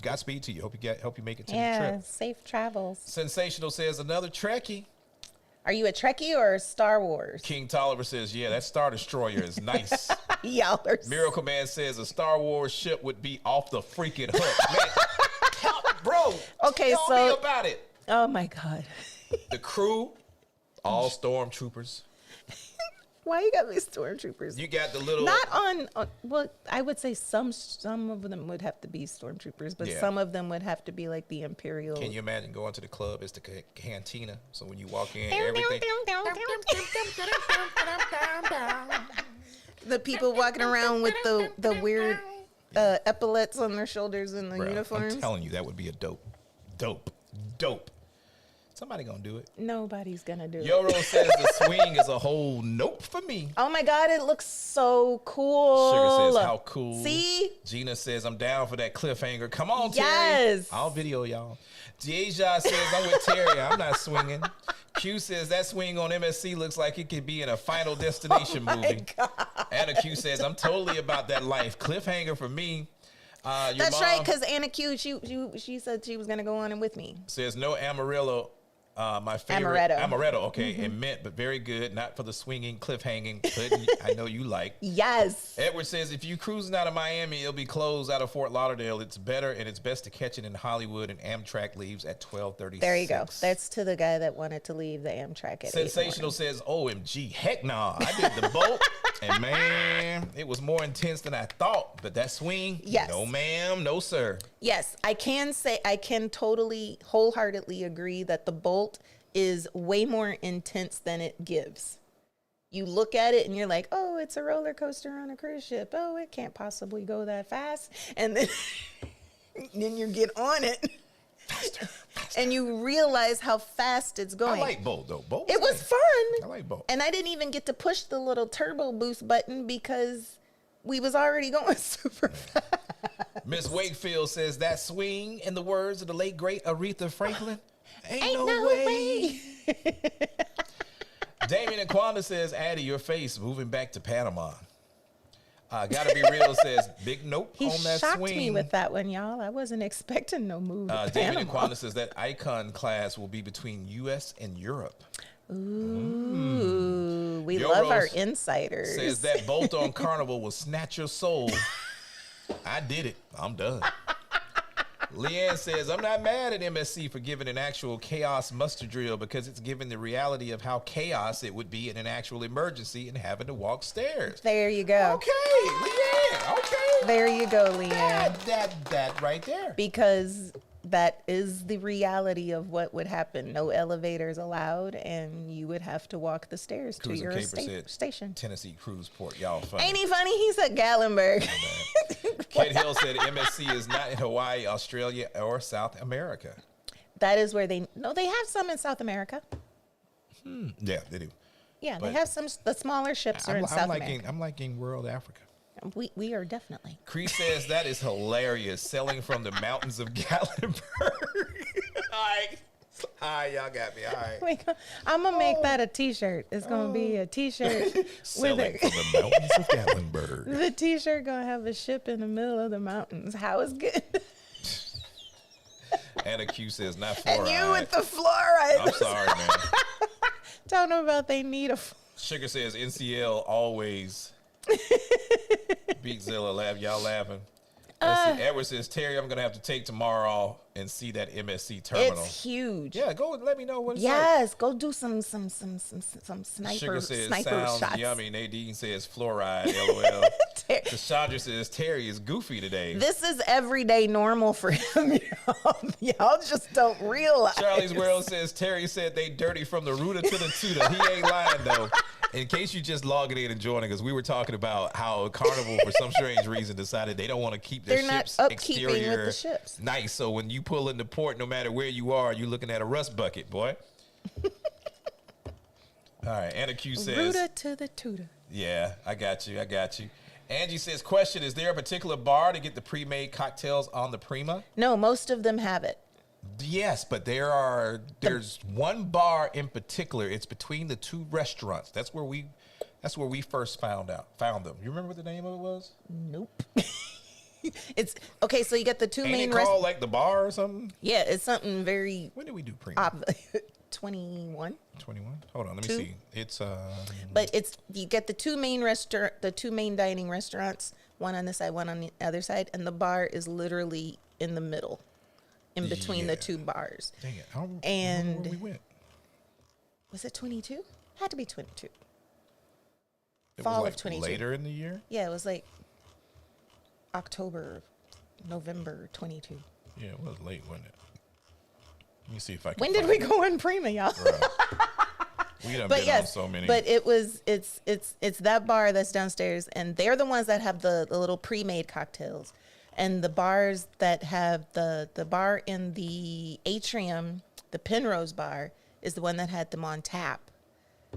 Godspeed to you. Hope you make it to the trip. Yeah, safe travels. Sensational says, another Trekkie. Are you a Trekkie or a Star Wars? King Tolliver says, yeah, that Star Destroyer is nice. Y'all are Miracle Man says a Star Wars ship would be off the freaking hook. Man, bro, okay, tell me about it. Oh my God. The crew, all stormtroopers. Why you got these stormtroopers? You got the little... Not on well, I would say some of them would have to be stormtroopers, but some of them would have to be like the Imperial. Can you imagine going to the club? It's the cantina. So when you walk in, everything... The people walking around with the weird epaulets on their shoulders and the uniforms. I'm telling you, that would be a dope. Somebody gonna do it. Nobody's gonna do it. Yoro says the swing is a whole nope for me. Oh my God, it looks so cool. Sugar says, how cool. See? Gina says, I'm down for that cliffhanger. Come on, Terry. Yes. I'll video y'all. Deja says, I'm with Terry. I'm not swinging. Q says, that swing on MSC looks like it could be in a Final Destination movie. God. Anna Q says, I'm totally about that life. Cliffhanger for me. That's right, because Anna Q, she said she was going to go on and with me. Says, no Amarillo. My favorite amaretto, okay, and mint, but very good. Not for the swinging, cliffhanging, but I know you like. Yes. Edward says, if you cruising out of Miami, it'll be closed out of Fort Lauderdale. It's better, and it's best to catch it in Hollywood, and Amtrak leaves at 12:36. There you go. That's to the guy that wanted to leave the Amtrak at Sensational says, OMG, heck nah. I did the boat, and man, it was more intense than I thought. But that swing, yes. No ma'am, no sir. Yes, I can totally, wholeheartedly agree that the bolt is way more intense than it gives. you look at it and you're like, oh, it's a roller coaster on a cruise ship. Oh, it can't possibly go that fast. And then, then you get on it. Faster. And you realize how fast it's going. I like both, though. Both. It was fun. I like both. And I didn't even get to push the little turbo boost button because we was already going super fast. Miss Wakefield says that swing, in the words of the late great Aretha Franklin, ain't no way. Damien and Quanda says, Addy, your face moving back to Panama. Gotta be real says, big nope He on that shocked swing. me with that one, y'all. I wasn't expecting no move to Damien and Panama. Quanda says that Icon class will be between U.S. and Europe. Ooh, we Yo love our Rose insiders. Says that bolt on Carnival will snatch your soul. I did it. I'm done. Leanne says, I'm not mad at MSC for giving an actual chaos muster drill because it's given the reality of how chaos it would be in an actual emergency and having to walk stairs. There you go. Okay, Leanne. Okay. There you go, Leanne. That right there. Because that is the reality of what would happen. No elevators allowed, and you would have to walk the stairs to Cruiser your Caper said, station. Tennessee Cruise Port. Y'all funny. Ain't he funny? He said Gallenberg. Kate Hill said MSC is not in Hawaii, Australia, or South America. That is where they have some in South America. Yeah, they do. Yeah, But they have some. The smaller ships are in South America. I'm liking World Africa. We are definitely. Cree says that is hilarious, selling from the mountains of Gallenberg. All right, y'all got me. All right. I'm gonna make that a T-shirt. It's gonna be a T-shirt Selling from the mountains of Gallenberg. The T-shirt gonna have a ship in the middle of the mountains. How is good? Anna Q says not fluoride. And you with the fluoride. I'm sorry, man. Tell them about they need a. Sugar says NCL always beat Zilla. Laugh, y'all laughing. Let's see. Edward says, Terry, I'm gonna have to take tomorrow off and see that MSC terminal. It's huge. Yeah, go and let me know what it's like. Yes, go do some sniper Sugar says sniper sounds shots. yummy. Nadine says fluoride. LOL. Cassandra says Terry is goofy today. This is everyday normal for him, y'all. Y'all just don't realize. Charlie's World says Terry said they dirty from the rooter to the tutor. He ain't lying though. In case you just logging in and joining us, we were talking about how Carnival, for some strange reason, decided they don't want to keep their They're not ships upkeeping exterior with the ships. nice. So when you pull into port, no matter where you are, you're looking at a rust bucket, boy. All right, Anna Q says, Rooter to the tutor. yeah, I got you. Angie says, question, is there a particular bar to get the pre-made cocktails on the Prima? No, most of them have it. Yes, but there's one bar in particular. It's between the two restaurants. That's where we first found them. You remember what the name of it was? Nope. It's okay. So you got the two Ain't main it called like the bar or something? Yeah, it's something very When did we do Prima? 21. 21. Hold on, let me Two. see. It's But it's you get the two main dining restaurants, one on this side, one on the other side, and the bar is literally in the middle, in between the two bars. dang it. I don't And- remember where we went. Was it 22? Had to be 22. It Fall was of like 22. later in the year. Yeah, it was like October, November 22. Yeah, it was late, wasn't it? Let me see if I can. When did find we it. go on Prima, y'all? Bruh. We done But been yes, on so many. but it's that bar that's downstairs, and they're the ones that have the little pre-made cocktails, and the bars that have the bar in the atrium, the Penrose bar, is the one that had them on tap.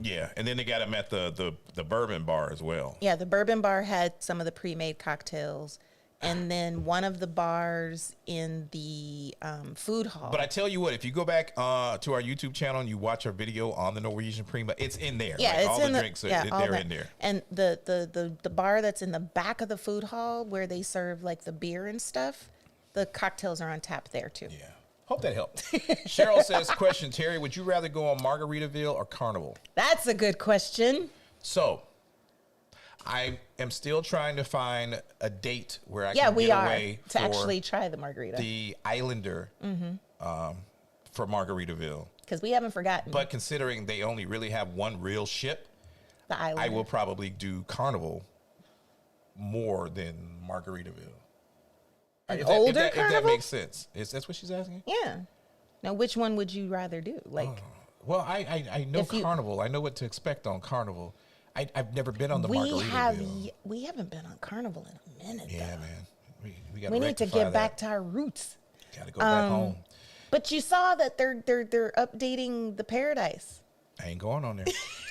yeah, and then they got them at the bourbon bar as well. Yeah, the bourbon bar had some of the pre-made cocktails, and then one of the bars in the food hall. But I tell you what, if you go back to our YouTube channel and you watch our video on the Norwegian Prima, it's in there. Yeah, Like, it's all in the the drinks are all they're that. in there. And the bar that's in the back of the food hall where they serve like the beer and stuff, the cocktails are on tap there too. Yeah. Hope that helped. Cheryl says, question, Terry, would you rather go on Margaritaville or Carnival? That's a good question. So, I am still trying to find a date where I Yeah, can we get are away to for actually try the margarita the Islander for Margaritaville. because we haven't forgotten But considering they only really have one real ship, the island. I will probably do Carnival more than Margaritaville. An If older that Carnival? makes sense. Is that what she's asking? Yeah. Now, which one would you rather do? Like, Well, I know If you- Carnival. I know what to expect on Carnival. I've never been on the We Margaritaville. haven't been on Carnival in a minute. Yeah, though. man. We got. We need to get back to our roots. Got to go back home. But you saw that they're updating the Paradise. I ain't going on there.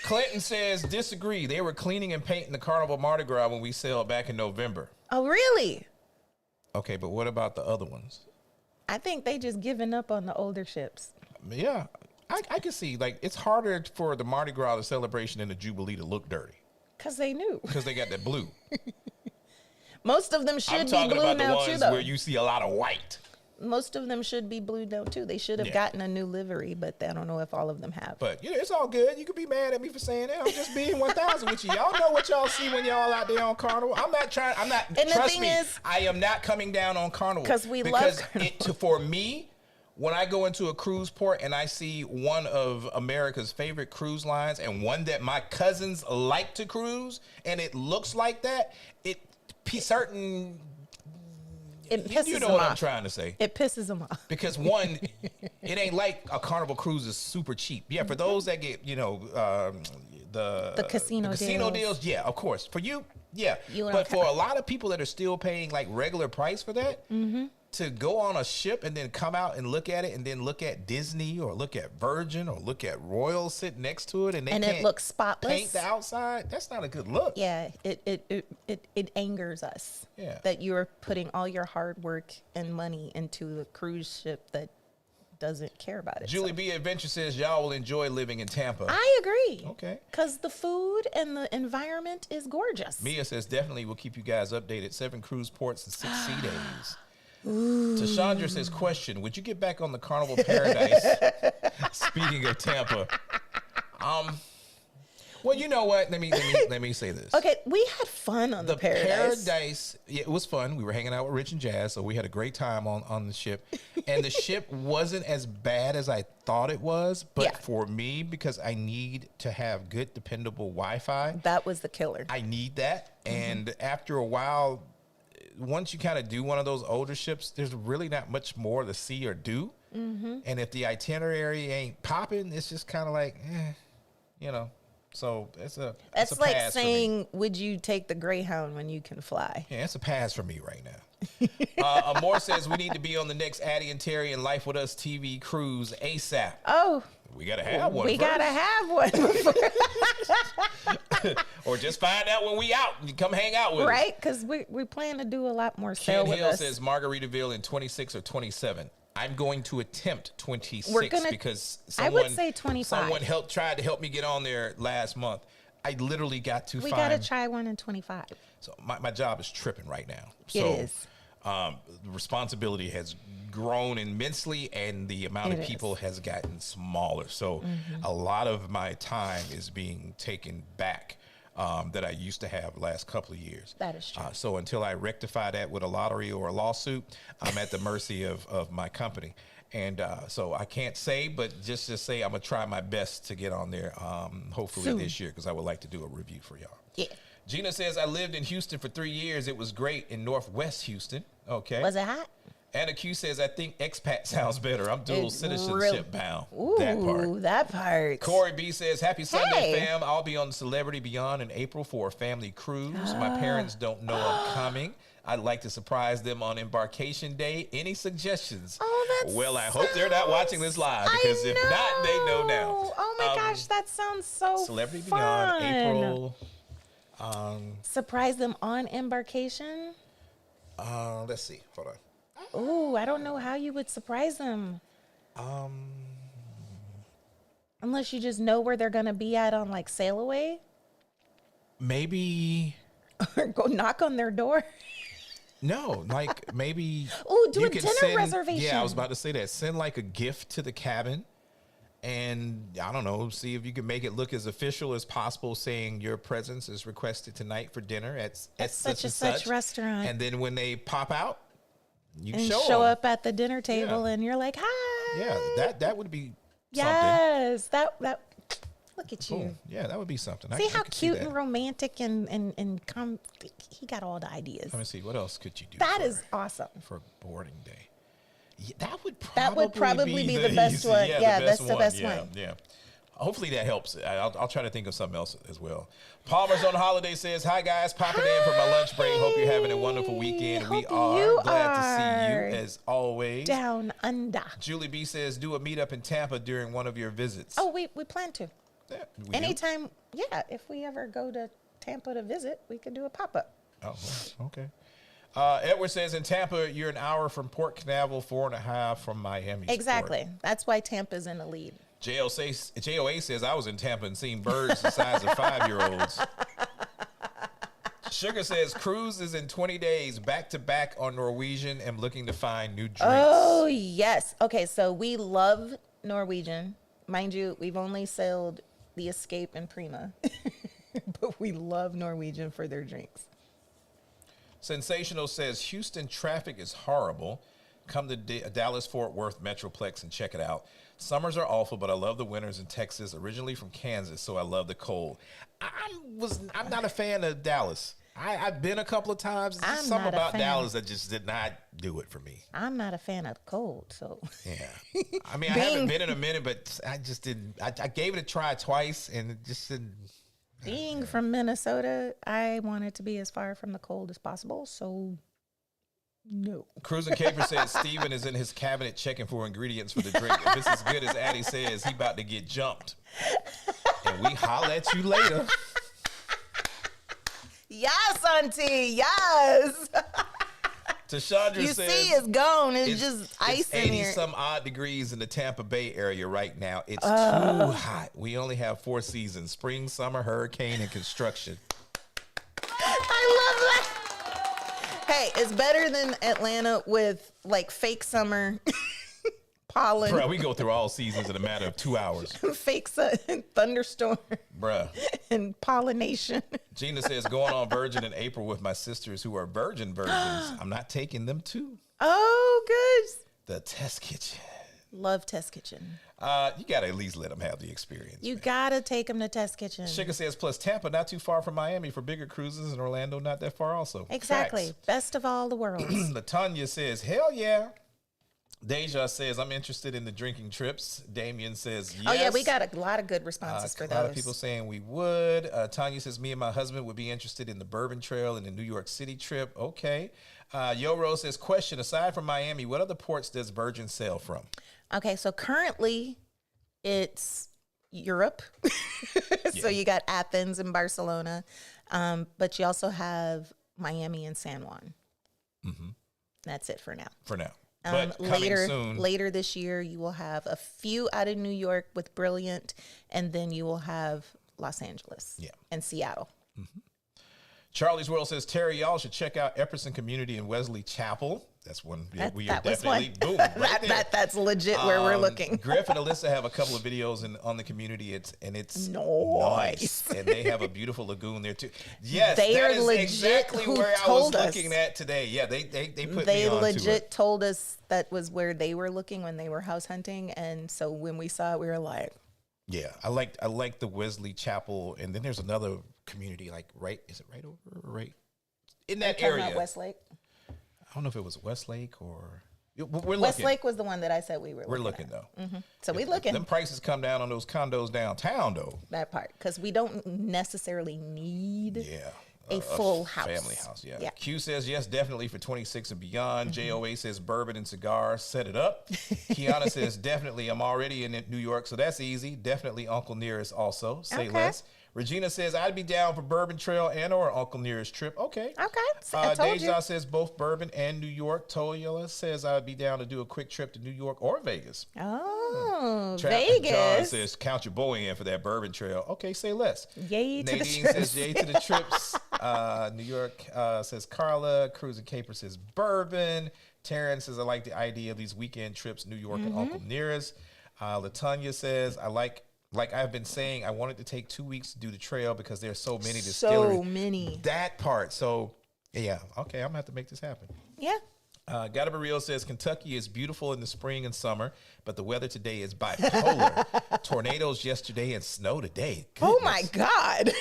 Clinton says disagree. They were cleaning and painting the Carnival Mardi Gras when we sailed back in November. Oh, really? Okay, but what about the other ones? I think they just giving up on the older ships. Yeah, I can see, like, it's harder for the Mardi Gras, the celebration, and the Jubilee to look dirty. Because they knew. Because they got that blue. Most of them should I'm be talking blue about the now, ones too, though. where you see a lot of white. Most of them should be blue now, too. They should have gotten a new livery, but I don't know if all of them have. But, you know, it's all good. You can be mad at me for saying that. I'm just being 1,000 with you. Y'all know what y'all see when y'all out there on Carnival. I'm not, And trust me, is, I am not coming down on Carnival. Because we love Carnival. For me, when I go into a cruise port and I see one of America's favorite cruise lines and one that my cousins like to cruise, and it looks like that, it pisses you know them what off. I'm trying to say. It pisses them off. Because one, it ain't like a Carnival cruise is super cheap. Yeah, for those that get, you know, the casino deals, yeah, of course. For you, yeah. You But for a lot of people that are still paying like regular price for that, to go on a ship and then come out and look at it and then look at Disney or look at Virgin or look at Royal sitting next to it and it looks spotless. Paint the outside, that's not a good look. Yeah, it angers us. Yeah. That you're putting all your hard work and money into a cruise ship that doesn't care about it. Julie B. Adventure says y'all will enjoy living in Tampa. I agree. Okay. Because the food and the environment is gorgeous. Mia says definitely will keep you guys updated. 7 cruise ports and 6 sea days. Tashandra says, question, would you get back on the Carnival Paradise? Speaking of Tampa. Well, you know what? Let me say this. Okay, we had fun on the Paradise. Yeah, it was fun. We were hanging out with Rich and Jazz, so we had a great time on the ship. And the ship wasn't as bad as I thought it was, but for me, because I need to have good, dependable Wi-Fi. That was the killer. I need that. And after a while, once you kind of do one of those older ships, there's really not much more to see or do. And if the itinerary ain't popping, it's just kind of like, you know. So that's like pass saying, would you take the Greyhound when you can fly? Yeah, it's a pass for me right now. Amor says we need to be on the next Addy and Terry and Life with Us TV cruise ASAP. Oh. We got to have one. We got to have one. Or just find out when we out. You come hang out with us. Right? Because we plan to do a lot more sail Ken with Hill us. says Margaritaville in 26 or 27. I'm going to attempt 26 because I would say 25. Someone tried to help me get on there last month. I literally got to We got to try one in 25. So my job is tripping right now. It is. The responsibility has grown immensely and the amount of people has gotten smaller. So a lot of my time is being taken back that I used to have the last couple of years. That is true. So until I rectify that with a lottery or a lawsuit, I'm at the mercy of my company. And so I can't say, but just say I'm going to try my best to get on there hopefully this year because I would like to do a review for y'all. Yeah. Gina says, I lived in Houston for 3 years. It was great in Northwest Houston. Okay. Was it hot? Anna Q says, I think expat sounds better. I'm dual citizenship bound. Ooh, that part. Corey B says, happy Sunday, fam. I'll be on Celebrity Beyond in April for a family cruise. My parents don't know I'm coming. I'd like to surprise them on embarkation day. Any suggestions? Oh, that's well, I hope they're not watching this live because if not, they know now. Oh my gosh, that sounds so Celebrity fun. Beyond, April. Surprise them on embarkation? Let's see. Hold on. Ooh, I don't know how you would surprise them. Unless you just know where they're going to be at on like sail away. Maybe. Or go knock on their door. No, like maybe. Ooh, do a dinner reservation. Yeah, I was about to say that. Send like a gift to the cabin. And I don't know, see if you can make it look as official as possible, saying your presence is requested tonight for dinner at such and such restaurant. And then when they pop out, you can show up at the dinner table and you're like, hi. Yeah, that would be something. Yes, that look at you. Cool. Yeah, that would be something. See how cute and romantic and he got all the ideas. Let me see, what else could you do? That is awesome. For boarding day. Yeah, that would probably be the best one. Yeah, that's the best one. Yeah. Hopefully that helps. I'll try to think of something else as well. Palmer's on holiday says, hi guys, popping in for my lunch break. Hope you're having a wonderful weekend. We are glad to see you as always. Down under. Julie B says, do a meetup in Tampa during one of your visits. Oh, we plan to. Yeah, Anytime, if we ever go to Tampa to visit, we could do a pop-up. Oh, okay. Edward says, in Tampa, you're an hour from Port Canaveral, 4.5 from Miami. Exactly. That's why Tampa's in the lead. JOA says, I was in Tampa and seen birds the size of 5-year-olds. Sugar says, cruise is in 20 days, back-to-back on Norwegian. Am looking to find new drinks. Oh, yes. Okay, so we love Norwegian. Mind you, we've only sailed the Escape and Prima. But we love Norwegian for their drinks. Sensational says, Houston traffic is horrible. Come to Dallas-Fort Worth Metroplex and check it out. Summers are awful, but I love the winters in Texas. Originally from Kansas, so I love the cold. I'm not a fan of Dallas. I've been a couple of times. There's something about Dallas that just did not do it for me. I'm not a fan of the cold, so. Yeah. I mean, I haven't been in a minute, but I just didn't. I gave it a try twice, and it just didn't. Being from Minnesota, I wanted to be as far from the cold as possible, so no. Cruising Caper says Steven is in his cabinet checking for ingredients for the drink. If it's as good as Addy says, he about to get jumped. And we holler at you later. Yes, auntie, yes. Tashandra you says, see, it's gone. It's just ice in here. 80 some odd degrees in the Tampa Bay area right now. It's too hot. We only have 4 seasons: spring, summer, hurricane, and construction. I love that. Hey, it's better than Atlanta with like fake summer, pollen. Bruh, we go through all seasons in a matter of 2 hours. Fake sun, thunderstorm. Bruh. And pollination. Gina says, going on Virgin in April with my sisters who are virgins. I'm not taking them to Oh, good. the test kitchen. Love test kitchen. You got to at least let them have the experience. You got to take them to test kitchen. Sugar says, plus Tampa, not too far from Miami for bigger cruises, and Orlando, not that far also. Exactly. Facts. Best of all the worlds. Latanya says, hell yeah. Deja says, I'm interested in the drinking trips. Damien says, yes. Oh, yeah, we got a lot of good responses for those. A lot of people saying we would. Tanya says, me and my husband would be interested in the Bourbon Trail and the New York City trip. Okay. Yoro says, question, aside from Miami, what other ports does Virgin sail from? Okay, so currently it's Europe. So you got Athens and Barcelona, but you also have Miami and San Juan. Mm-hmm. That's it for now. For now. But later this year, you will have a few out of New York with Brilliant, and then you will have Los Angeles and Seattle. Mm-hmm. Charlie's World says, Terry, y'all should check out Epperson Community in Wesley Chapel. That's one. We are definitely, boom, right there. That's legit where we're looking. Griff and Alyssa have a couple of videos on the community. It's nice. And they have a beautiful lagoon there too. Yes, they that are is legit exactly where I was looking at today. Yeah, they put me on legit to it. told us that was where they were looking when they were house hunting, and so when we saw it, we were like, yeah, I like the Wesley Chapel, and then there's another community is it right over in that area? Westlake. I don't know if it was Westlake or we're Westlake was the one that I said we were. We're looking though. Mm-hmm. So we're looking. Them prices come down on those condos downtown though. That part, because we don't necessarily need a full house, family house. Yeah. Q says yes, definitely for 26 and beyond. Mm-hmm. JOA says bourbon and cigars, set it up. Kiana says definitely. I'm already in New York, so that's easy. Definitely Uncle Nearest also. Say less. Regina says, I'd be down for Bourbon Trail and or Uncle Nearest trip. Okay. Deja says both Bourbon and New York. Toyola says I'd be down to do a quick trip to New York or Vegas. Oh, Vegas. John says, count your boy in for that Bourbon Trail. Okay, say less. Yay to the trips. Nadine says, yay to the trips. New York says Carla. Cruising Caper says Bourbon. Taryn says, I like the idea of these weekend trips, New York and Uncle Nearest. Latanya says, like I've been saying, I wanted to take 2 weeks to do the trail because there's so many distilleries. So many. That part. So, yeah. Okay, I'm going to have to make this happen. Yeah. Gotta Be Real says, Kentucky is beautiful in the spring and summer, but the weather today is bipolar. Tornadoes yesterday and snow today. Goodness. Oh, my God.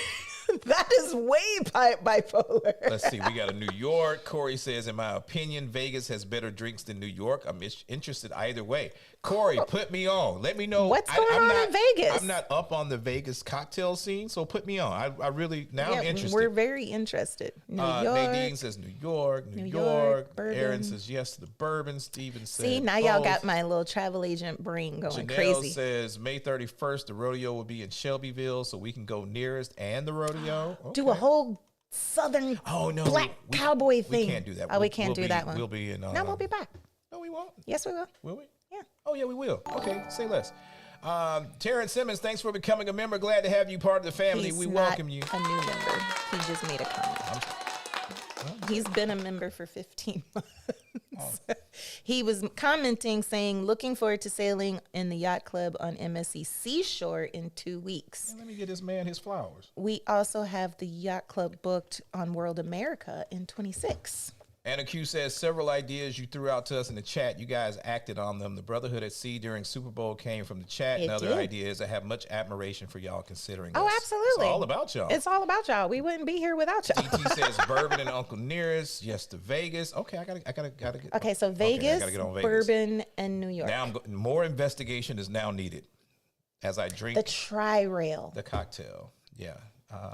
That is way bipolar. Let's see. We got a New York. Corey says, in my opinion, Vegas has better drinks than New York. I'm interested either way. Corey, put me on. Let me know. What's going on in Vegas? I'm not up on the Vegas cocktail scene, so put me on. I really, now I'm interested. We're very interested. New York. Nadine says New York. Bourbon. Aaron says yes to the bourbon. Steven says see, now y'all got my little travel agent brain going Janelle crazy. says May 31st, the rodeo will be in Shelbyville, so we can go nearest and the rodeo. Okay. Do a whole Southern black cowboy thing. We can't do that. Oh, we can't do that one. We'll be in. No, we'll be back. No, we won't. Yes, we will. Will we? Yeah. Oh, yeah, we will. Okay, say less. Terrence Simmons, thanks for becoming a member. Glad to have you part of the family. He's we not welcome you. a new member. He just made a comment. He's been a member for 15 months. Oh. He was commenting saying, looking forward to sailing in the yacht club on MSC Seashore in 2 weeks. Let me get this man his flowers. We also have the yacht club booked on World America in 26. Anna Q says, several ideas you threw out to us in the chat. You guys acted on them. The Brotherhood at Sea during Super Bowl came from the chat. And other ideas. I have much admiration for y'all considering this. Oh, absolutely. It's all about y'all. It's all about y'all. We wouldn't be here without y'all. DT says bourbon and Uncle Nearest. Yes to Vegas. Okay, I gotta get. Okay, so Vegas, I gotta get on Vegas. bourbon, and New York. Now more investigation is now needed as I drink the tri-rail. the cocktail. Yeah.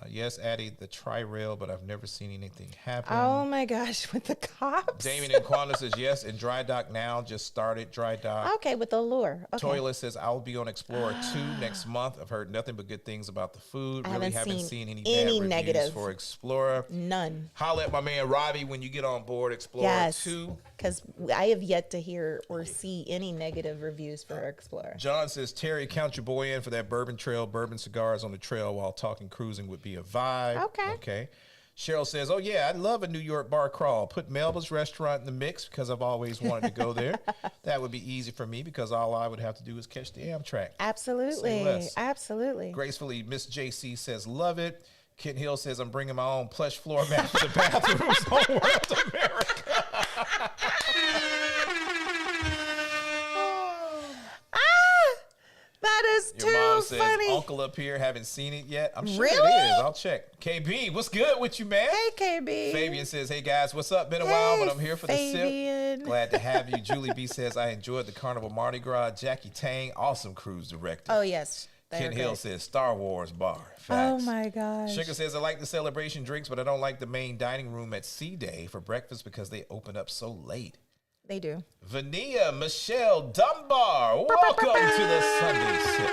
Yes, Addy, the tri-rail, but I've never seen anything happen. Oh my gosh, with the cops. Damien and Quanda says yes, and dry dock now. Just started dry dock. Okay, with the lure. Okay. Toilet says I'll be on Explorer 2 next month. I've heard nothing but good things about the food. Really haven't seen any bad reviews negative for Explorer. None. Holla at my man Robbie when you get on board Explorer 2. Because I have yet to hear or see any negative reviews for Explorer. John says, Terry, count your boy in for that bourbon trail. Bourbon cigars on the trail while talking cruising would be a vibe. Okay. Cheryl says, oh, yeah, I'd love a New York bar crawl. Put Melba's restaurant in the mix because I've always wanted to go there. That would be easy for me because all I would have to do is catch the Amtrak. Absolutely. Absolutely. Gracefully, Miss JC says, love it. Kent Hill says, I'm bringing my own plush floor mat to the bathrooms on World America. That is Your mom too says, funny. Uncle up here, haven't seen it yet. I'm sure Really? it is. I'll check. KB, what's good with you, man? Hey, KB. Fabian says, hey, guys, what's up? Been a while, but I'm here for the Fabian. sip. Glad to have you. Julie B says, I enjoyed the Carnival Mardi Gras. Jackie Tang, awesome cruise director. Oh, yes. Ken Hill says, Star Wars bar. Facts. Oh, my gosh. Sugar says, I like the celebration drinks, but I don't like the main dining room at Sea Day for breakfast because they open up so late. They do. Vania Michelle Dunbar, welcome to the Sunday Sip.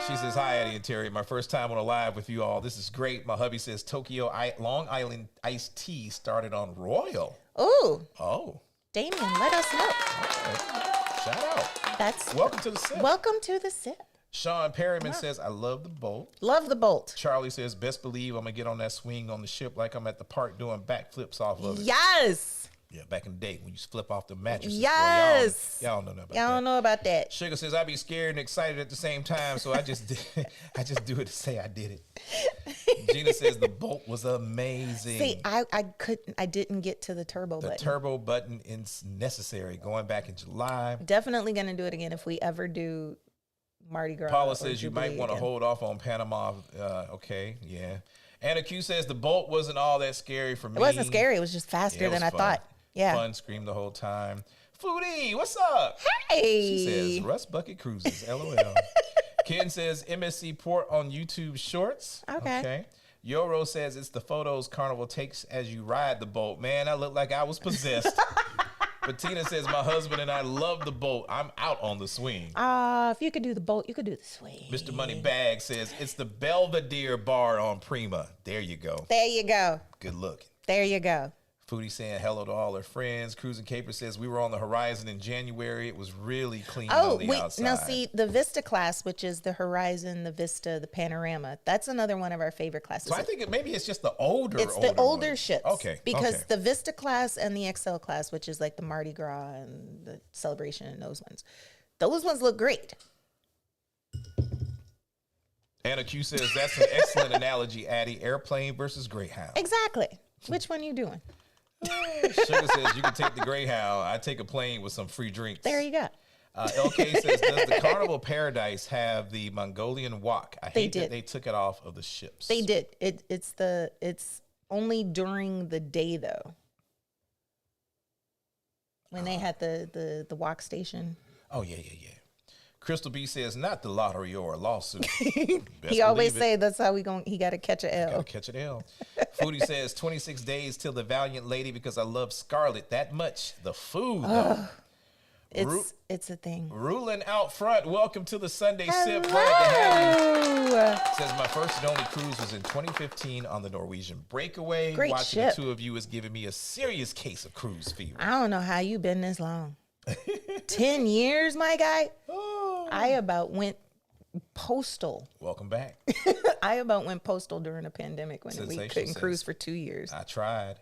She says, hi, Addy and Terry. My first time on a live with you all. This is great. My hubby says Long Island iced tea started on Royal. Ooh. Oh. Damien, let us know. Right. Shout out. Welcome to the Sip. Welcome to the Sip. Sean Perryman says, I love the boat. Love the boat. Charlie says, best believe I'm going to get on that swing on the ship like I'm at the park doing backflips off of it. Yes. Yeah, back in the day when you flip off the mattresses. Yes. Boy, y'all don't know about that. Y'all don't know about that. Sugar says, I be scared and excited at the same time, so I just do it to say I did it. Gina says, the bolt was amazing. See, I didn't get to the turbo button. The turbo button is necessary. Going back in July. Definitely going to do it again if we ever do Mardi Gras. Paula says, you might want to hold off on Panama. Okay, yeah. Anna Q says, the bolt wasn't all that scary for me. It wasn't scary. It was just faster than I thought. Yeah. Fun, scream the whole time. Foodie, what's up? Hey. She says, Russ Bucket Cruises, LOL. Ken says, MSC Port on YouTube Shorts. Okay. Yoro says, it's the photos Carnival takes as you ride the boat. Man, I look like I was possessed. Bettina says, my husband and I love the boat. I'm out on the swing. If you could do the boat, you could do the swing. Mr. Moneybag says, it's the Belvedere bar on Prima. There you go. There you go. Good look. There you go. Foodie saying hello to all her friends. Cruising Caper says, we were on the Horizon in January. It was really clean on the outside. Now see, the Vista class, which is the Horizon, the Vista, the Panorama, that's another one of our favorite classes. So I think maybe it's just the older older ships. Okay. Because the Vista class and the XL class, which is like the Mardi Gras and the Celebration and those ones look great. Anna Q says, that's an excellent analogy, Addy. Airplane versus Greyhound. Exactly. Which one you doing? Sugar says, you can take the Greyhound. I take a plane with some free drinks. There you go. LK says, does the Carnival Paradise have the Mongolian walk? I hate that did. they took it off of the ships. They did. It's only during the day though. When they had the walk station. Oh, yeah. Crystal B says, not the lottery or a lawsuit. He always say that's how he got to catch an L. Gotta catch an L. Foodie says, 26 days till the Valiant Lady because I love Scarlet that much. The food, though. It's a thing. Ruling out front. Welcome to the Sunday Sip. Glad to have you. Says my first and only cruise was in 2015 on the Norwegian Breakaway. Great Watching ship. the two of you is giving me a serious case of cruise fever. I don't know how you been this long. 10 years, my guy. Oh. I about went postal. Welcome back. I about went postal during the pandemic when we couldn't says, cruise for 2 years. I tried.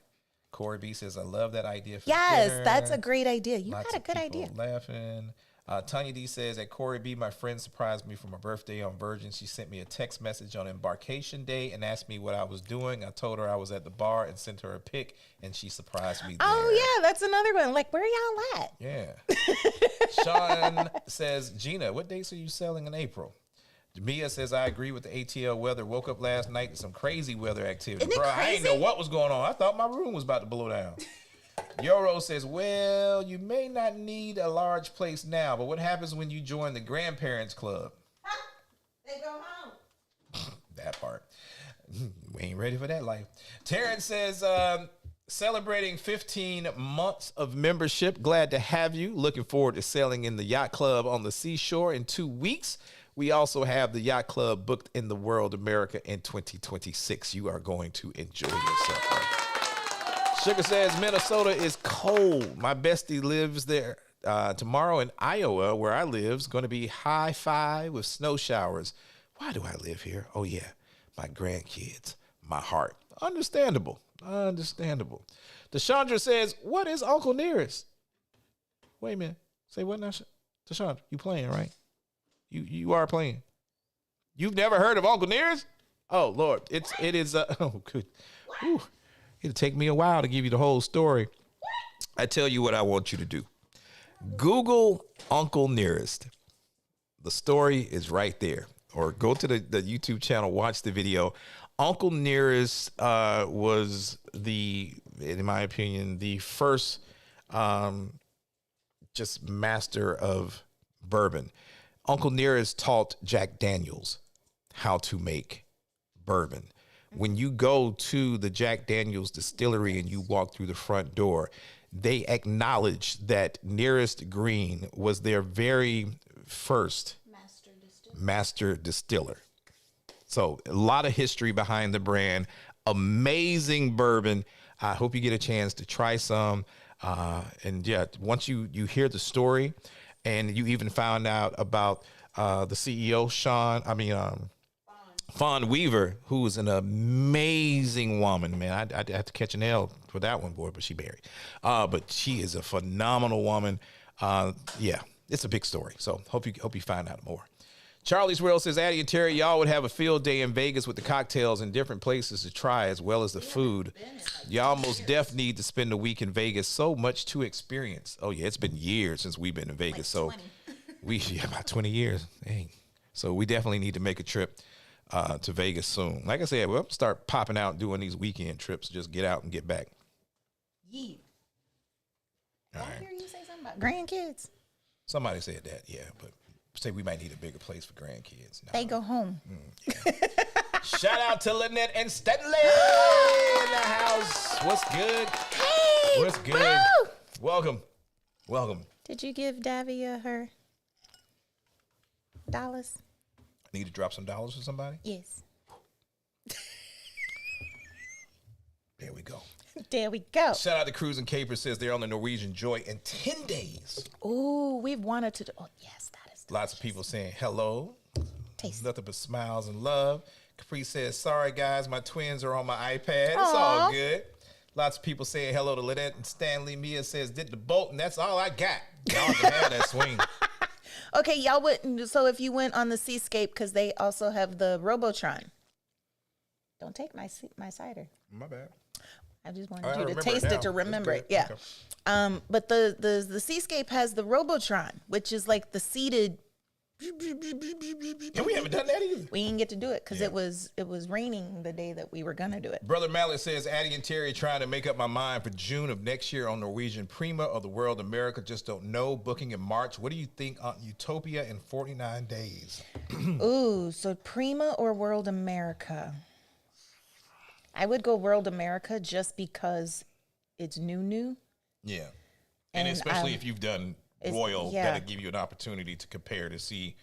Corey B says, I love that idea for Yes, dinner. that's a great idea. You Lots got a good of people idea. Laughing. Tanya D says, at Corey B, my friend surprised me for my birthday on Virgin. She sent me a text message on embarkation day and asked me what I was doing. I told her I was at the bar and sent her a pic, and she surprised me there. Oh, yeah, that's another one. Like, where y'all at? Yeah. Sean says, Gina, what dates are you selling in April? Mia says, I agree with the ATL weather. Woke up last night to some crazy weather activity. Isn't it Bro, I crazy? ain't know what was going on. I thought my room was about to blow down. Yoro says, well, you may not need a large place now, but what happens when you join the grandparents club? They go home. That part. We ain't ready for that life. Terrence says, celebrating 15 months of membership. Glad to have you. Looking forward to sailing in the Yacht Club on the seashore in 2 weeks. We also have the Yacht Club booked in the World America in 2026. You are going to enjoy yourself. Sugar says, Minnesota is cold. My bestie lives there. Tomorrow in Iowa, where I live, is going to be high 5 with snow showers. Why do I live here? Oh, yeah, my grandkids, my heart. Understandable. Deshandra says, what is Uncle Nearest? Wait a minute. Say what now? Deshandra, you playing, right? You are playing. You've never heard of Uncle Nearest? Oh, Lord. It is, oh, good. Whew. It'll take me a while to give you the whole story. I tell you what I want you to do. Google Uncle Nearest. The story is right there. Or go to the YouTube channel, watch the video. Uncle Nearest was in my opinion, the first just master of bourbon. Uncle Nearest taught Jack Daniels how to make bourbon. When you go to the Jack Daniels distillery and you walk through the front door, they acknowledge that Nearest Green was their very first master distiller. So a lot of history behind the brand. Amazing bourbon. I hope you get a chance to try some. And yeah, once you hear the story and you even found out about the CEO, Fawn Weaver, who is an amazing woman, man. I'd have to catch an L for that one, boy, but she married. But she is a phenomenal woman. Yeah, it's a big story. So hope you find out more. Charlie's World says, Addy and Terry, y'all would have a field day in Vegas with the cocktails and different places to try as well as the food. Y'all most def need to spend a week in Vegas. So much to experience. Oh, yeah, it's been years since we've been in Vegas. Like 20. About 20 years. Dang. So we definitely need to make a trip to Vegas soon. Like I said, we'll start popping out and doing these weekend trips. Just get out and get back. Yeah. All I right. hear you say something about grandkids. Somebody said that, yeah, but say we might need a bigger place for grandkids. No. They go home. Yeah. Shout out to Lynette and Stanley in the house. What's good? Hey, What's good? Boo! Welcome. Did you give Davia her dollars? Need to drop some dollars for somebody? Yes. There we go. There we go. Shout out to Cruise and Caper says they're on the Norwegian Joy in 10 days. Ooh, we've wanted to do. Oh, yes, that is delicious. Lots of people saying hello. Taste. Nothing but smiles and love. Capri says, sorry guys, my twins are on my iPad. It's all good. Lots of people saying hello to Lynette and Stanley. Mia says, did the boat, and that's all I got. Y'all can have that swing. Okay, y'all wouldn't. So if you went on the Seascape, because they also have the Robotron. Don't take my cider. My bad. I just wanted I you to remember taste it it now. to remember That's it. Yeah. good. Okay. But the Seascape has the Robotron, which is like the seated. And we haven't done that either. We didn't get to do it because Yeah. it was raining the day that we were gonna do it. Brother Mallet says, Addy and Terry trying to make up my mind for June of next year on Norwegian Prima or the World America. Just don't know. Booking in March. What do you think on Utopia in 49 days? Ooh, so Prima or World America? I would go World America just because it's new. Yeah. And especially if you've done Royal, yeah. that'll give you an opportunity to compare to see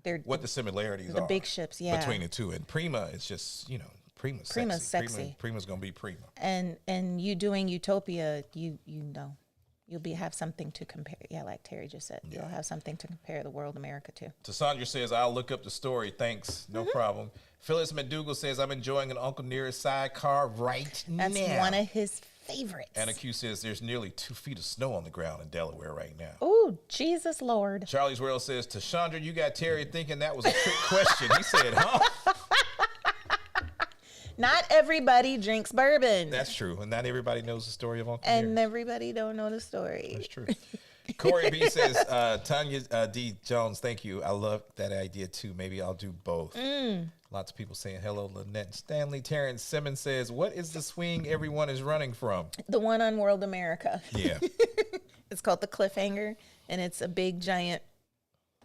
They're what the similarities the are. big ships, yeah. Between the two. And Prima is just, Prima's Prima's sexy. sexy. Prima's going to be Prima. and you doing Utopia, you know. You'll have something to compare. Yeah, like Terry just said. You'll have something to compare the World America to. Tassandra says, I'll look up the story. Thanks. No problem. Phyllis McDougal says, I'm enjoying an Uncle Nearest sidecar right That's now. one of his favorites. Anna Q says, there's nearly 2 feet of snow on the ground in Delaware right now. Oh, Jesus Lord. Charlie's World says, Tashandra, you got Terry thinking that was a trick question. He said, huh? Not everybody drinks bourbon. That's true. And not everybody knows the story of Uncle And Nearest. everybody don't know the story. That's true. Corey B says, Tanya D. Jones, thank you. I love that idea too. Maybe I'll do both. Lots of people saying hello, Lynette and Stanley. Terrence Simmons says, what is the swing everyone is running from? The one on World America. Yeah. It's called the Cliffhanger, and it's a big, giant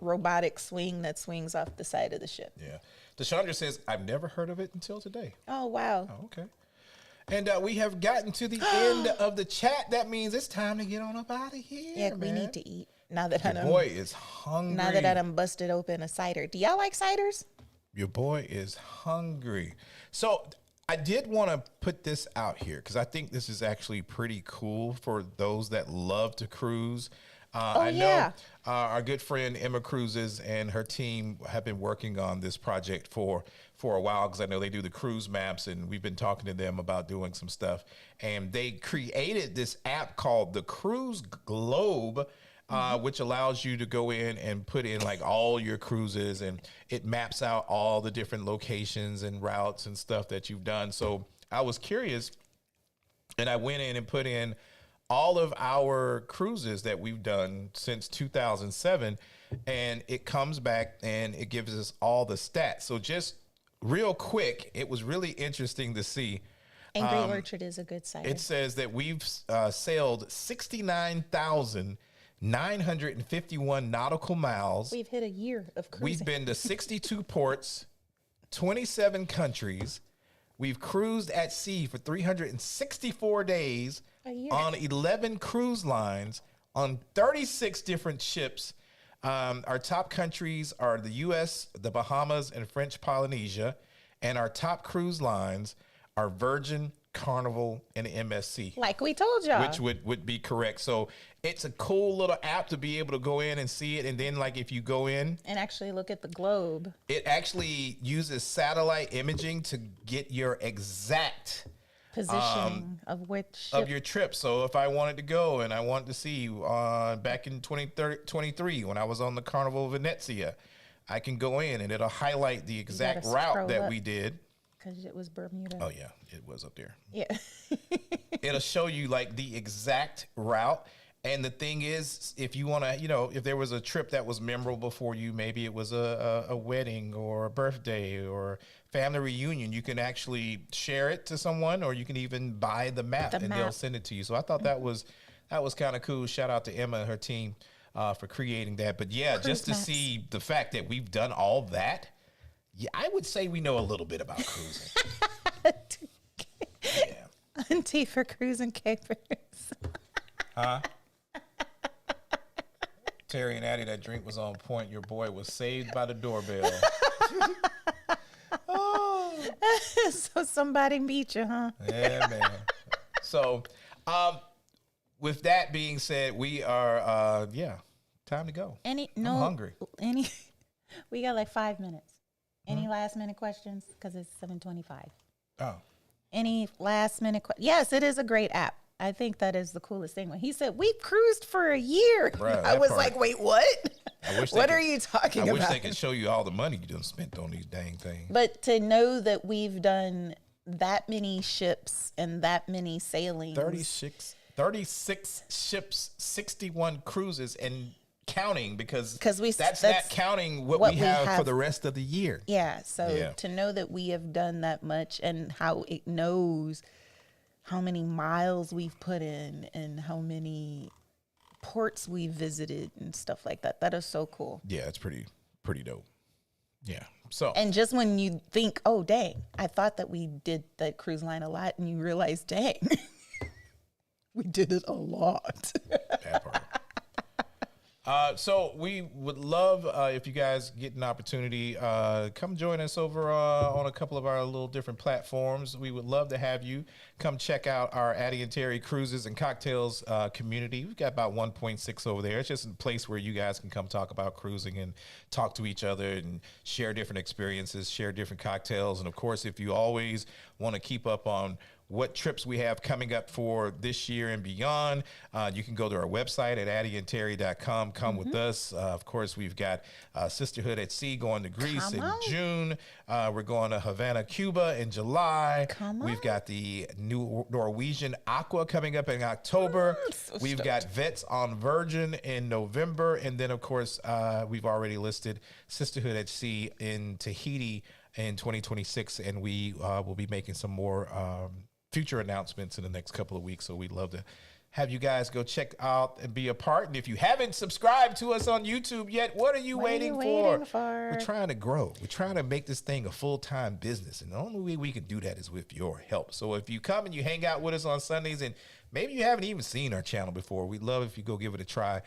robotic swing that swings off the side of the ship. Yeah. Deshandra says, I've never heard of it until today. Oh, wow. Oh, okay. And we have gotten to the end of the chat. That means it's time to get on up out of here. Yeah, we man. need to eat. Now that Your boy is hungry. Now that I done busted open a cider. Do y'all like ciders? Your boy is hungry. So I did want to put this out here because I think this is actually pretty cool for those that love to cruise. I know our good friend Emma Cruises and her team have been working on this project for a while because I know they do the cruise maps and we've been talking to them about doing some stuff. And they created this app called the Cruise Globe, which allows you to go in and put in like all your cruises and it maps out all the different locations and routes and stuff that you've done. So I was curious and I went in and put in all of our cruises that we've done since 2007 and it comes back and it gives us all the stats. So just real quick, it was really interesting to see. Angry Orchard is a good cider. It says that we've sailed 69,951 nautical miles. We've hit a year of cruising. We've been to 62 ports, 27 countries. We've cruised at sea for 364 days on 11 cruise lines on 36 different ships. Our top countries are the U.S., the Bahamas, and French Polynesia. And our top cruise lines are Virgin, Carnival, and MSC. Like we told y'all. Which would be correct. So it's a cool little app to be able to go in and see it. And then like if you go in. And actually look at the globe. It actually uses satellite imaging to get your exact positioning of which ship. Of your trip. So if I wanted to go and I wanted to see back in 2023 when I was on the Carnival Venezia, I can go in and it'll highlight the exact route that we did. Because it was Bermuda. Oh yeah, it was up there. Yeah. It'll show you like the exact route. And the thing is, if you want to, if there was a trip that was memorable for you, maybe it was a wedding or a birthday or family reunion, you can actually share it to someone or you can even buy the map and they'll send it to you. So I thought that was kind of cool. Shout out to Emma and her team for creating that. But yeah, just to see the fact that we've done all that, yeah, I would say we know a little bit about cruising. Yeah. Auntie for cruising capers. Huh? Terry and Addy, that drink was on point. Your boy was saved by the doorbell. Oh. So somebody beat you, huh? Yeah, man. So, with that being said, we are, time to go. I'm hungry. We got like 5 minutes. Any last minute questions? Because it's 7:25. Oh. Any last minute questions? Yes, it is a great app. I think that is the coolest thing. When he said, we cruised for a year. Bruh, I was like, wait, what? What are you talking about? I wish they could show you all the money you done spent on these dang things. But to know that we've done that many ships and that many sailings. 36 ships, 61 cruises, and counting because that's not counting what we have for the rest of the year. Yeah. So to know that we have done that much and how it knows how many miles we've put in and how many ports we visited and stuff like that. That is so cool. Yeah, it's pretty dope. Yeah. So, and just when you think, oh, dang, I thought that we did that cruise line a lot, and you realize, dang, we did it a lot. That part. So we would love if you guys get an opportunity, come join us over on a couple of our little different platforms. We would love to have you come check out our Addy and Terry Cruises and Cocktails community. We've got about 1.6 over there. It's just a place where you guys can come talk about cruising and talk to each other and share different experiences, share different cocktails. And of course, if you always want to keep up on what trips we have coming up for this year and beyond, you can go to our website at addyandterry.com. Come with us. Of course, we've got Sisterhood at Sea going to Greece in June. We're going to Havana, Cuba in July. We've got the new Norwegian Aqua coming up in October. We've got Vets on Virgin in November. And then, of course, we've already listed Sisterhood at Sea in Tahiti in 2026. And we will be making some more future announcements in the next couple of weeks. So we'd love to have you guys go check out and be a part. And if you haven't subscribed to us on YouTube yet, what are you waiting for? We're trying to grow. We're trying to make this thing a full-time business. And the only way we can do that is with your help. So if you come and you hang out with us on Sundays and maybe you haven't even seen our channel before, we'd love if you go give it a try.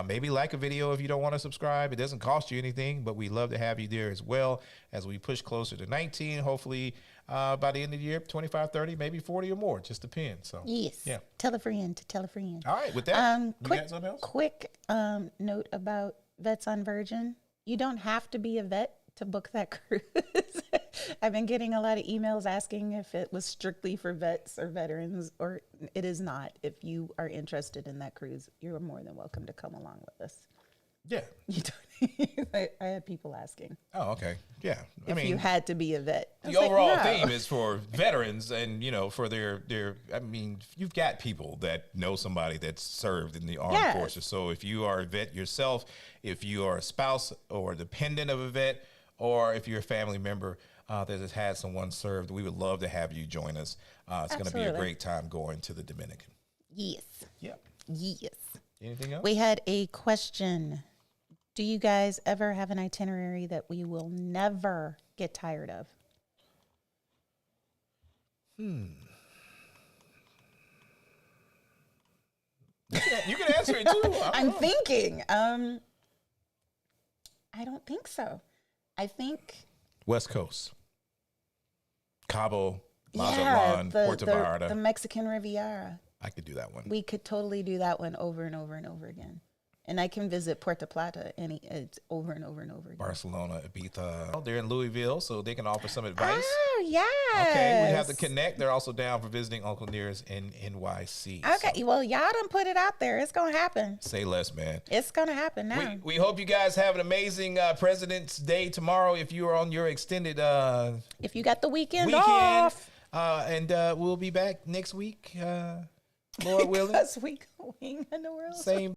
Maybe like a video if you don't want to subscribe. It doesn't cost you anything, but we love to have you there as well as we push closer to 19, hopefully by the end of the year, 25, 30, maybe 40 or more. Just depends. So yes. Yeah. Tell a friend to tell a friend. All right. With that, you got something else? Quick note about Vets on Virgin. You don't have to be a vet to book that cruise. I've been getting a lot of emails asking if it was strictly for vets or veterans, or it is not. If you are interested in that cruise, you're more than welcome to come along with us. Yeah. You don't, I had people asking. Oh, okay. Yeah. If you had to be a vet. The overall theme is for veterans and, for their, you've got people that know somebody that's served in the armed forces. So if you are a vet yourself, if you are a spouse or a dependent of a vet, or if you're a family member that has had someone served, we would love to have you join us. It's going to be a great time going to the Dominican. Yes. Yep. Yes. Anything else? We had a question. Do you guys ever have an itinerary that we will never get tired of? You can answer it too. I'm thinking. I don't think so. I think West Coast, Cabo, Mazatlan, Puerto Vallarta, the Mexican Riviera. I could do that one. We could totally do that one over and over and over again. And I can visit Puerto Plata it's over and over and over again. Barcelona, Ibiza. They're in Louisville, so they can offer some advice. Oh, yes. Okay, we have to connect. They're also down for visiting Uncle Nearest in NYC. Okay, so. Well, y'all done put it out there. It's going to happen. Say less, man. It's going to happen now. We hope you guys have an amazing President's Day tomorrow if you are on your extended... if you got the weekend off. And we'll be back next week, Lord willing. Because we going in the world. Same